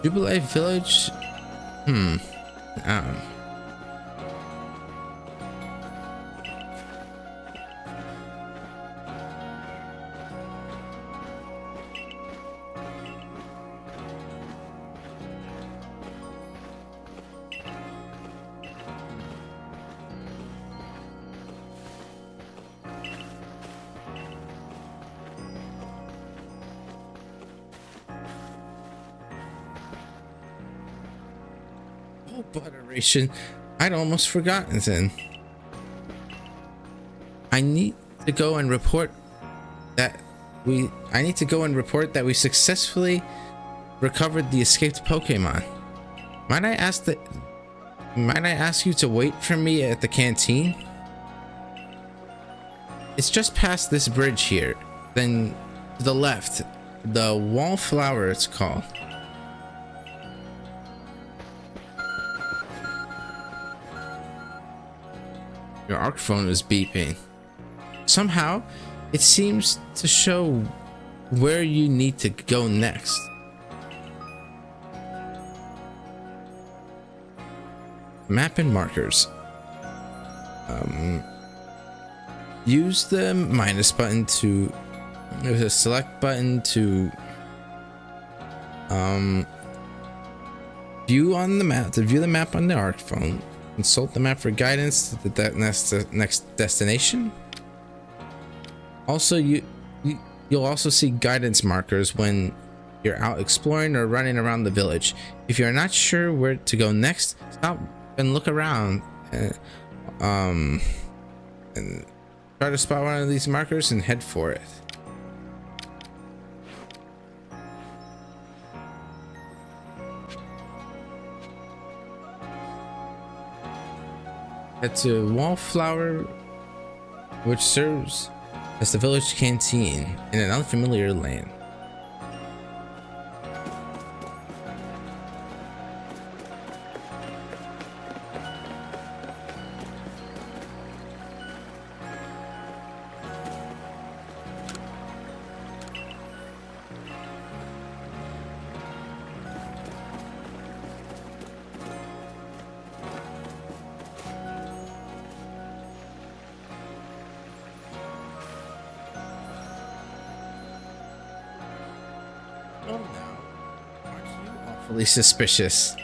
Jubilife Village. Butteration. I'd almost forgotten. I need to go and report that we successfully recovered the escaped Pokemon. Might I ask you to wait for me at the canteen? It's just past this bridge here. Then to the left, the Wallflower it's called. Your ARC phone is beeping. Somehow, it seems to show where you need to go next. Map and markers. Use the minus button to. There's a select button to view on the map. To view the map on the ARC phone. Consult the map for guidance to the next destination. Also, you'll also see guidance markers when you're out exploring or running around the village. If you're not sure where to go next, stop and look around, and try to spot one of these markers and head for it. Head to Wallflower, which serves as the village canteen in an unfamiliar land. Oh no, aren't you awfully suspicious?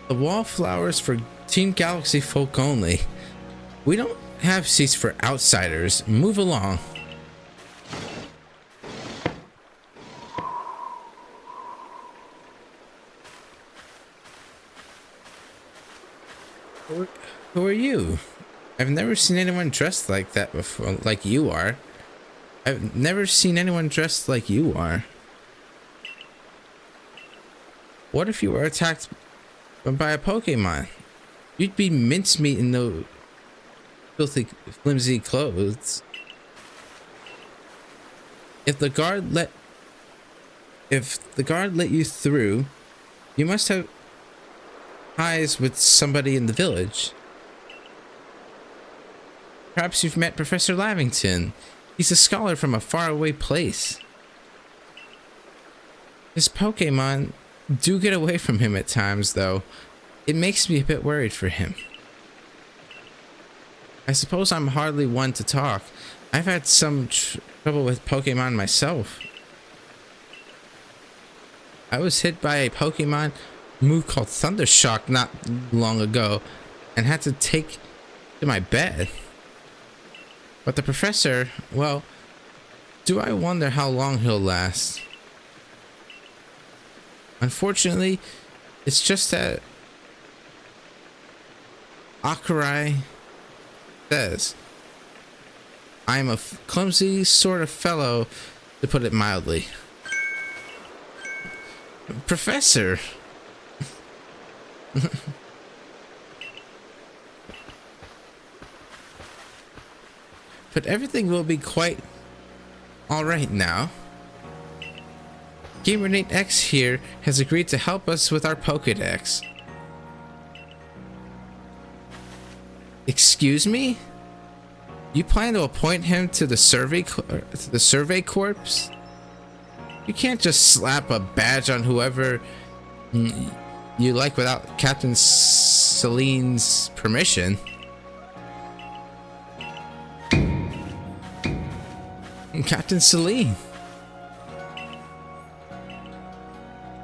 The Wallflowers for Team Galaxy folk only. We don't have seats for outsiders. Move along. Who are you? I've never seen anyone dressed like that before, like you are. I've never seen anyone dressed like you are. What if you were attacked by a Pokemon? You'd be mincemeat in those filthy, flimsy clothes. If the guard let you through, you must have ties with somebody in the village. Perhaps you've met Professor Lavington. He's a scholar from a faraway place. His Pokemon do get away from him at times, though. It makes me a bit worried for him. I suppose I'm hardly one to talk. I've had some trouble with Pokemon myself. I was hit by a Pokemon move called Thundershock not long ago and had to take to my bed. But the professor, well, do I wonder how long he'll last? Unfortunately, it's just that Akurai says, I'm a clumsy sort of fellow, to put it mildly. Professor! But everything will be quite alright now. GamerNate X here has agreed to help us with our Pokédex. Excuse me? You plan to appoint him to the survey corps? You can't just slap a badge on whoever you like without Captain Celine's permission. Captain Celine.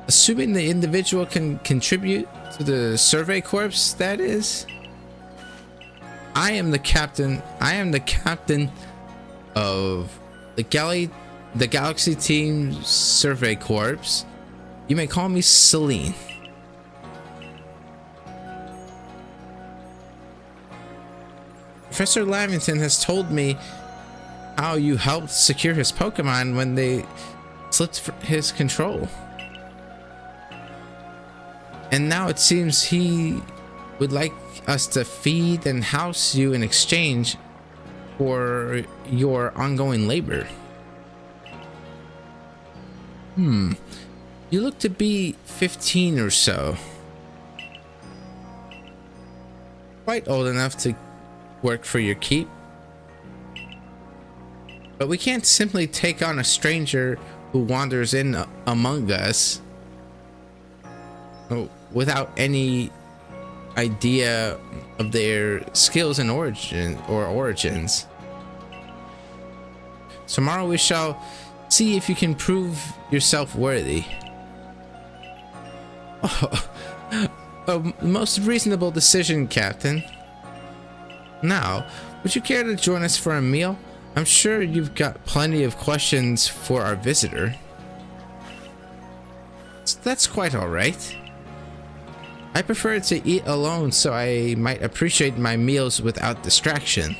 Assuming the individual can contribute to the survey corps, that is. I am the captain of the Galaxy Team Survey Corps, You may call me Celine. Professor Lavington has told me how you helped secure his Pokemon when they slipped his control. And now it seems he would like us to feed and house you in exchange for your ongoing labor. You look to be 15 or so. Quite old enough to work for your keep. But we can't simply take on a stranger who wanders in among us without any idea of their skills and origins. Tomorrow we shall see if you can prove yourself worthy. A most reasonable decision, Captain. Now, would you care to join us for a meal? I'm sure you've got plenty of questions for our visitor. That's quite all right. I prefer to eat alone so I might appreciate my meals without distraction.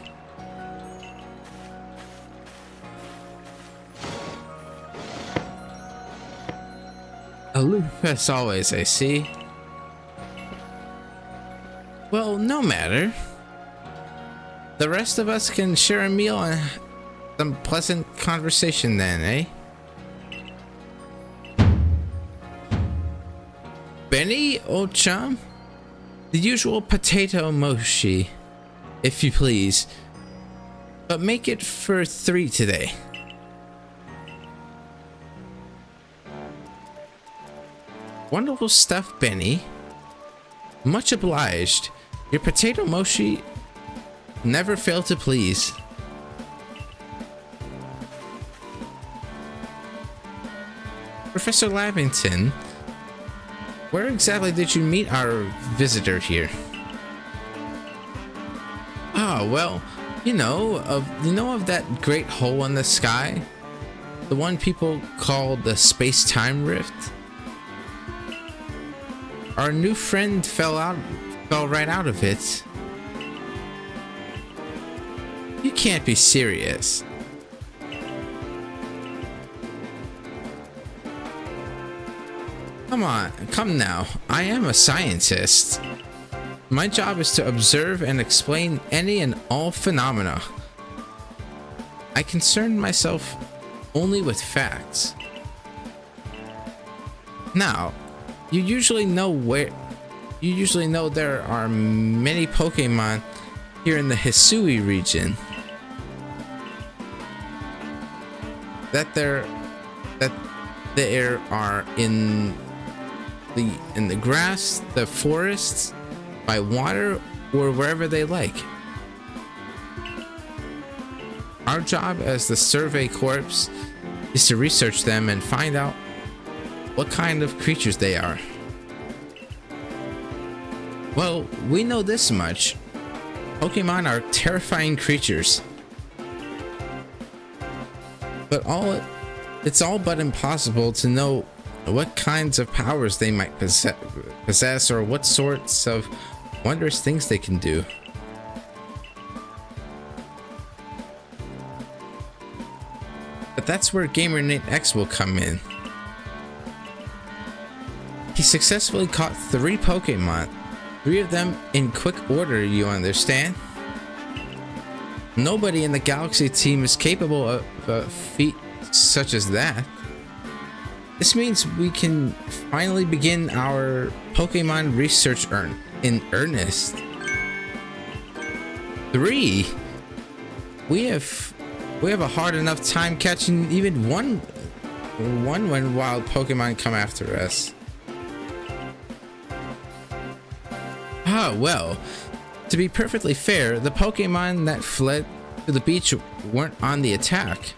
Aloof as always, I see. Well, no matter. The rest of us can share a meal and some pleasant conversation then, eh? Benny, old chum? The usual potato mochi, if you please. But make it for 3 today. Wonderful stuff, Benny. Much obliged. Your potato mochi never fail to please. Professor Lavington, where exactly did you meet our visitor here? Ah, well, you know of that great hole in the sky? The one people call the space-time rift? Our new friend fell right out of it. You can't be serious. Come now. I am a scientist. My job is to observe and explain any and all phenomena. I concern myself only with facts. Now, you usually know there are many Pokemon here in the Hisui region. That there are in the grass, the forests, by water, or wherever they like. Our job as the Survey Corps is to research them and find out what kind of creatures they are. Well, we know this much. Pokemon are terrifying creatures. But it's all but impossible to know what kinds of powers they might possess or what sorts of wondrous things they can do. But that's where Gamer Nate X will come in. He successfully caught 3 Pokemon, 3 of them in quick order, you understand? Nobody in the Galaxy team is capable of a feat such as that. This means we can finally begin our Pokemon research in earnest. 3? We have a hard enough time catching even one when wild Pokemon come after us. Ah, well, to be perfectly fair, the Pokemon that fled to the beach weren't on the attack.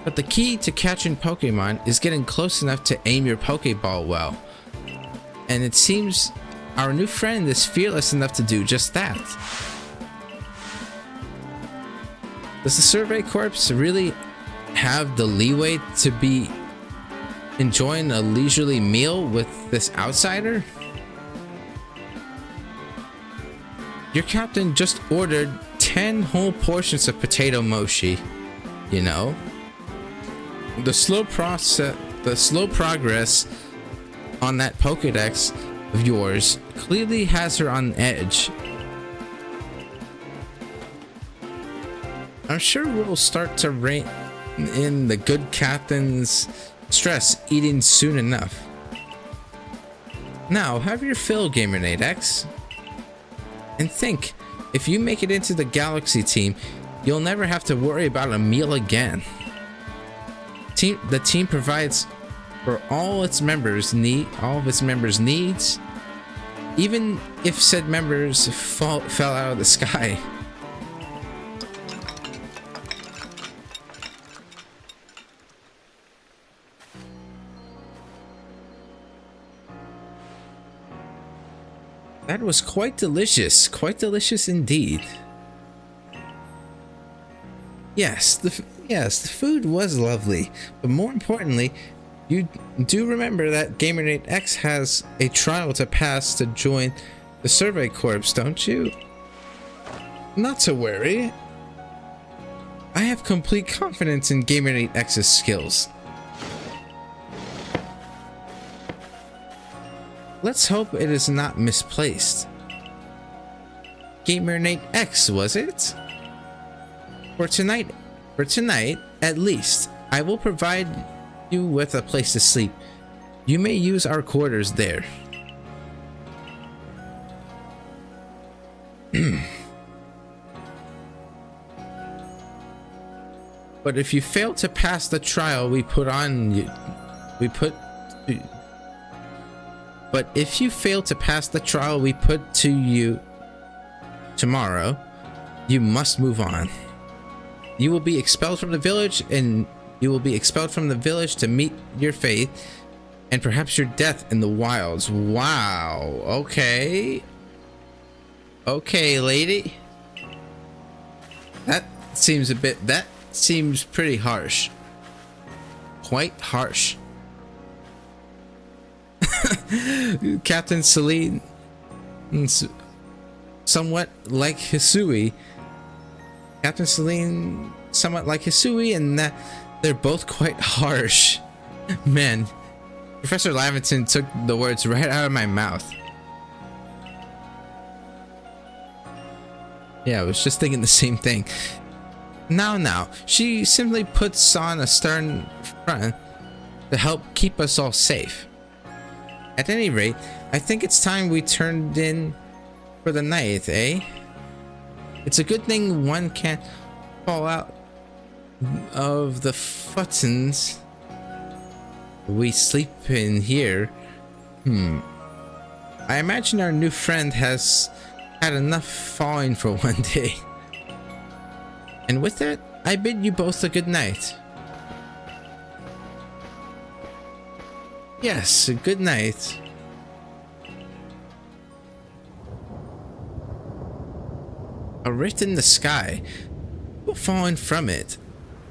But the key to catching Pokemon is getting close enough to aim your Pokeball well. And it seems our new friend is fearless enough to do just that. Does the Survey Corps really have the leeway to be enjoying a leisurely meal with this outsider? Your captain just ordered 10 whole portions of potato mochi, you know? The slow progress on that Pokédex of yours clearly has her on edge. I'm sure we'll start to rein in the good captain's stress eating soon enough. Now, have your fill, GamerNate X. And think, if you make it into the Galaxy team, you'll never have to worry about a meal again. The team provides for all of its members' needs, even if said members fell out of the sky. That was quite delicious indeed. Yes, the food was lovely, but more importantly, you do remember that GamerNate X has a trial to pass to join the Survey Corps, don't you? Not to worry. I have complete confidence in GamerNate X's skills. Let's hope it is not misplaced. GamerNate X, was it? For tonight, at least, I will provide you with a place to sleep. You may use our quarters there. But if you fail to pass the trial But if you fail to pass the trial we put to you tomorrow, you must move on. You will be expelled from the village, to meet your fate and perhaps your death in the wilds. Wow. Okay. Okay, lady. That seems pretty harsh. Quite harsh. Captain Celine, somewhat like Hisui. Captain Celine, somewhat like Hisui, and that they're both quite harsh. Man, Professor Lavington took the words right out of my mouth. Yeah, I was just thinking the same thing. Now, she simply puts on a stern front to help keep us all safe. At any rate, I think it's time we turned in for the night, eh? It's a good thing one can't fall out of the futtons we sleep in here. I imagine our new friend has had enough falling for one day. And with that, I bid you both a good night. Yes, good night. A rift in the sky. People falling from it.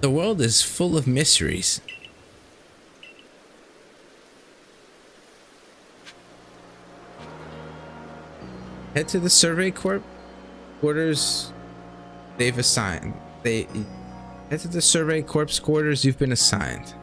The world is full of mysteries. Head to the Survey Corps quarters they've assigned. Head to the Survey Corps quarters you've been assigned.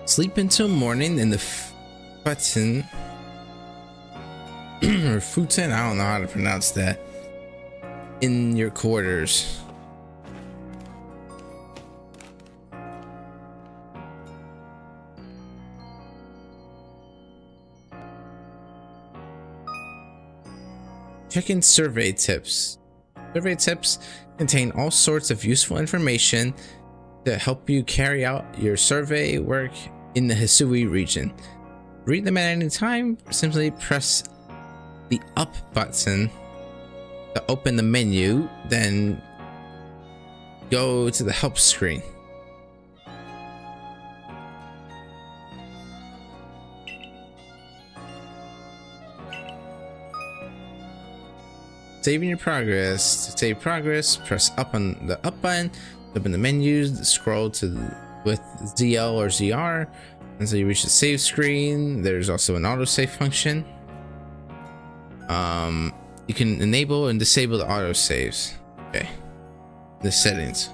Sleep until morning in the button. or Futen, I don't know how to pronounce that. In your quarters. Checking survey tips. Survey tips contain all sorts of useful information to help you carry out your survey work in the Hisui region. Read them at any time. Simply press the up button to open the menu, then go to the help screen. Saving your progress. To save progress, press up on the up button, open the menus, scroll to with ZL or ZR until you reach the save screen. There's also an autosave function. You can enable and disable the autosaves. Okay. The settings.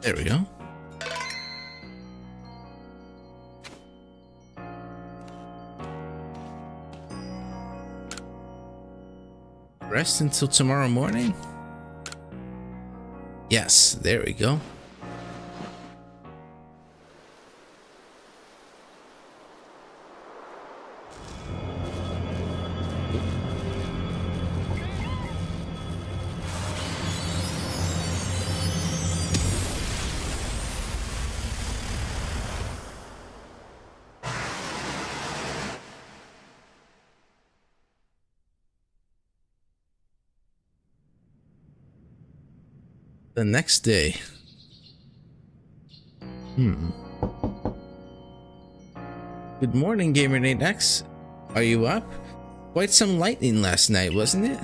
There we go. Rest until tomorrow morning? Yes, there we go. The next day. Good morning, GamerNateX. Are you up? Quite some lightning last night, wasn't it?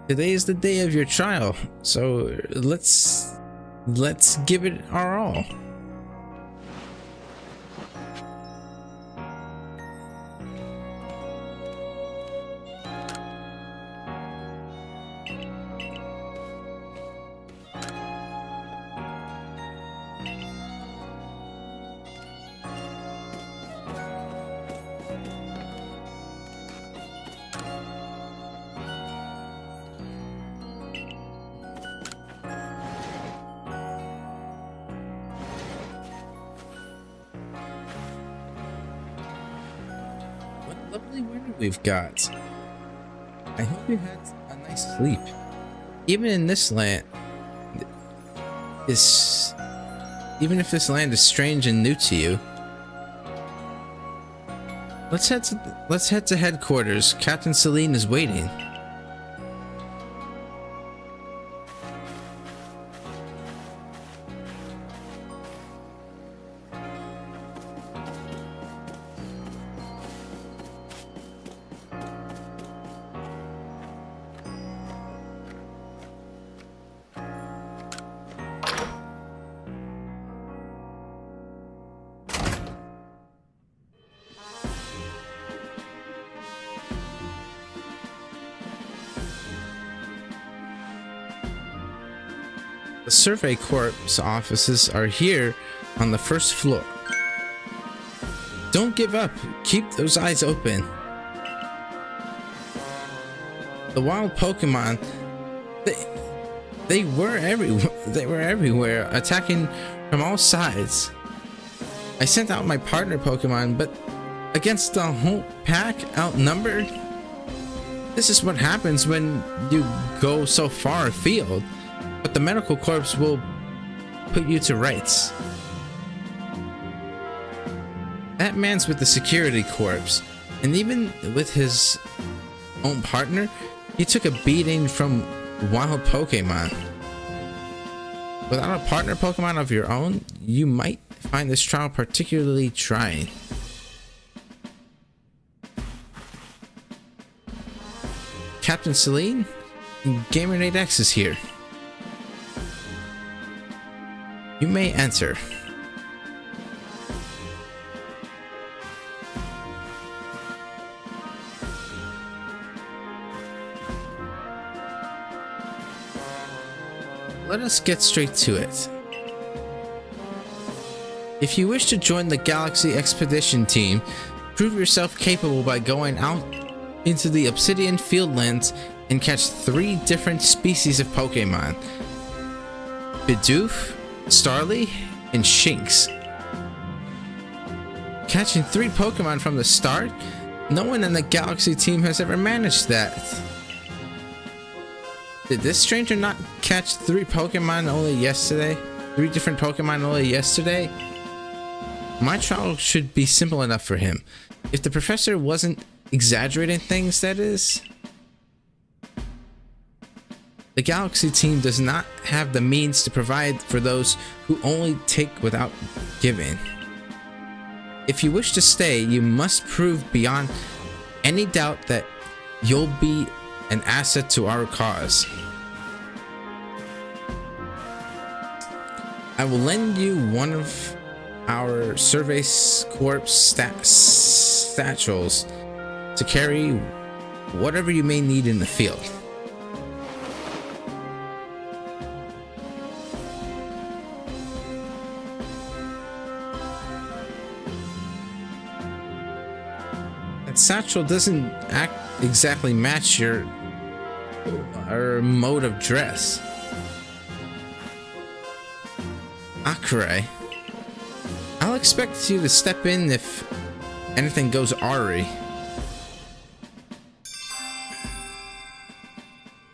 Today is the day of your trial, so let's give it our all. Lovely weather we've got. I hope you had a nice sleep. Even in this land, even if this land is strange and new to you, let's head to headquarters. Captain Celine is waiting. The Survey Corps offices are here on the first floor. Don't give up. Keep those eyes open. The wild Pokemon, they were everywhere. They were everywhere, attacking from all sides. I sent out my partner Pokemon, but against the whole pack, outnumbered. This is what happens when you go so far afield. But the medical corps will put you to rights. That man's with the security corps, and even with his own partner, he took a beating from wild Pokemon. Without a partner Pokemon of your own, you might find this trial particularly trying. Captain Celine, Gamer8X is here. You may enter. Let us get straight to it. If you wish to join the Galaxy Expedition team, prove yourself capable by going out into the Obsidian Fieldlands and catch 3 different species of Pokemon: Bidoof, Starly, and Shinx. Catching 3 Pokemon from the start? No one in the Galaxy team has ever managed that. Did this stranger not catch 3 Pokemon only yesterday? 3 different Pokemon only yesterday? My trial should be simple enough for him. If the professor wasn't exaggerating things, that is. The Galaxy team does not have the means to provide for those who only take without giving. If you wish to stay, you must prove beyond any doubt that you'll be an asset to our cause. I will lend you one of our Survey Corps satchels to carry whatever you may need in the field. That satchel doesn't exactly match your mode of dress. Akure, I'll expect you to step in if anything goes awry.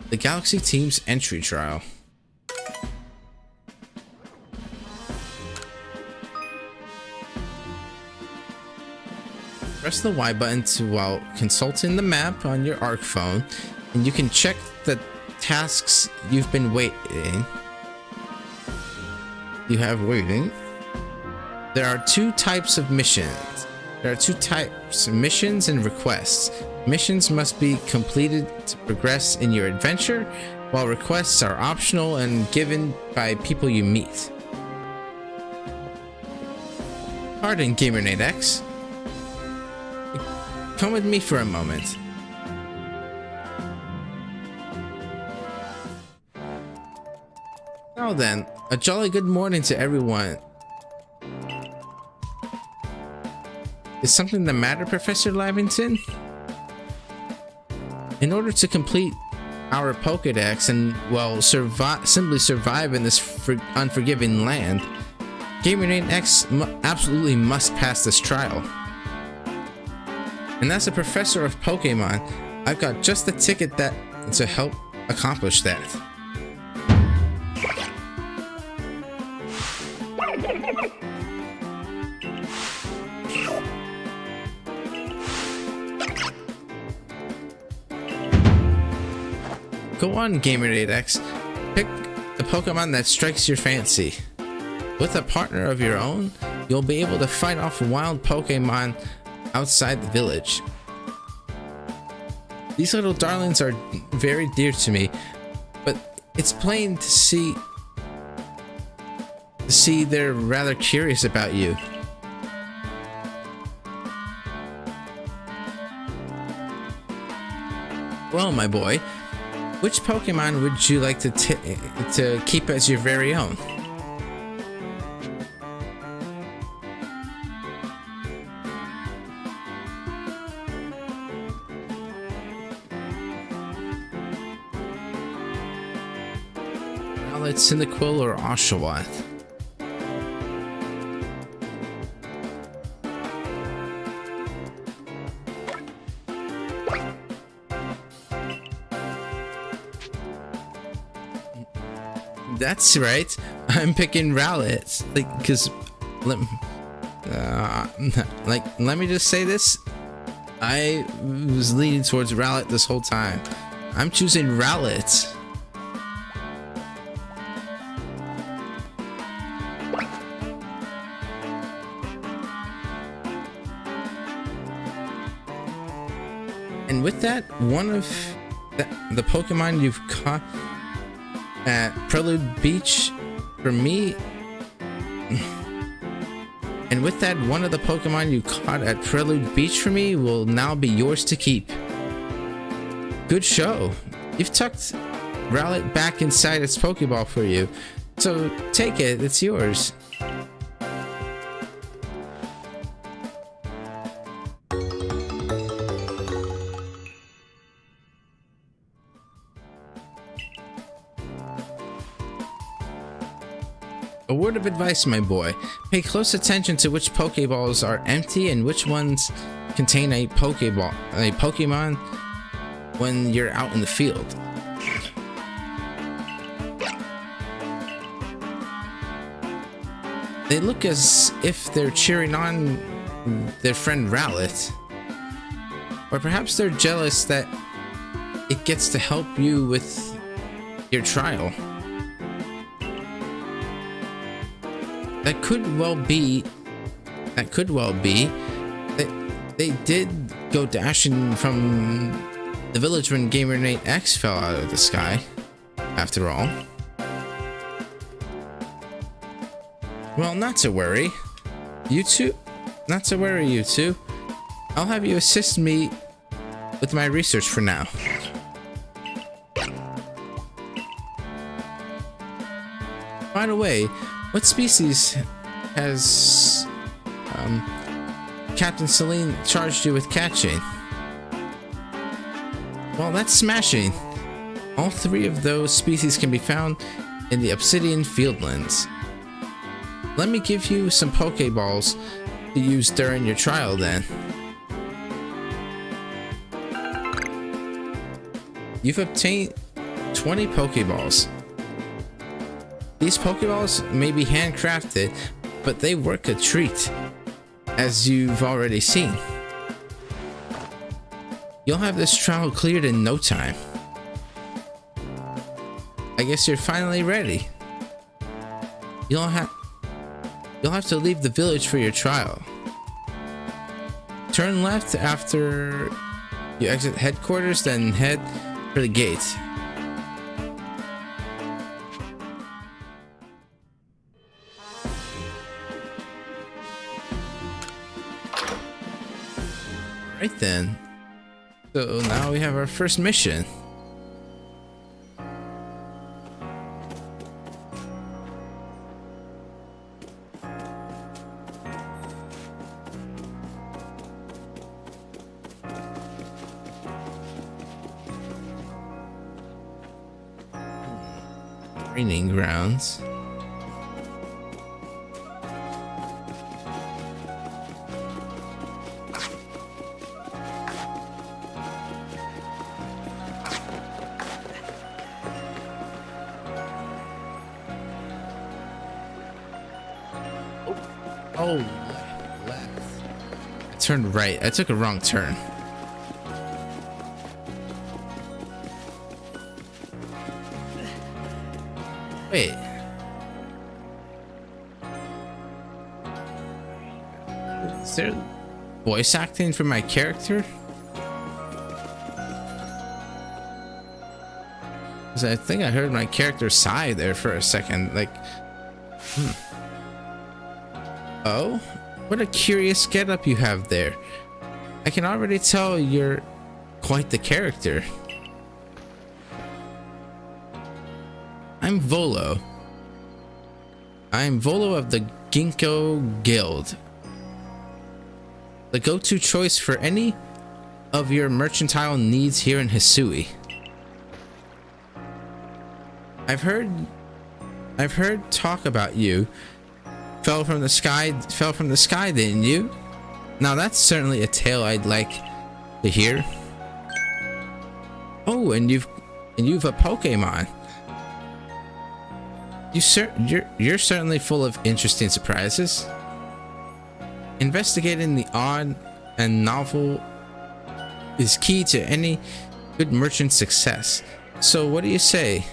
The Galaxy team's entry trial. Press the Y button while consulting the map on your ARC phone, and you can check the tasks you've been waiting. You have waiting. There are 2 types of missions. There are 2 types: missions and requests. Missions must be completed to progress in your adventure, while requests are optional and given by people you meet. Pardon, Gamer8X. Come with me for a moment. Now then, a jolly good morning to everyone. Is something the matter, Professor Lavington? In order to complete our Pokédex and, well, simply survive in this unforgiving land, Gamer8X absolutely must pass this trial. And as a professor of Pokemon, I've got just the ticket to help accomplish that. Go on, Gamer8X. Pick the Pokemon that strikes your fancy. With a partner of your own, you'll be able to fight off wild Pokemon outside the village. These little darlings are very dear to me, but it's plain to see they're rather curious about you. Well, my boy, Which Pokemon would you like to keep as your very own? Rowlet, Cyndaquil, or Oshawott? That's right. I'm picking Rowlet. Like, cause let me just say this. I was leaning towards Rowlet this whole time. I'm choosing Rowlet. And with that, one of the Pokemon you've caught at Prelude Beach for me, and with that, one of the Pokemon you caught at Prelude Beach for me will now be yours to keep. Good show. You've tucked Rowlet back inside its Pokeball for you, so take it, it's yours. A word of advice, my boy. Pay close attention to which Pokeballs are empty and which ones contain a Pokemon when you're out in the field. They look as if they're cheering on their friend Rowlet. Or perhaps they're jealous that it gets to help you with your trial. That could well be that they did go dashing from the village when Gamer Nate X fell out of the sky, after all. Well, not to worry, you two. I'll have you assist me with my research for now. By the way, what species has Captain Celine charged you with catching? Well, that's smashing. All three of those species can be found in the Obsidian Fieldlands. Let me give you some Pokeballs to use during your trial then. You've obtained 20 Pokeballs. These Pokeballs may be handcrafted, but they work a treat, as you've already seen. You'll have this trial cleared in no time. I guess you're finally ready. You'll have to leave the village for your trial. Turn left after you exit headquarters, then head for the gate. Right then. So now we have our first mission. Training grounds. Oh, left. I turned right. I took a wrong turn. Wait. Is there voice acting for my character? Because I think I heard my character sigh there for a second. Like, Oh, what a curious getup you have there. I can already tell you're quite the character. I'm Volo. I'm Volo of the Ginkgo Guild, the go-to choice for any of your mercantile needs here in Hisui. I've heard talk about you. Fell from the sky, didn't you? Now that's certainly a tale I'd like to hear. Oh, and you've a Pokemon. You're certainly full of interesting surprises. Investigating the odd and novel is key to any good merchant's success. So what do you say?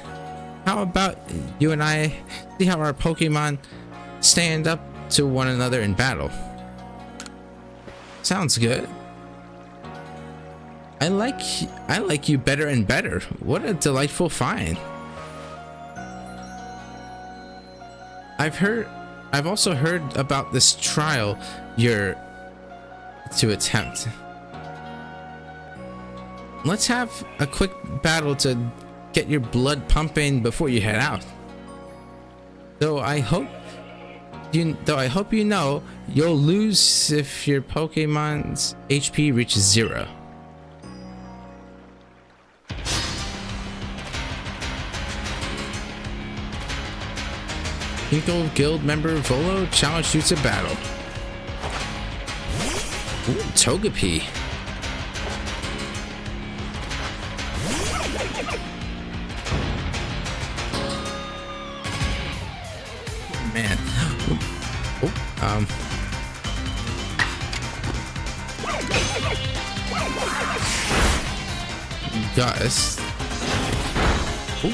How about you and I see how our Pokemon stand up to one another in battle? Sounds good. I like you better and better. What a delightful find. I've also heard about this trial you're to attempt. Let's have a quick battle to get your blood pumping before you head out. Though I hope you know you'll lose if your Pokemon's HP reaches 0. Ginkgo Guild member Volo challenged you to battle. Ooh, Togepi. Man. Oh, Gus. Ooh.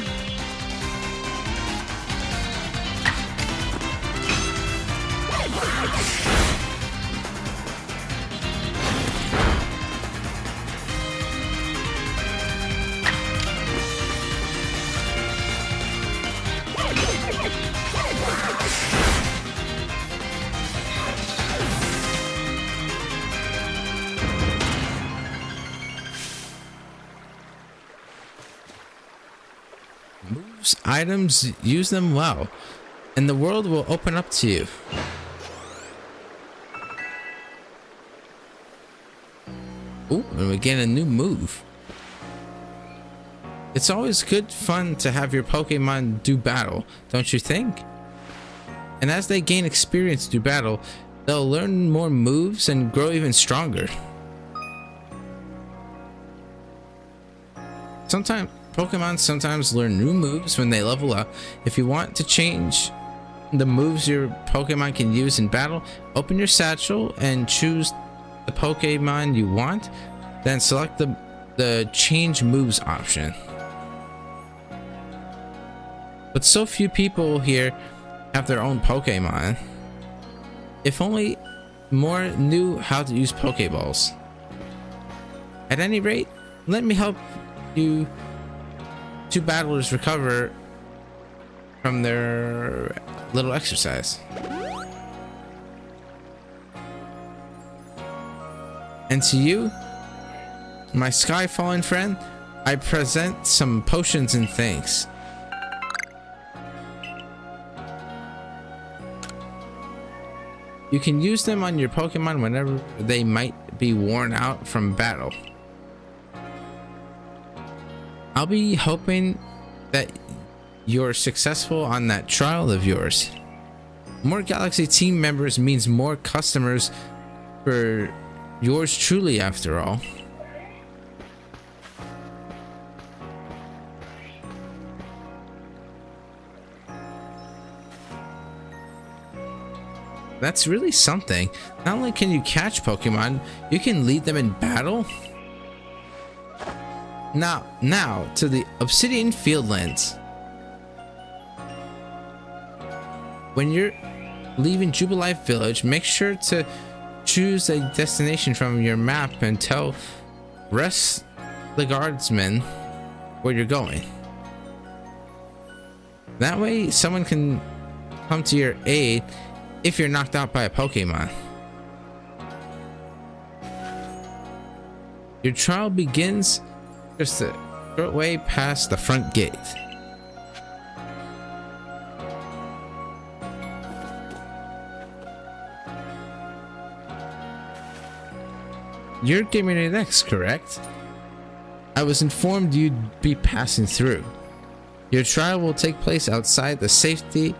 Moves, items, use them well, and the world will open up to you. Ooh, and we get a new move. It's always good fun to have your Pokemon do battle, don't you think? And as they gain experience through battle, they'll learn more moves and grow even stronger. Pokemon sometimes learn new moves when they level up. If you want to change the moves your Pokemon can use in battle, open your satchel and choose the Pokemon you want, then select the change moves option. But so few people here have their own Pokemon. If only more knew how to use Pokeballs. At any rate, let me help you two battlers recover from their little exercise. And to you, my sky fallen friend, I present some potions and thanks. You can use them on your Pokemon whenever they might be worn out from battle. I'll be hoping that you're successful on that trial of yours. More Galaxy team members means more customers for yours truly, after all. That's really something. Not only can you catch Pokemon, you can lead them in battle. Now to the Obsidian Fieldlands. When you're leaving Jubilife Village, make sure to choose a destination from your map and tell rest the guardsmen where you're going. That way someone can come to your aid if you're knocked out by a Pokemon. Your trial begins just a short way past the front gate. You're Gaming X, correct? I was informed you'd be passing through. Your trial will take place outside the safety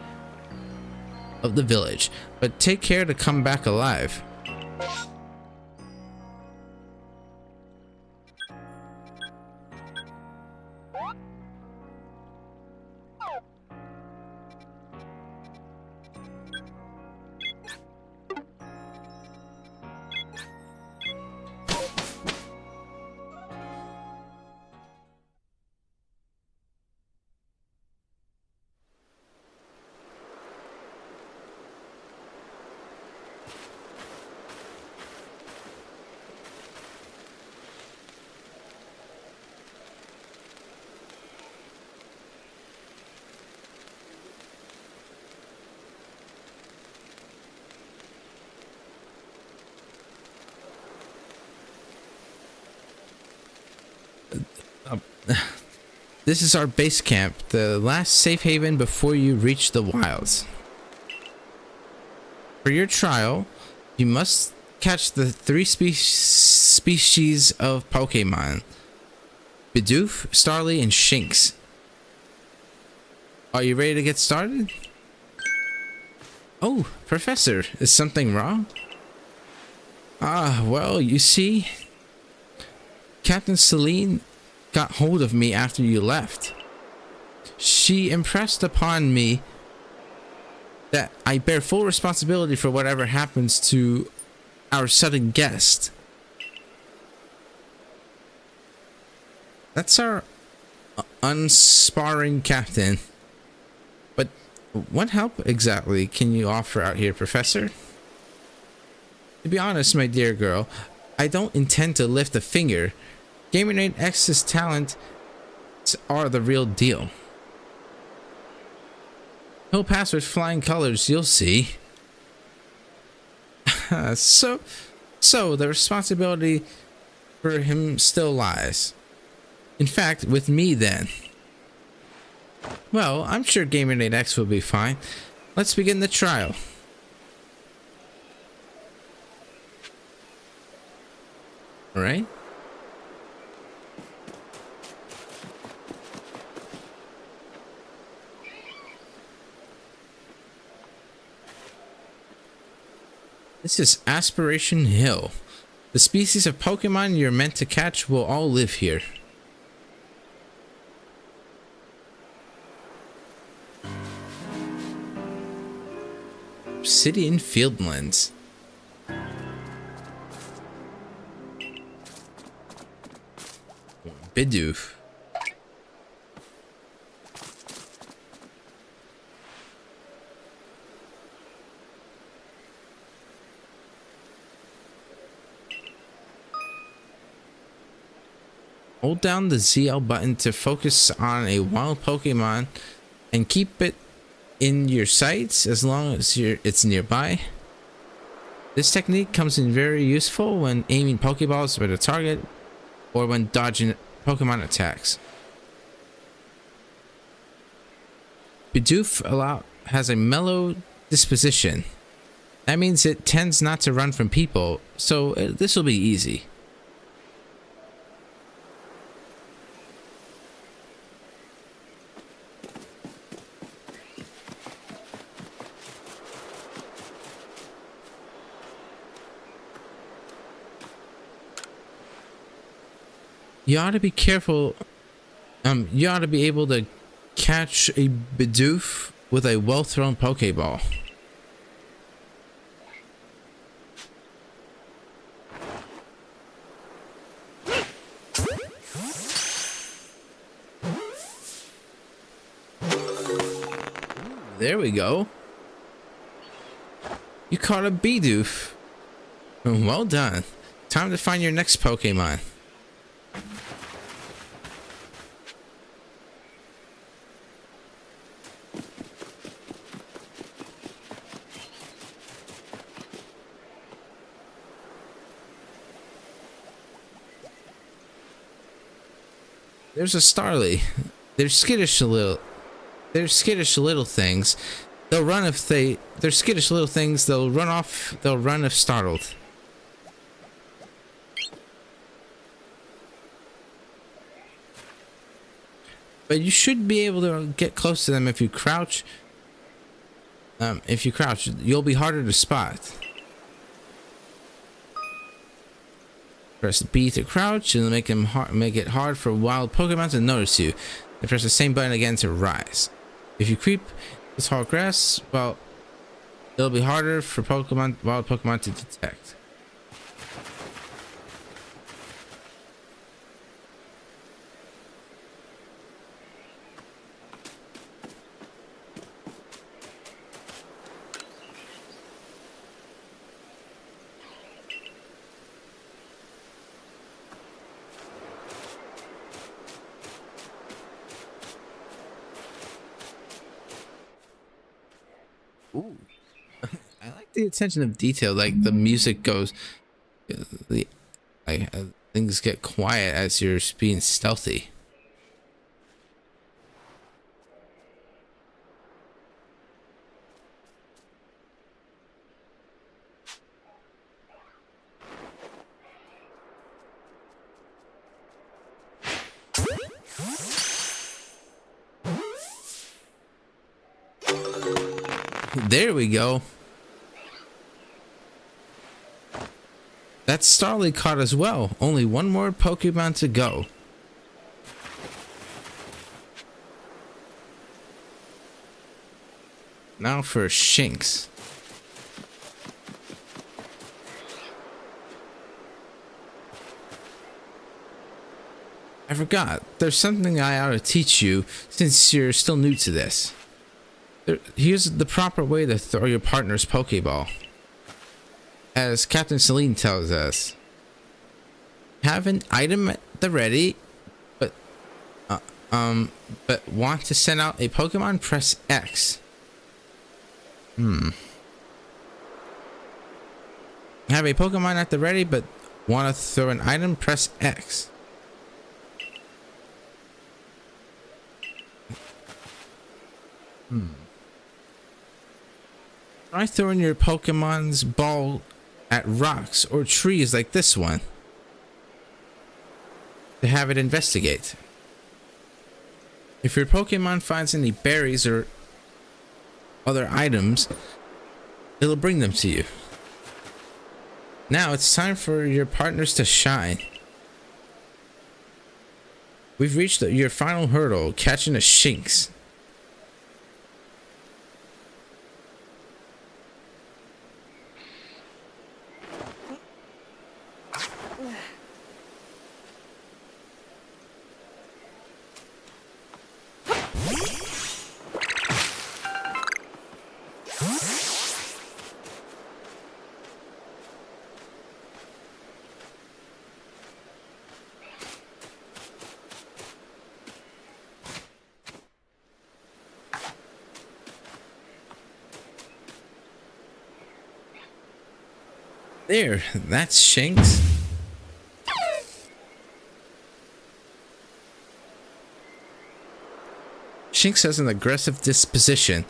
of the village, but take care to come back alive. This is our base camp, the last safe haven before you reach the wilds. For your trial, you must catch the 3 species of Pokemon: Bidoof, Starly, and Shinx. Are you ready to get started? Oh, Professor, is something wrong? Well, you see, Captain Celine got hold of me after you left. She impressed upon me that I bear full responsibility for whatever happens to our sudden guest. That's our unsparring captain. But what help exactly can you offer out here, Professor? To be honest, my dear girl, I don't intend to lift a finger. Gaming X's talents are the real deal. He'll pass with flying colors, you'll see. So the responsibility for him still lies. In fact, with me then. Well, I'm sure Gaming X will be fine. Let's begin the trial. Alright. This is Aspiration Hill. The species of Pokemon you're meant to catch will all live here. Obsidian Fieldlands. Bidoof. Hold down the ZL button to focus on a wild Pokemon and keep it in your sights as long as it's nearby. This technique comes in very useful when aiming Pokeballs at a target or when dodging Pokemon attacks. Bidoof has a mellow disposition. That means it tends not to run from people, so this will be easy. You ought to be careful. You ought to be able to catch a Bidoof with a well-thrown Pokeball. There we go. You caught a Bidoof. Well done. Time to find your next Pokemon. There's a Starly. They're skittish little things. They'll run if they're skittish little things. They'll run off. They'll run if startled. but you should be able to get close to them if you crouch. If you crouch, you'll be harder to spot. Press B to crouch and make it hard for wild Pokemon to notice you. And press the same button again to rise. If you creep the tall grass, well, it'll be harder for wild Pokemon to detect. Ooh. I like the attention of detail, like the music goes, things get quiet as you're being stealthy. There we go. That's Starly caught as well. Only one more Pokemon to go. Now for Shinx. I forgot. There's something I ought to teach you since you're still new to this. Here's the proper way to throw your partner's Pokeball. As Captain Celine tells us, have an item at the ready, but want to send out a Pokemon, press X. Have a Pokemon at the ready, but want to throw an item, press X. Try throwing your Pokemon's ball at rocks or trees like this one to have it investigate. If your Pokemon finds any berries or other items, it'll bring them to you. Now it's time for your partners to shine. We've reached your final hurdle, catching a Shinx. There, that's Shinx. Shinx has an aggressive disposition.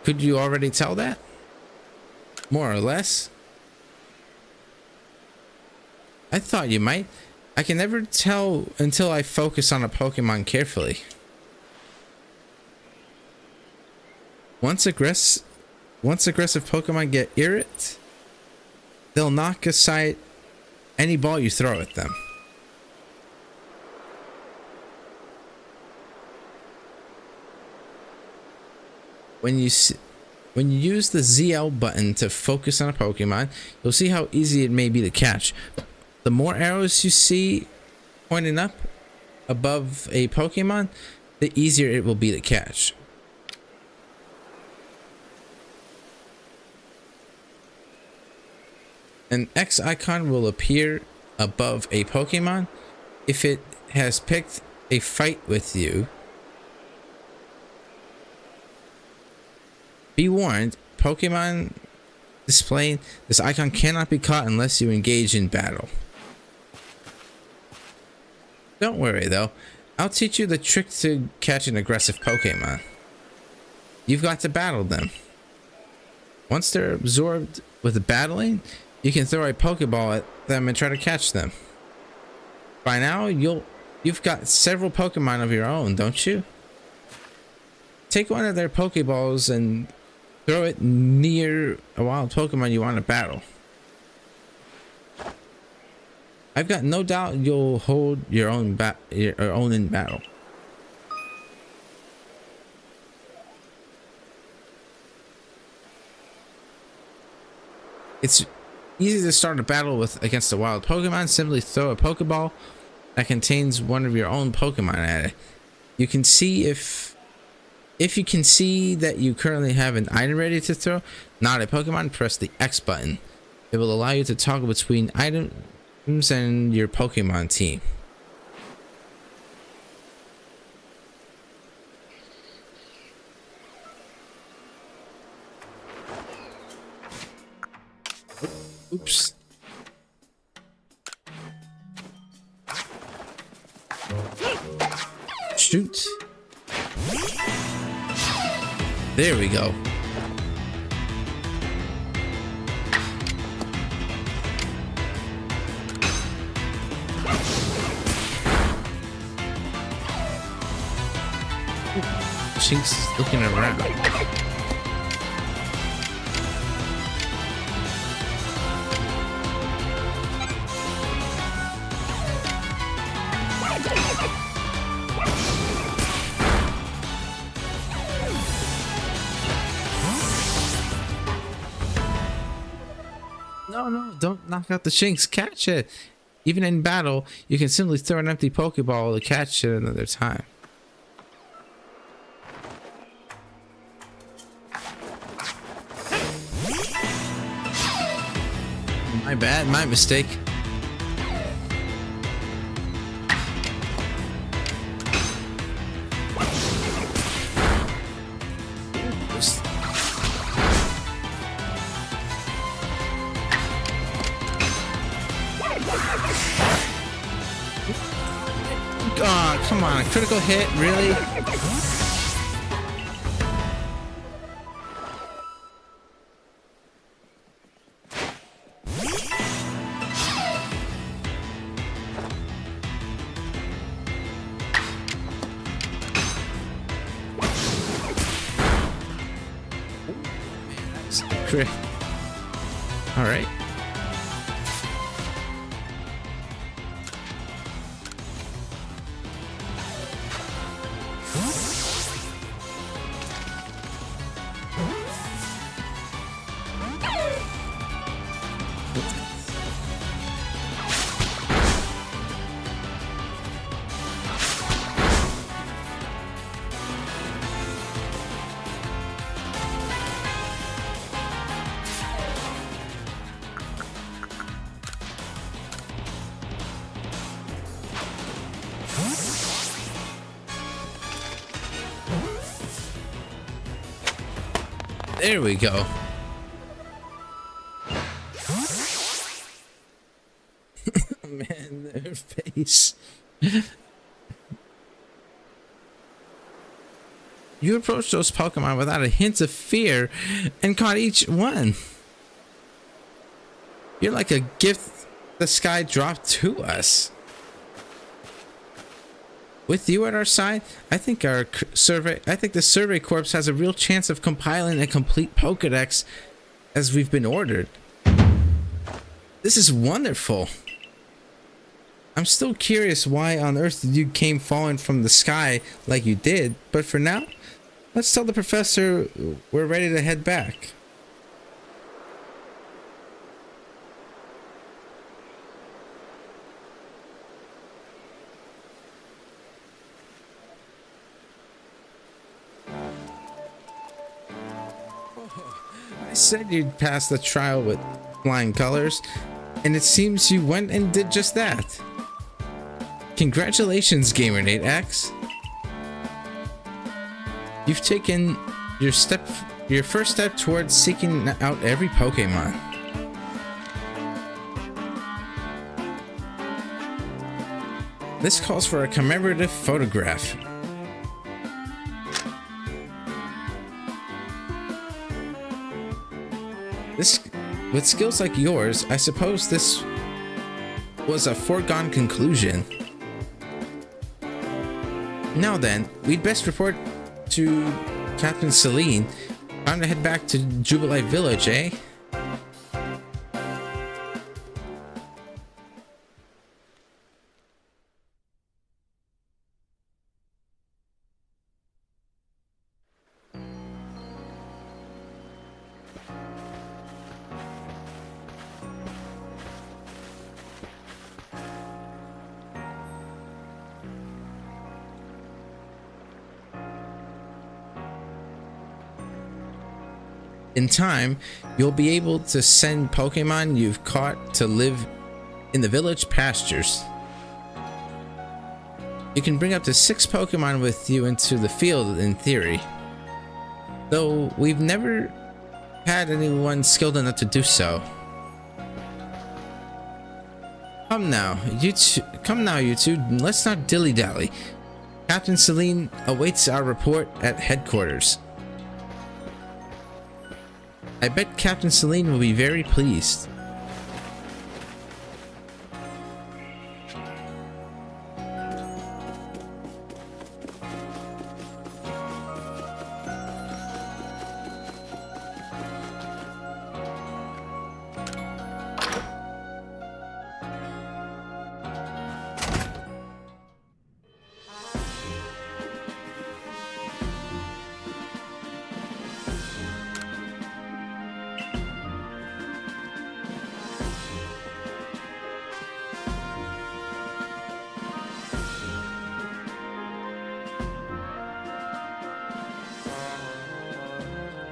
Could you already tell that? More or less? I thought you might. I can never tell until I focus on a Pokemon carefully. Once aggressive Pokemon get irate, they'll knock aside any ball you throw at them. When you use the ZL button to focus on a Pokemon, you'll see how easy it may be to catch. The more arrows you see pointing up above a Pokemon, the easier it will be to catch. An X icon will appear above a Pokemon if it has picked a fight with you. Be warned, Pokemon displaying this icon cannot be caught unless you engage in battle. Don't worry though, I'll teach you the trick to catch an aggressive Pokemon. You've got to battle them. Once they're absorbed with battling, you can throw a Pokeball at them and try to catch them. By now, you'll You've got several Pokemon of your own, don't you? Take one of their Pokeballs and throw it near a wild Pokemon you want to battle. I've got no doubt you'll hold your own in battle. It's easy to start a battle against a wild Pokemon. Simply throw a Pokeball that contains one of your own Pokemon at it. You can see if you can see that you currently have an item ready to throw, not a Pokemon, press the X button. It will allow you to toggle between items and your Pokemon team. Oops. Shoot. There we go. She's looking around. No, don't knock out the Shinx. Catch it. Even in battle, you can simply throw an empty Pokeball to catch it another time. My bad, my mistake. Oh, come on, a critical hit, really? All right. There we go. Man, their face. You approached those Pokemon without a hint of fear and caught each one. You're like a gift the sky dropped to us. With you at our side, I think the Survey Corps has a real chance of compiling a complete Pokédex as we've been ordered. This is wonderful. I'm still curious why on earth you came falling from the sky like you did, but for now, let's tell the professor we're ready to head back. I said you'd pass the trial with flying colors, and it seems you went and did just that. Congratulations, GamerNate X. You've taken your first step towards seeking out every Pokemon. This calls for a commemorative photograph. With skills like yours, I suppose this was a foregone conclusion. Now then, we'd best report to Captain Celine. Time to head back to Jubilite Village, eh? In time, you'll be able to send Pokemon you've caught to live in the village pastures. You can bring up to 6 Pokemon with you into the field in theory, though we've never had anyone skilled enough to do so. Come now, you two, let's not dilly-dally. Captain Celine awaits our report at headquarters. I bet Captain Celine will be very pleased.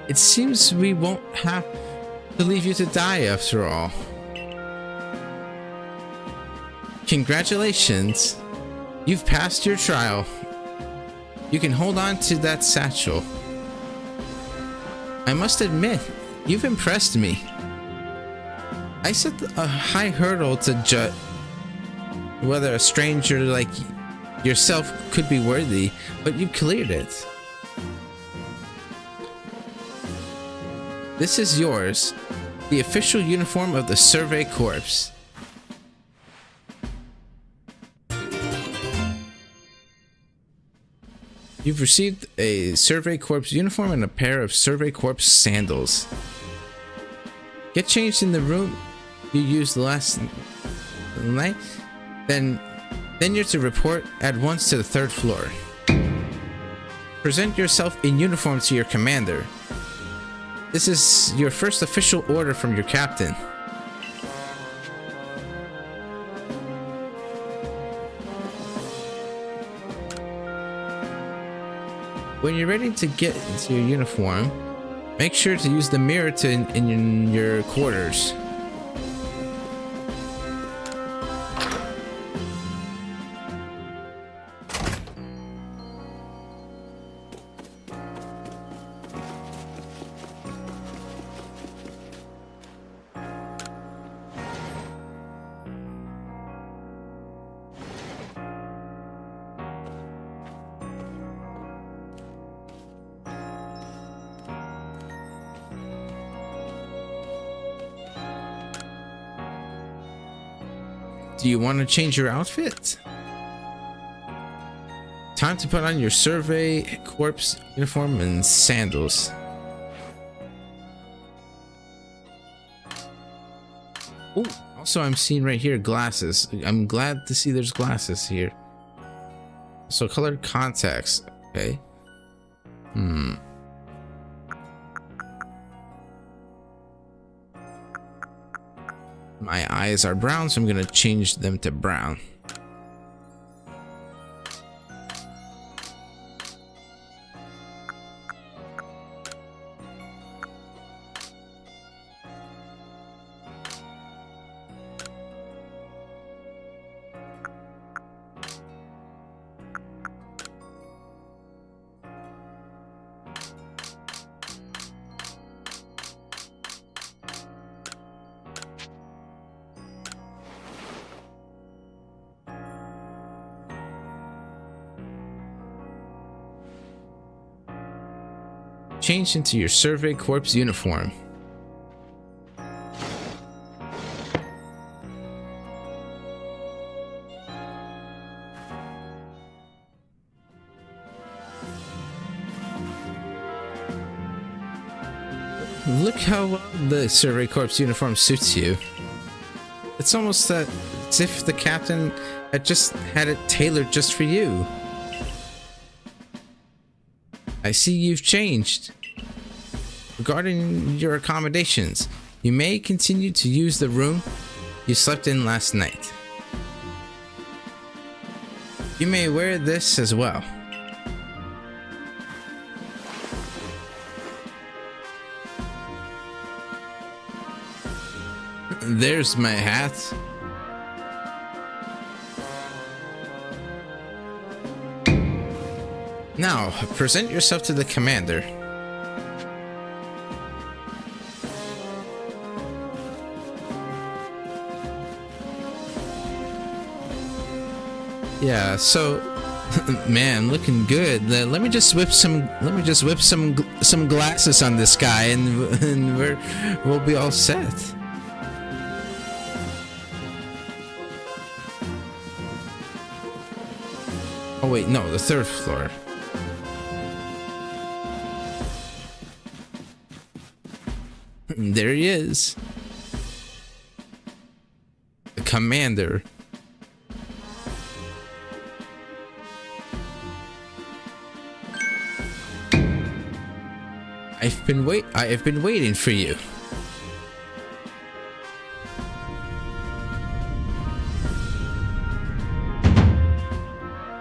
It seems we won't have to leave you to die after all. Congratulations! You've passed your trial. You can hold on to that satchel. I must admit, you've impressed me. I set a high hurdle to judge whether a stranger like yourself could be worthy, but you cleared it. This is yours, the official uniform of the Survey Corps. You've received a Survey Corps uniform and a pair of Survey Corps sandals. Get changed in the room you used last night, then you're to report at once to the 3rd floor. Present yourself in uniform to your commander. This is your first official order from your captain. When you're ready to get into your uniform, make sure to use the mirror in your quarters. Do you want to change your outfit? Time to put on your Survey Corps uniform and sandals. Oh, also I'm seeing right here glasses. I'm glad to see there's glasses here. So colored contacts. Okay. My eyes are brown, so I'm gonna change them to brown. Change into your Survey Corps uniform. look how well the Survey Corps uniform suits you. It's almost as if the captain had just had it tailored just for you. I see you've changed. Regarding your accommodations, you may continue to use the room you slept in last night. You may wear this as well. There's my hat. Now, present yourself to the commander. Yeah, so man, looking good. Let me just whip some glasses on this guy and we'll be all set. Oh wait, no, the third floor. There he is. The commander. I have been waiting for you.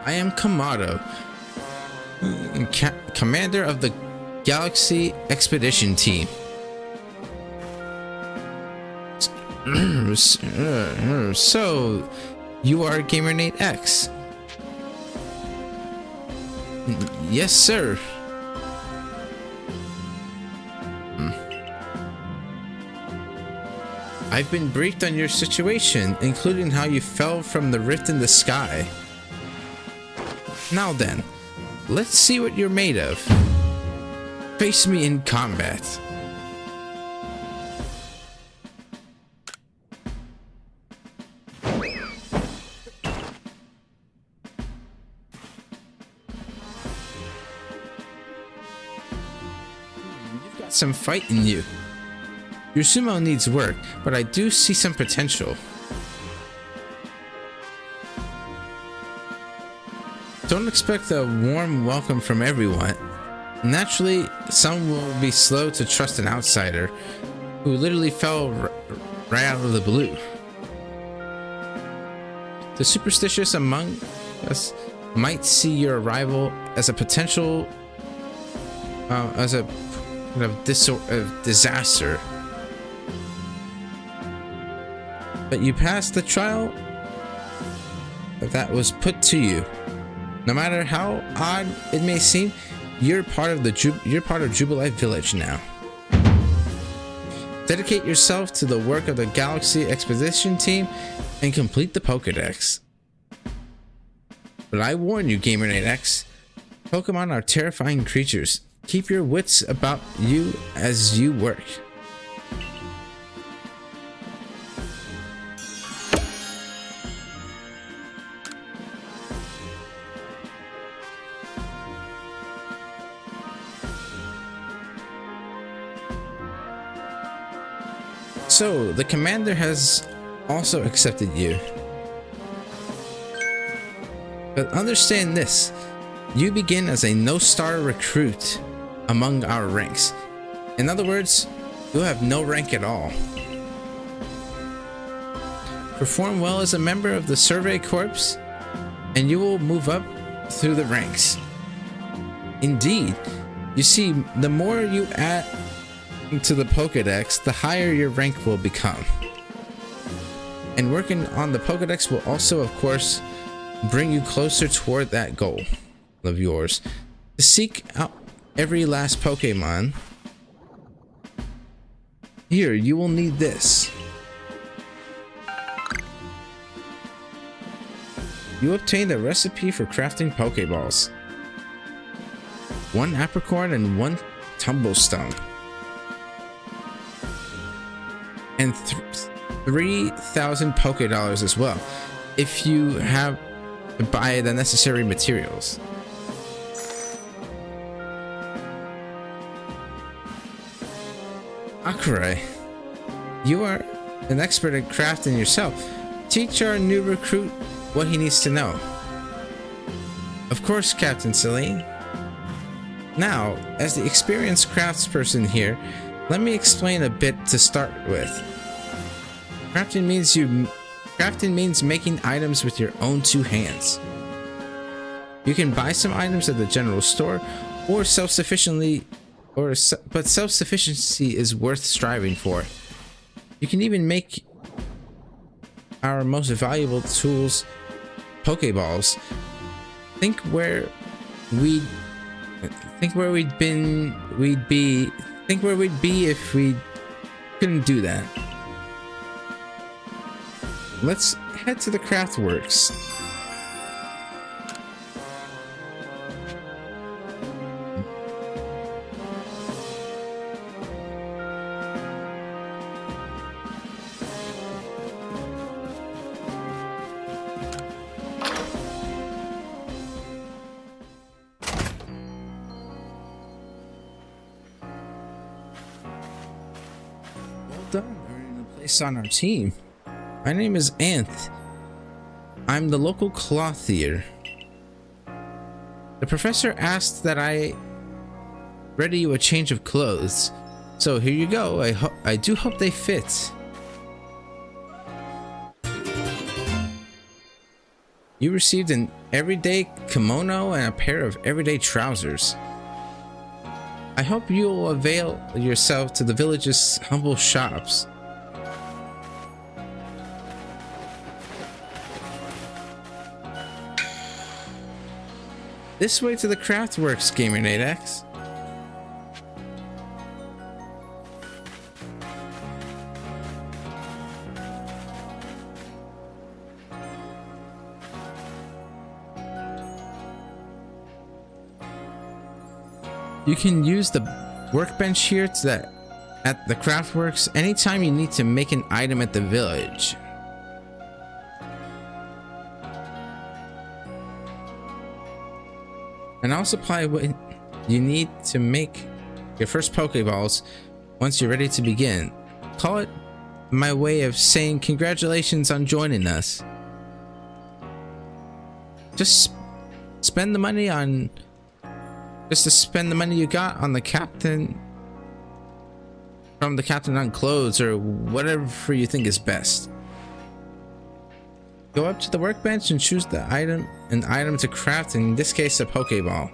I am Kamado, commander of the Galaxy Expedition Team. So, you are GamerNate X? Yes, sir. I've been briefed on your situation, including how you fell from the rift in the sky. Now then, let's see what you're made of. Face me in combat. You've got some fight in you. Your sumo needs work, but I do see some potential. Don't expect a warm welcome from everyone. Naturally, some will be slow to trust an outsider who literally fell right out of the blue. The superstitious among us might see your arrival as a potential, as a kind of disaster. But you passed the trial that was put to you. No matter how odd it may seem, you're part of Jubilife Village now. Dedicate yourself to the work of the Galaxy Expedition Team and complete the Pokédex. But I warn you, GamerNate X, Pokemon are terrifying creatures. Keep your wits about you as you work. So, the commander has also accepted you. But understand this, you begin as a no-star recruit among our ranks. In other words, you have no rank at all. Perform well as a member of the Survey Corps, and you will move up through the ranks. Indeed, you see, the more you add to the Pokédex, the higher your rank will become. And working on the Pokédex will also, of course, bring you closer toward that goal of yours. To seek out every last Pokemon, here, you will need this. You obtained a recipe for crafting Pokeballs. 1 apricorn and 1 tumblestone. And 3,000 Pokédollars as well, if you have to buy the necessary materials. Sakurai, you are an expert at crafting yourself. Teach our new recruit what he needs to know. Of course, Captain Celine. Now, as the experienced craftsperson here, let me explain a bit to start with. Crafting means making items with your own two hands. You can buy some items at the general store, or but self-sufficiency is worth striving for. You can even make our most valuable tools, Pokeballs. Think where we'd be if we couldn't do that. Let's head to the Craftworks. Done earning a place on our team. My name is Anth. I'm the local clothier. The professor asked that I ready you a change of clothes, so here you go. I do hope they fit. You received an everyday kimono and a pair of everyday trousers. I hope you'll avail yourself to the village's humble shops. This way to the Craftworks, Gamer Nadex. You can use the workbench here at the Craftworks anytime you need to make an item at the village. And I'll supply what you need to make your first Pokeballs once you're ready to begin. Call it my way of saying congratulations on joining us. Just spend the money on... Just to spend the money you got on the captain, from the captain on clothes or whatever you think is best. Go up to the workbench and choose an item to craft, in this case a Pokeball.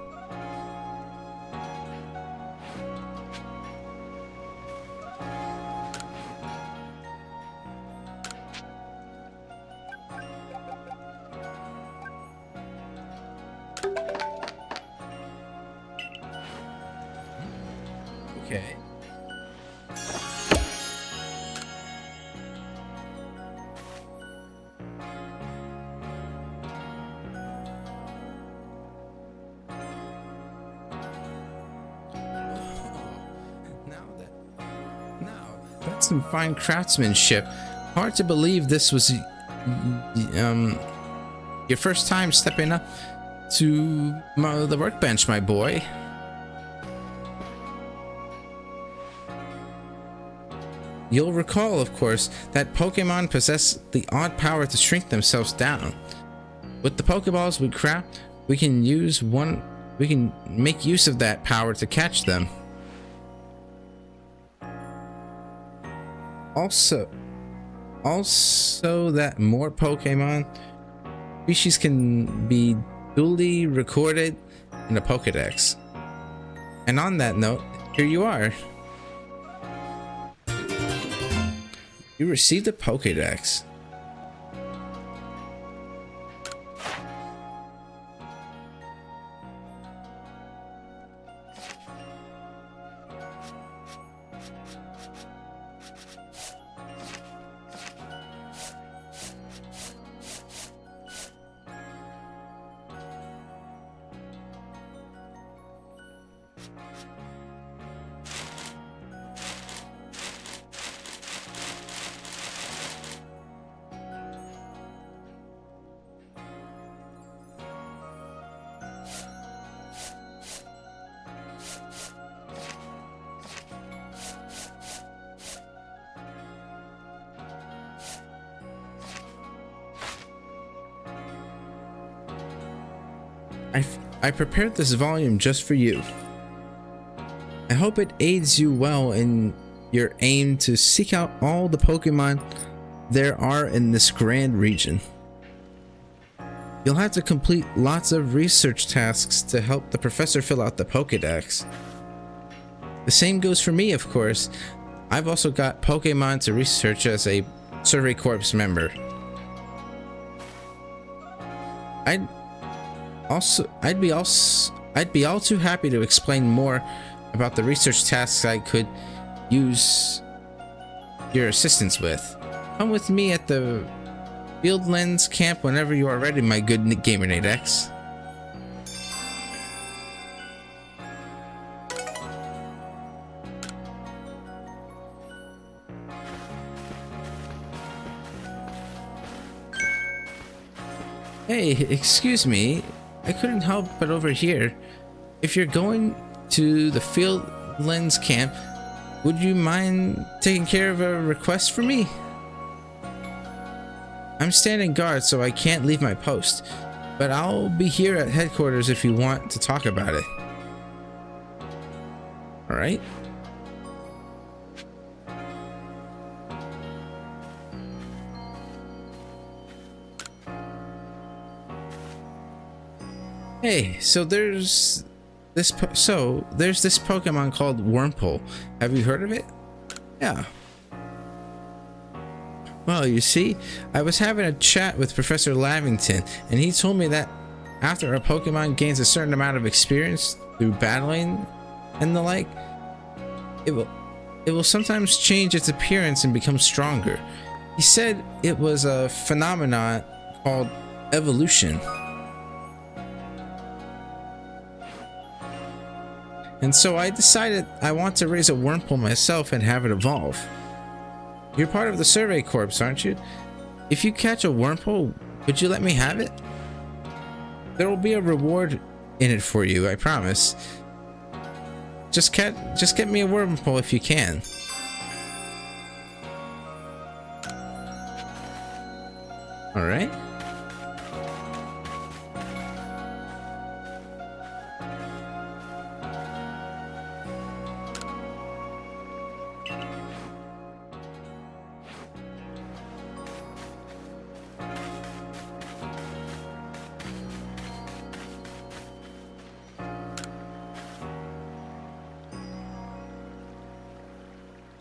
Okay. That's some fine craftsmanship. Hard to believe this was your first time stepping up to the workbench, my boy. You'll recall, of course, that Pokemon possess the odd power to shrink themselves down. With the Pokeballs we craft, we can make use of that power to catch them. Also that more Pokemon species can be duly recorded in a Pokedex. And on that note, here you are. You received a Pokedex. I prepared this volume just for you. I hope it aids you well in your aim to seek out all the Pokemon there are in this grand region. You'll have to complete lots of research tasks to help the professor fill out the Pokédex. The same goes for me, of course. I've also got Pokemon to research as a Survey Corps member. I'd be all too happy to explain more about the research tasks I could use your assistance with. Come with me at the Fieldlands camp whenever you are ready, my good Gamerade X. Hey, excuse me. I couldn't help but overhear. If you're going to the Fieldlands camp, would you mind taking care of a request for me? I'm standing guard, so I can't leave my post, but I'll be here at headquarters if you want to talk about it. All right? Hey, so there's this Pokemon called Wurmple. Have you heard of it? Yeah. Well, you see, I was having a chat with Professor Lavington, and he told me that after a Pokemon gains a certain amount of experience through battling and the like, it will sometimes change its appearance and become stronger. He said it was a phenomenon called evolution. And so I decided I want to raise a Wurmple myself and have it evolve. You're part of the Survey Corps, aren't you? If you catch a Wurmple, would you let me have it? There will be a reward in it for you, I promise. Just get me a Wurmple if you can. All right.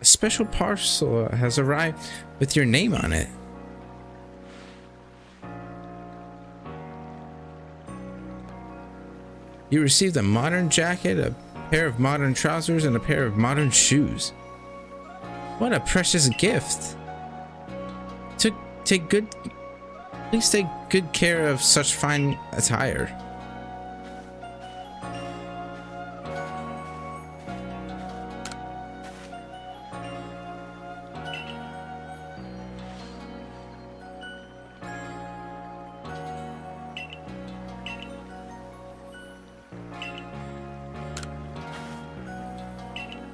A special parcel has arrived with your name on it. You received a modern jacket, a pair of modern trousers, and a pair of modern shoes. What a precious gift. Please take good care of such fine attire.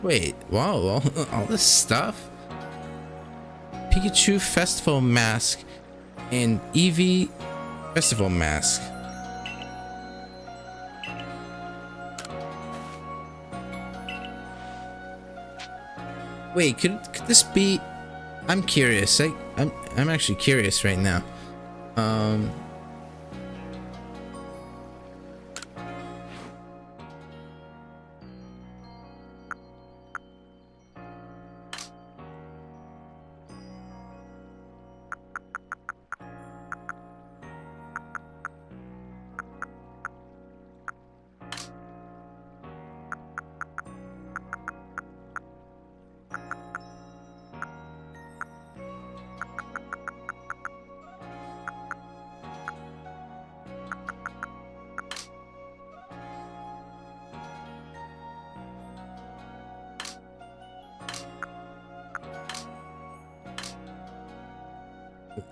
Wait, wow, all this stuff? Pikachu Festival Mask and Eevee Festival Mask. Wait, could this be? I'm curious. I'm actually curious right now.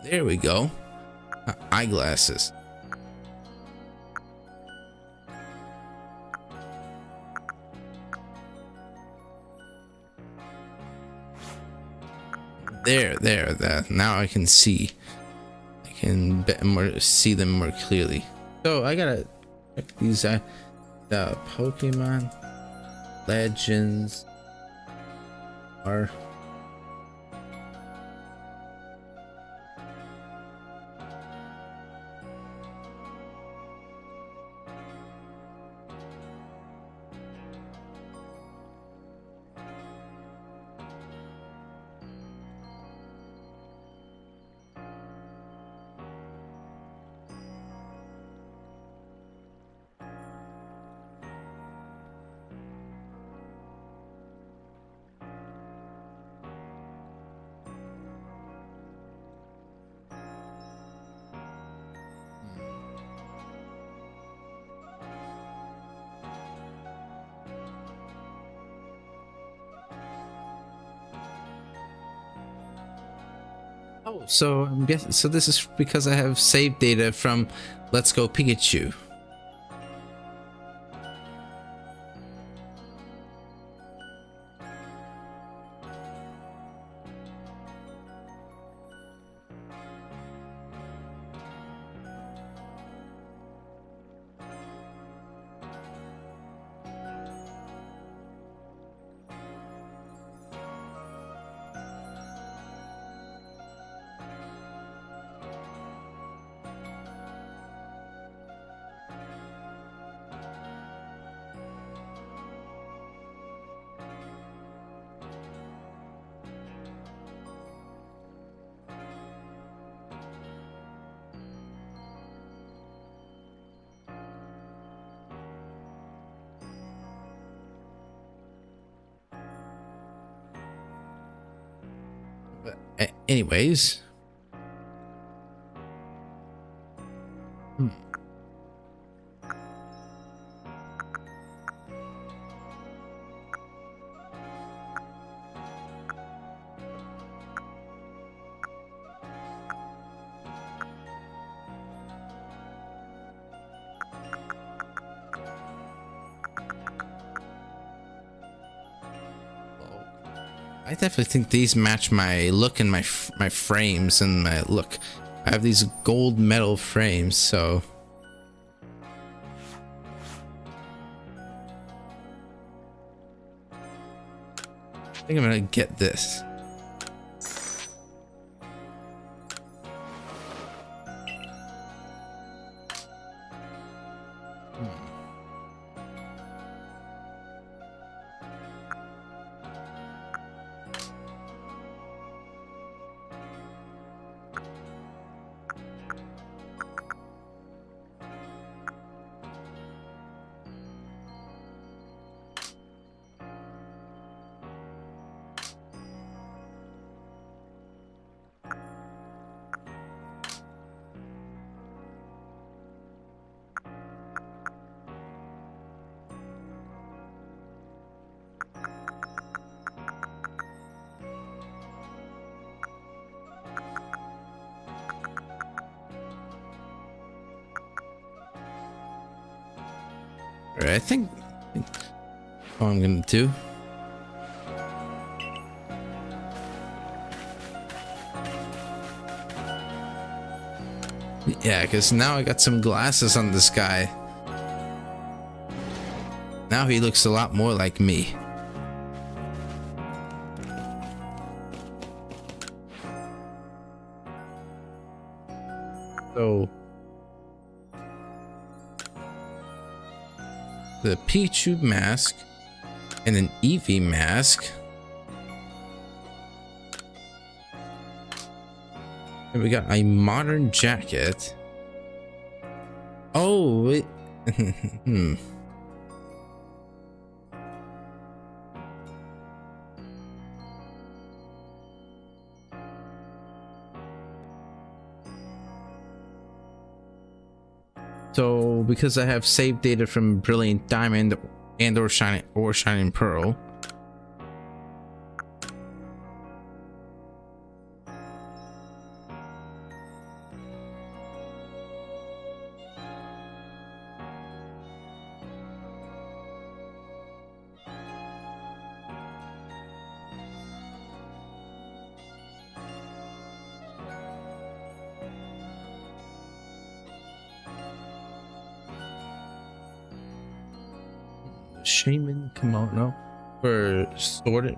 There we go. Eyeglasses. There. Now I can see. I can see them more clearly. So I gotta Check these out. The Pokemon Legends are oh, so I'm guessing so this is because I have save data from Let's Go Pikachu. But anyways, I definitely think these match my look and my frames and my look. I have these gold metal frames, so I think I'm gonna get this. Alright, I think what I'm gonna do. Yeah, because now I got some glasses on this guy. Now he looks a lot more like me. So the Pichu mask and an Eevee mask. And we got a modern jacket. Oh, it So because I have saved data from Brilliant Diamond and or Shining Pearl. Shaman Kimono for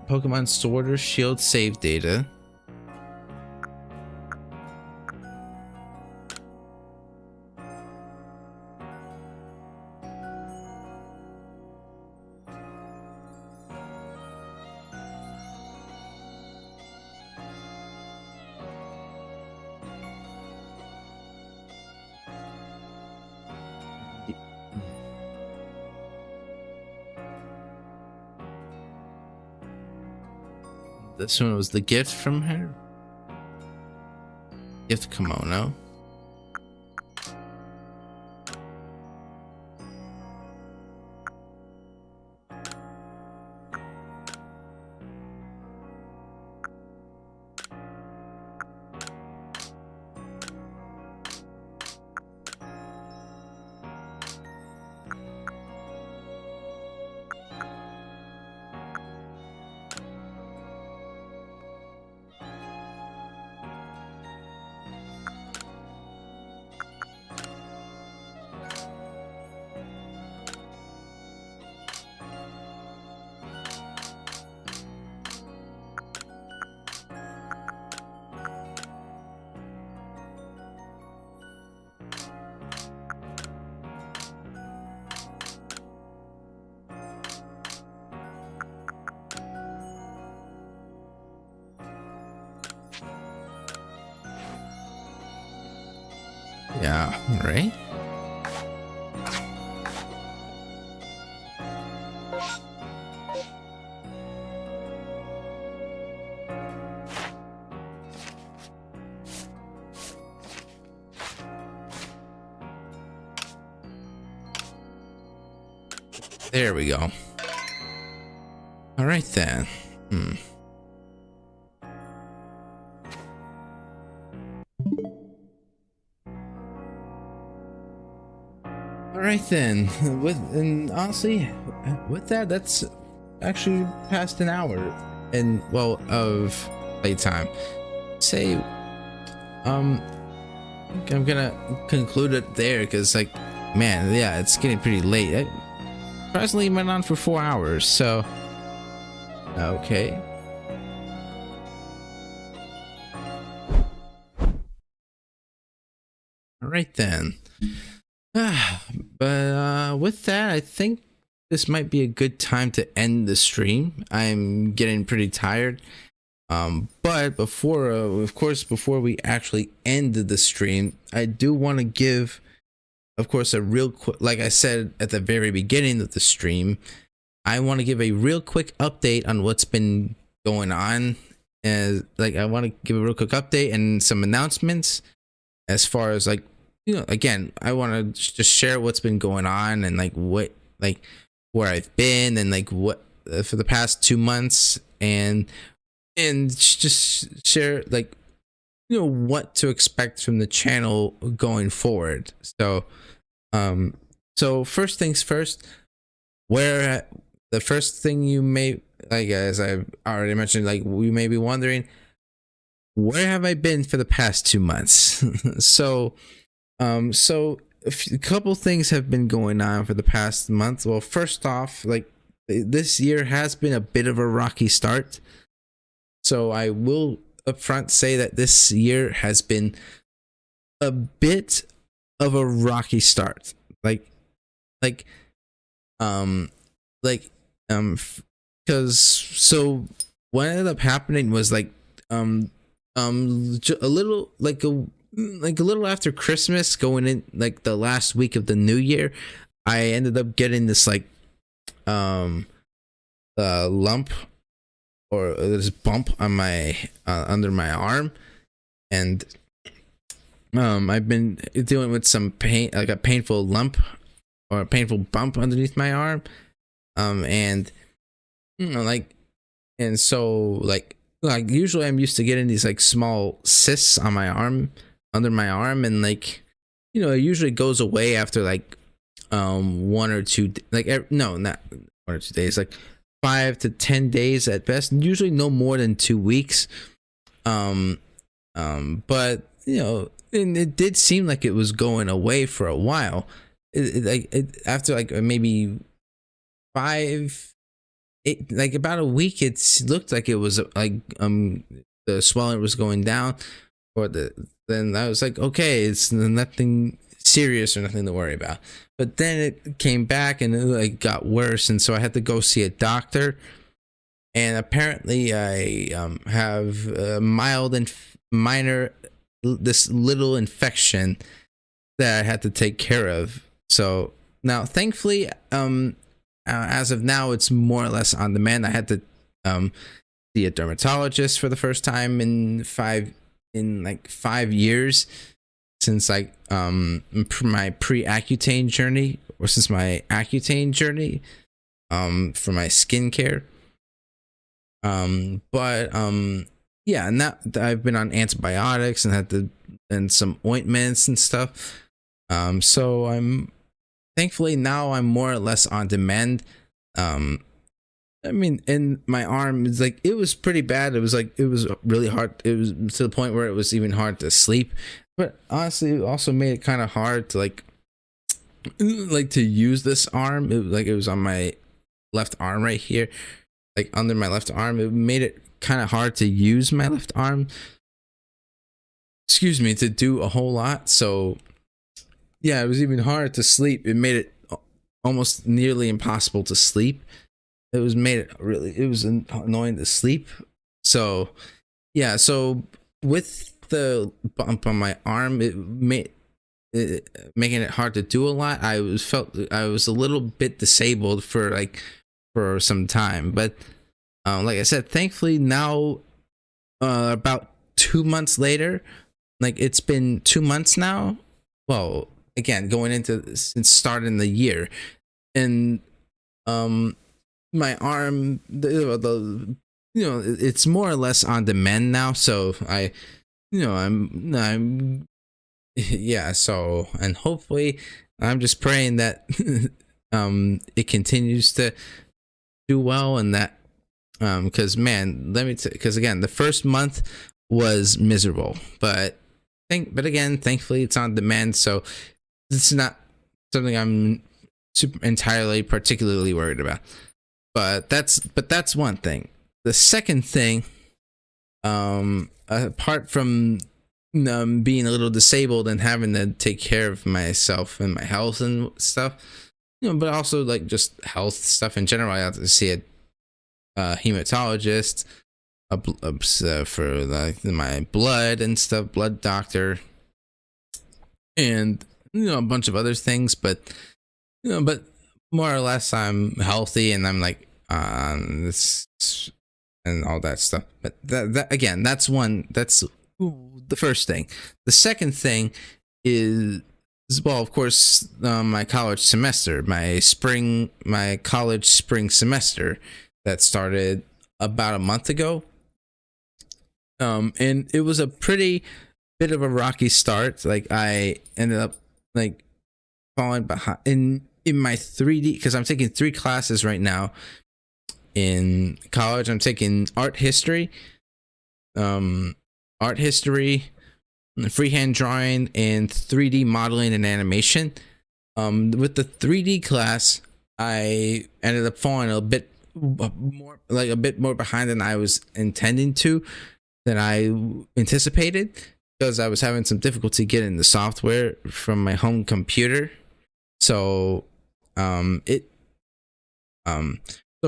Pokemon Sword or Shield save data. This one was the gift from her. Gift kimono. Yeah, right. There we go. All right then. Alright then, and honestly, with that, that's actually past an hour and of playtime. Say, I'm gonna conclude it there because, like, man, yeah, it's getting pretty late. I presently went on for 4 hours, so okay. Alright then. But with that, I think this might be a good time to end the stream. I'm getting pretty tired. But before, of course, before we actually end the stream, I do want to give, of course, a real quick, like I said at the very beginning of the stream, I want to give a real quick update on what's been going on. Like, I want to give a real quick update and some announcements as far as, like, you know, again, I want to just share what's been going on and like what, like where I've been and like what for the past 2 months and just share, like, you know, what to expect from the channel going forward. So first things first, where the first thing you may, like, as I've already mentioned, like, we may be wondering, where have I been for the past 2 months? So a couple things have been going on for the past month. Well, first off, like, this year has been a bit of a rocky start. So I will upfront say that this year has been a bit of a rocky start. Because so what ended up happening was like a little like a little after Christmas, going in like the last week of the new year, I ended up getting this like lump or this bump on my under my arm, and I've been dealing with some pain, like a painful lump or a painful bump underneath my arm, and you know, like, and so like usually I'm used to getting these like small cysts on my arm, under my arm, and like, you know, it usually goes away after like 1 or 2, like no, not 1 or 2 days, like 5 to 10 days at best, usually no more than 2 weeks. But you know, and it did seem like it was going away for a while. After like maybe like about a week, it looked like it was like the swelling was going down, then I was like, okay, it's nothing serious or nothing to worry about. But then it came back and it like got worse, and so I had to go see a doctor. And apparently, I have a mild and minor, this little infection that I had to take care of. So now, thankfully, as of now, it's more or less on demand. I had to see a dermatologist for the first time in 5 years since like my pre-Accutane journey, or since my Accutane journey for my skincare. Yeah, and that I've been on antibiotics and some ointments and stuff. So I'm thankfully now I'm more or less on demand. I mean, in my arm, it's like it was pretty bad. It was really hard. It was to the point where it was even hard to sleep. But honestly, it also made it kind of hard to like to use this arm. It was on my left arm right here, like under my left arm. It made it kind of hard to use my left arm, to do a whole lot. So yeah, it was even hard to sleep. It made it almost nearly impossible to sleep. It was annoying to sleep. So yeah, so with the bump on my arm, making it hard to do a lot, I was a little bit disabled for some time. But like I said, thankfully now, about 2 months later, like it's been 2 months now. Well, again, going into since starting the year, and my arm, it's more or less on demand now. So I'm yeah. So, and hopefully, I'm just praying that it continues to do well, and that because man, because again, the first month was miserable, but again, thankfully, it's on demand, so it's not something I'm entirely particularly worried about. But that's one thing. The second thing, apart from being a little disabled and having to take care of myself and my health and stuff, but also like just health stuff in general, I have to see a hematologist for like my blood and stuff, blood doctor, and a bunch of other things. But more or less, I'm healthy and I'm like this and all that stuff. But that again, that's the first thing. The second thing is, well, of course, my college semester, my college spring semester that started about a month ago. And it was a pretty bit of a rocky start. Like I ended up like falling behind in my 3D, because I'm taking 3 classes right now in college. I'm taking art history, freehand drawing, and 3D modeling and animation. With the 3D class, I ended up falling a bit more behind than I was intending to, than I anticipated, because I was having some difficulty getting the software from my home computer. So so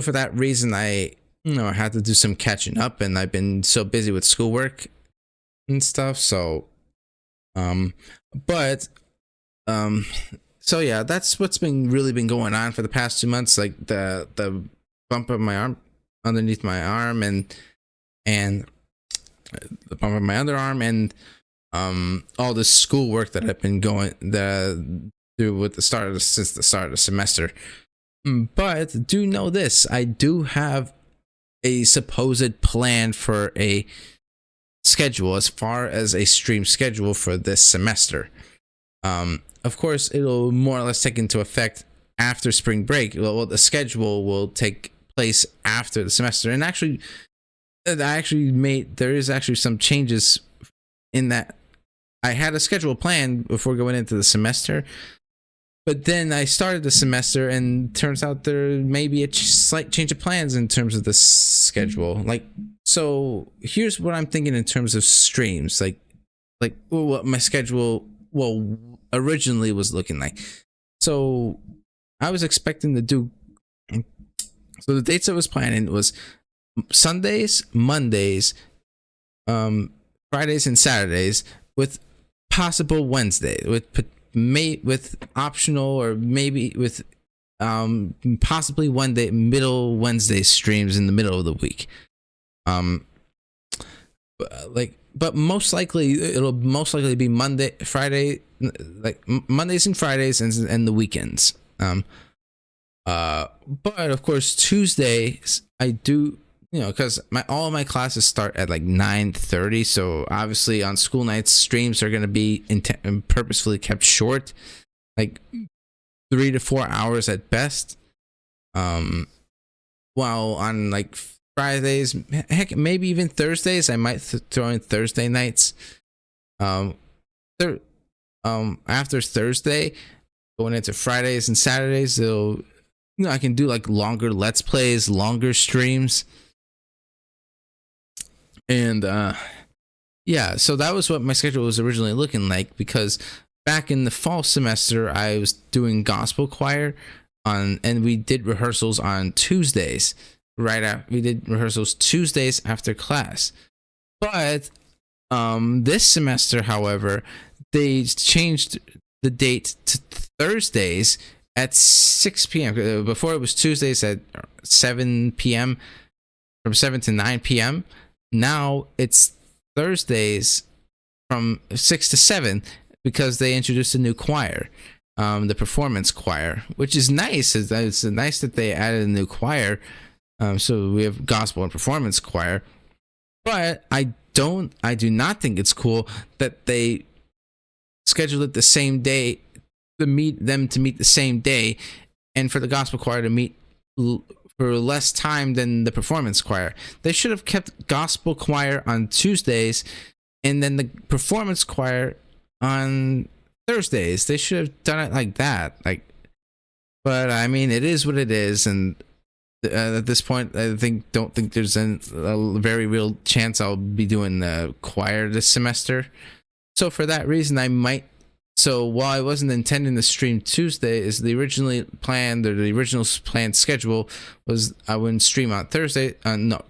for that reason, I had to do some catching up, and I've been so busy with schoolwork and stuff. So so yeah, that's what's really been going on for the past 2 months. Like the bump of my arm underneath my arm, and the bump of my underarm, and all the schoolwork that I've been going through with since the start of the semester. But do know this: I do have a supposed plan for a schedule, as far as a stream schedule for this semester. Of course, it'll more or less take into effect after spring break. Well, the schedule will take place after the semester, and actually, there is actually some changes in that. I had a schedule plan before going into the semester, but then I started the semester, and turns out there may be a slight change of plans in terms of the schedule. Like, so here's what I'm thinking in terms of streams. Like what my schedule originally was looking like. So I was expecting to do. So the dates I was planning was Sundays, Mondays, Fridays, and Saturdays, with possible Wednesday, with optional, or maybe with possibly one day middle Wednesday streams in the middle of the week. But most likely it'll be Monday, Friday, like Mondays and Fridays, and the weekends. But of course Tuesdays I do, because all of my classes start at like 9:30, so obviously on school nights streams are going to be purposefully kept short, like 3 to 4 hours at best. While on like Fridays, heck, maybe even Thursdays, I might throw in Thursday nights. After Thursday, going into Fridays and Saturdays, I can do like longer let's plays, longer streams. And yeah, so that was what my schedule was originally looking like, because back in the fall semester I was doing gospel choir and we did rehearsals on Tuesdays. We did rehearsals Tuesdays after class. But this semester, however, they changed the date to Thursdays at 6 p.m. Before it was Tuesdays at 7 p.m. from 7 to 9 p.m. Now it's Thursdays from 6 to 7, because they introduced a new choir, the performance choir, which is nice. It's nice that they added a new choir. So we have gospel and performance choir. But I do not think it's cool that they scheduled it the same day, to meet the same day, and for the gospel choir to meet for less time than the performance choir. They should have kept gospel choir on Tuesdays and then the performance choir on Thursdays. They should have done it like that. But I mean, it is what it is, and at this point, I don't think there's a very real chance I'll be doing the choir this semester. So for that reason, I might. So while I wasn't intending to stream Tuesday, the original planned schedule was I wouldn't stream on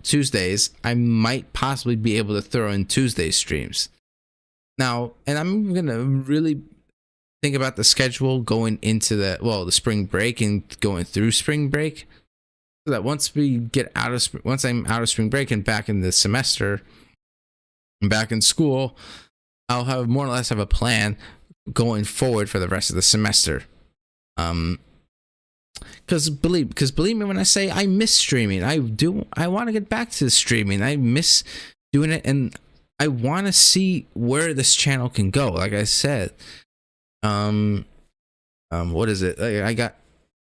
Tuesdays. I might possibly be able to throw in Tuesday streams. Now, and I'm gonna really think about the schedule going into the spring break and going through spring break, so that once I'm out of spring break and back in the semester and back in school, I'll have more or less have a plan going forward for the rest of the semester. Because believe me when I say I miss streaming. I want to get back to streaming. I miss doing it, and I want to see where this channel can go. Like I said, what is it?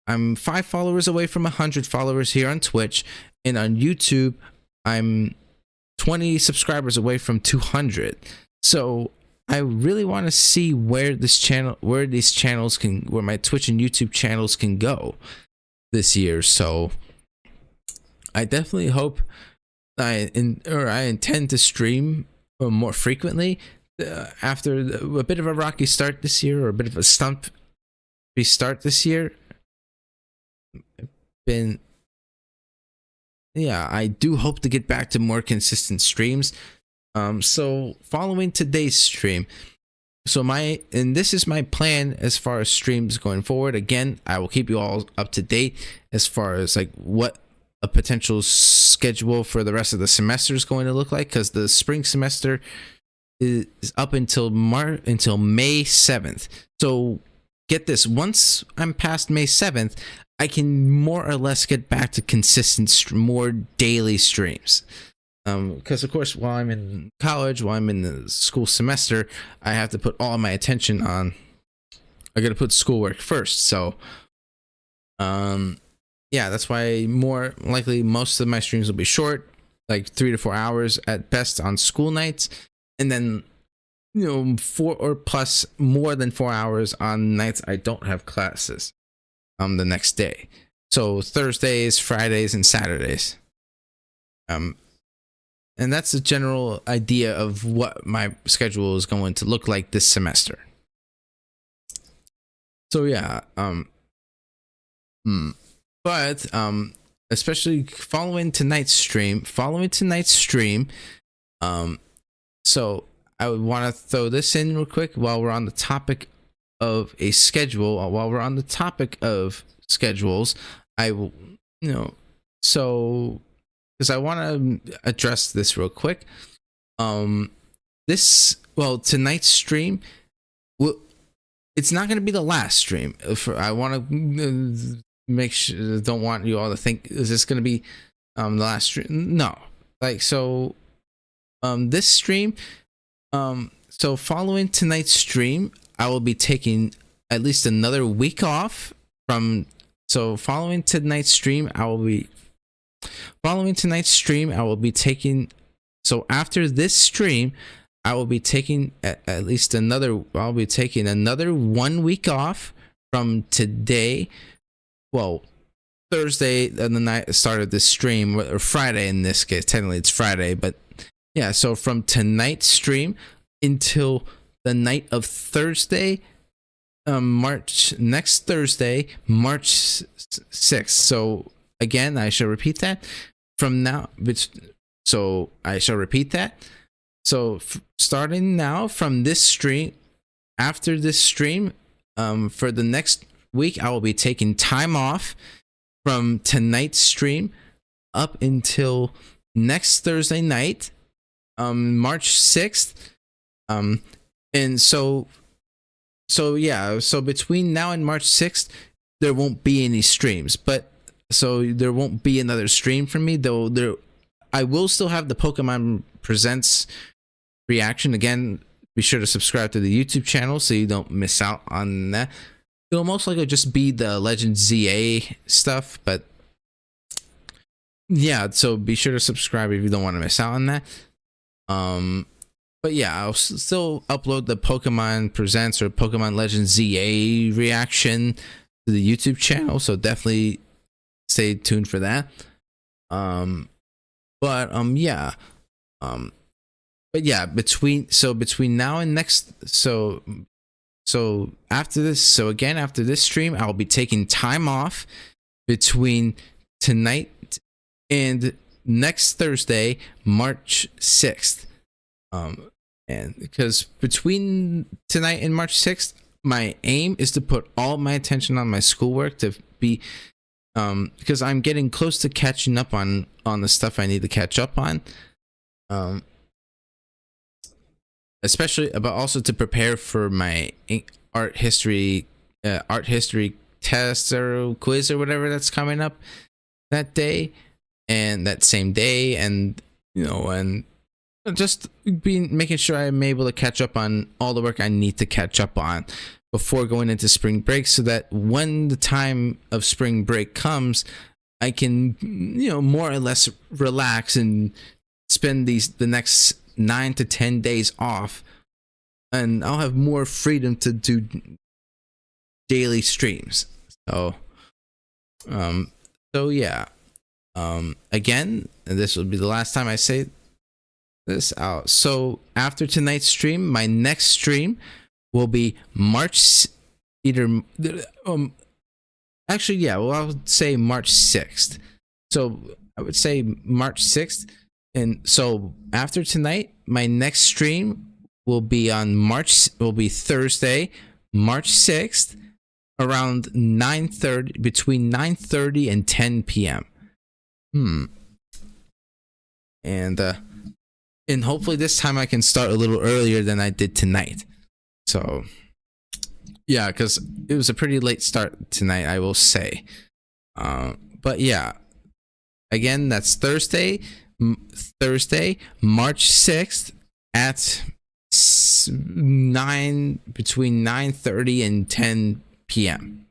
I'm 5 followers away from 100 followers here on Twitch, and on YouTube I'm 20 subscribers away from 200. So I really want to see where my Twitch and YouTube channels can go this year. So I definitely hope I intend to stream more frequently after a bit of a rocky start this year, or a bit of a stumpy start this year. I do hope to get back to more consistent streams. So following today's stream, this is my plan as far as streams going forward. Again, I will keep you all up to date as far as like what a potential schedule for the rest of the semester is going to look like, because the spring semester is up until May 7th. So get this, once I'm past May 7th, I can more or less get back to consistent, more daily streams. Because of course, while I'm in college, while I'm in the school semester, I have to put all my attention on. I got to put schoolwork first. So, that's why more likely most of my streams will be short, like 3 to 4 hours at best on school nights, and then 4 or plus more than 4 hours on nights I don't have classes the next day. So Thursdays, Fridays, and Saturdays. And that's a general idea of what my schedule is going to look like this semester. So yeah, but especially following tonight's stream, so I would want to throw this in real quick while we're on the topic of a schedule. While we're on the topic of schedules, I will, so because I want to address this real quick. Tonight's stream it's not going to be the last stream. I want to make sure, don't want you all to think, is this going to be the last stream? No. This stream, so following tonight's stream, I will be taking at least another week off following tonight's stream, I will be taking, so after this stream, I will be taking another 1 week off from today. Well, Thursday and the night I started this stream, or Friday in this case. Technically it's Friday, but yeah, so from tonight's stream until the night of Thursday, next Thursday, March 6th. So again, I shall repeat that. So starting now from this stream, after this stream, for the next week, I will be taking time off from tonight's stream up until next Thursday night, March 6th. And so between now and March 6th, there won't be any streams, but so there won't be another stream from me, though I will still have the Pokemon Presents reaction. Again, be sure to subscribe to the YouTube channel so you don't miss out on that. It'll most likely just be the Legends ZA stuff, but yeah, so be sure to subscribe if you don't want to miss out on that. But yeah, I'll still upload the Pokemon Presents or Pokemon Legends ZA reaction to the YouTube channel, so definitely stay tuned for that. But between now and next, so after this stream, I'll be taking time off between tonight and next Thursday, March 6th. And because between tonight and March 6th, my aim is to put all my attention on my schoolwork to be, because I'm getting close to catching up on the stuff I need to catch up on. Especially, but also to prepare for my art history test or quiz or whatever that's coming up that day and that same day, and and just making sure I'm able to catch up on all the work I need to catch up on before going into spring break, so that when the time of spring break comes, I can more or less relax and spend the next 9 to 10 days off, and I'll have more freedom to do daily streams. So yeah, again, this will be the last time I say this out. So after tonight's stream, my next stream will be March 6th. So I would say March 6th. And so after tonight, my next stream will be Thursday, March 6th, around 9:30, between 9:30 and 10 p.m. And hopefully this time I can start a little earlier than I did tonight. So yeah, because it was a pretty late start tonight, I will say. But yeah, again, that's Thursday, March 6th at between 9:30 and 10 p.m.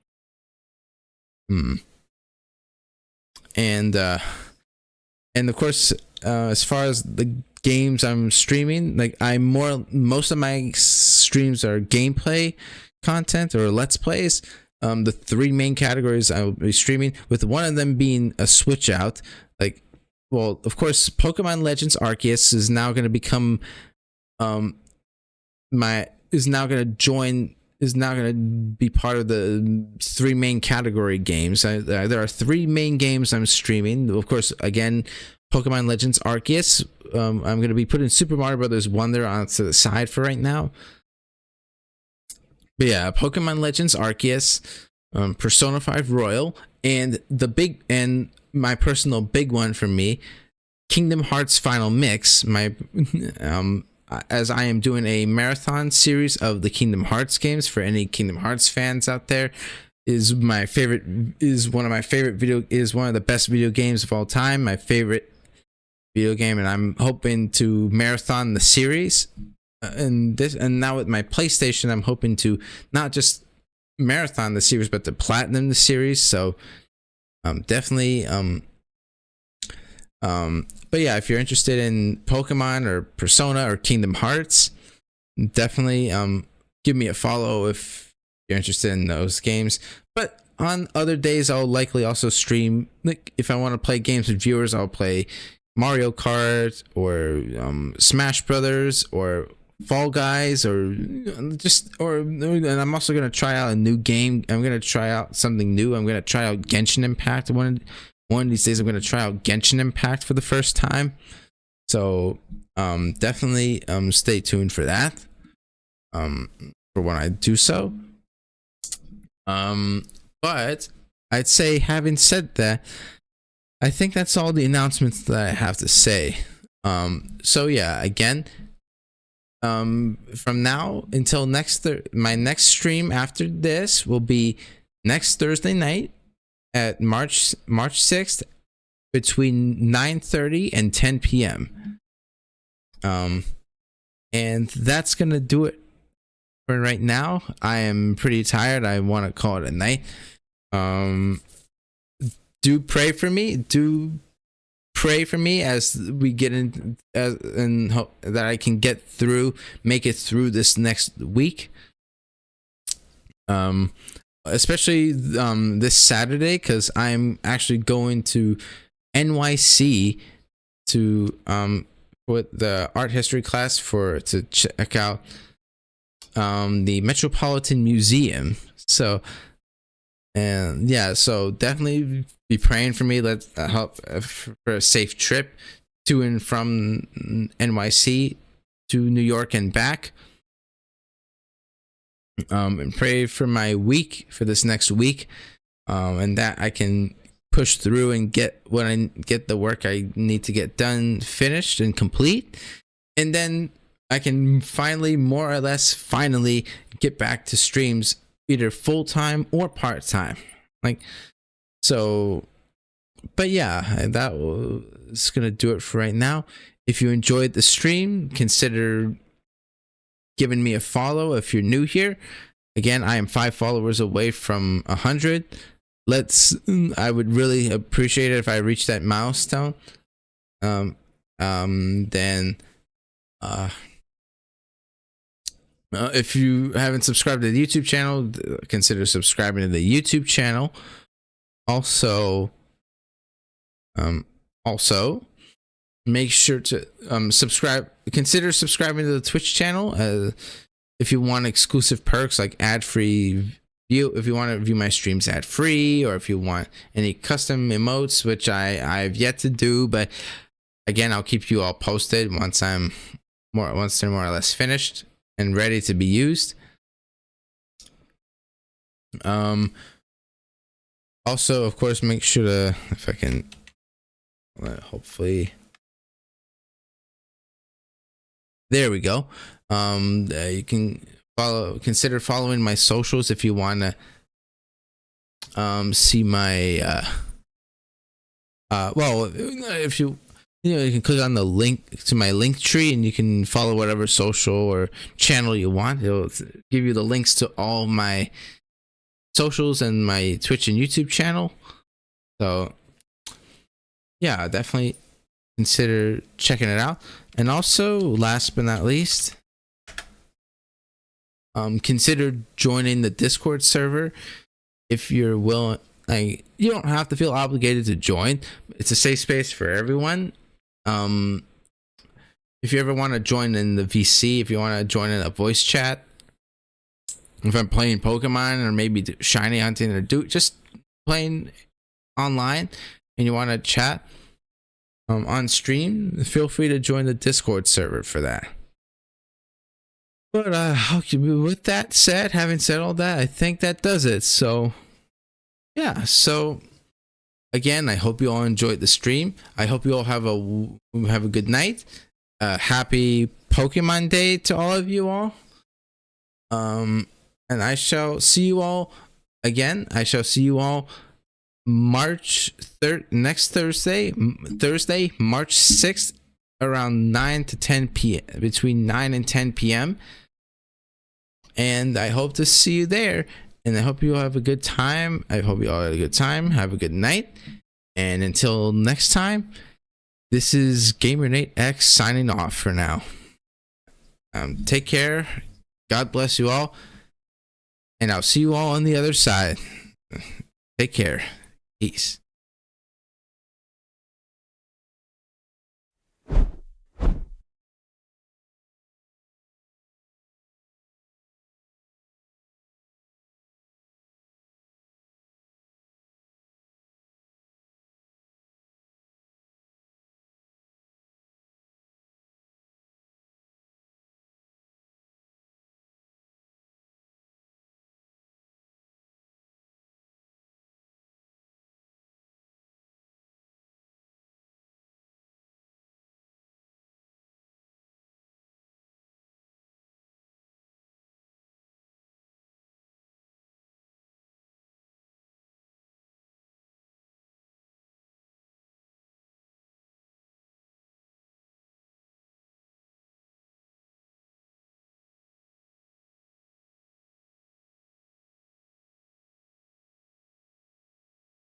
And of course, as far as the games I'm streaming. Like most of my streams are gameplay content or let's plays. The three main categories I will be streaming, with one of them being a switch out. Like, well, of course, Pokemon Legends Arceus is now going to become is now going to be part of the three main category games. There are three main games I'm streaming. Of course, again, Pokemon Legends Arceus. I'm going to be putting Super Mario Brothers Wonder onto the side for right now. But yeah, Pokemon Legends Arceus, Persona 5 Royal, and my personal big one for me, Kingdom Hearts Final Mix. As I am doing a marathon series of the Kingdom Hearts games for any Kingdom Hearts fans out there, is one of the best video games of all time. My favorite video game, and I'm hoping to marathon the series. And now with my PlayStation, I'm hoping to not just marathon the series, but to platinum the series. So definitely but yeah, if you're interested in Pokemon or Persona or Kingdom Hearts, definitely give me a follow if you're interested in those games. But on other days, I'll likely also stream, like if I want to play games with viewers, I'll play Mario Kart or Smash Brothers or Fall Guys, and I'm also going to try out a new game. I'm going to try out something new. I'm going to try out Genshin Impact. One of these days I'm going to try out Genshin Impact for the first time. So definitely stay tuned for that for when I do so. But I'd say, having said that, I think that's all the announcements that I have to say. So yeah, again, from now until my next stream after this will be next Thursday night at March 6th between 9:30 and 10 p.m. And that's gonna do it for right now. I am pretty tired. I want to call it a night. Do pray for me. Do pray for me as we get in, and hope that I can make it through this next week. Especially this Saturday, because I'm actually going to NYC to with the art history class to check out the Metropolitan Museum. So definitely be praying for me. Let's help for a safe trip to and from NYC to New York and back. And pray for my week, for this next week, and that I can push through and get the work I need to get done, finished and complete, and then I can more or less finally get back to streams, either full-time or part-time. But yeah, that was gonna do it for right now. If you enjoyed the stream, consider giving me a follow. If you're new here, again, I am 5 followers away from 100. I would really appreciate it if I reach that milestone. If you haven't subscribed to the YouTube channel, consider subscribing to the YouTube channel. Also make sure to subscribe. Consider subscribing to the Twitch channel if you want exclusive perks like ad-free view. If you want to view my streams ad-free, or if you want any custom emotes, which I've yet to do, but again, I'll keep you all posted once they're more or less finished and ready to be used. Also, of course, make sure to, if I can, hopefully. There we go. You can consider following my socials if you want to see my if you can click on the link to my link tree and you can follow whatever social or channel you want. It'll give you the links to all my socials and my Twitch and YouTube channel. So yeah, definitely consider checking it out. And also, last but not least, consider joining the Discord server if you're willing. Like, you don't have to feel obligated to join. It's a safe space for everyone. If you ever want to join in the VC, if you want to join in a voice chat, if I'm playing Pokemon or maybe shiny hunting or just playing online and you want to chat on stream, feel free to join the Discord server for that. But okay, with that said, having said all that, I think that does it. So yeah, so again, I hope you all enjoyed the stream. I hope you all have a good night. Happy Pokemon Day to all of you all. And I shall see you all again. I shall see you all March 3rd, next Thursday, March 6th, around 9 to 10 p.m. between 9 and 10 p.m. And I hope to see you there. And I hope you all have a good time. I hope you all had a good time. Have a good night. And until next time, this is GamerNateX signing off for now. Take care. God bless you all. And I'll see you all on the other side. Take care. Peace.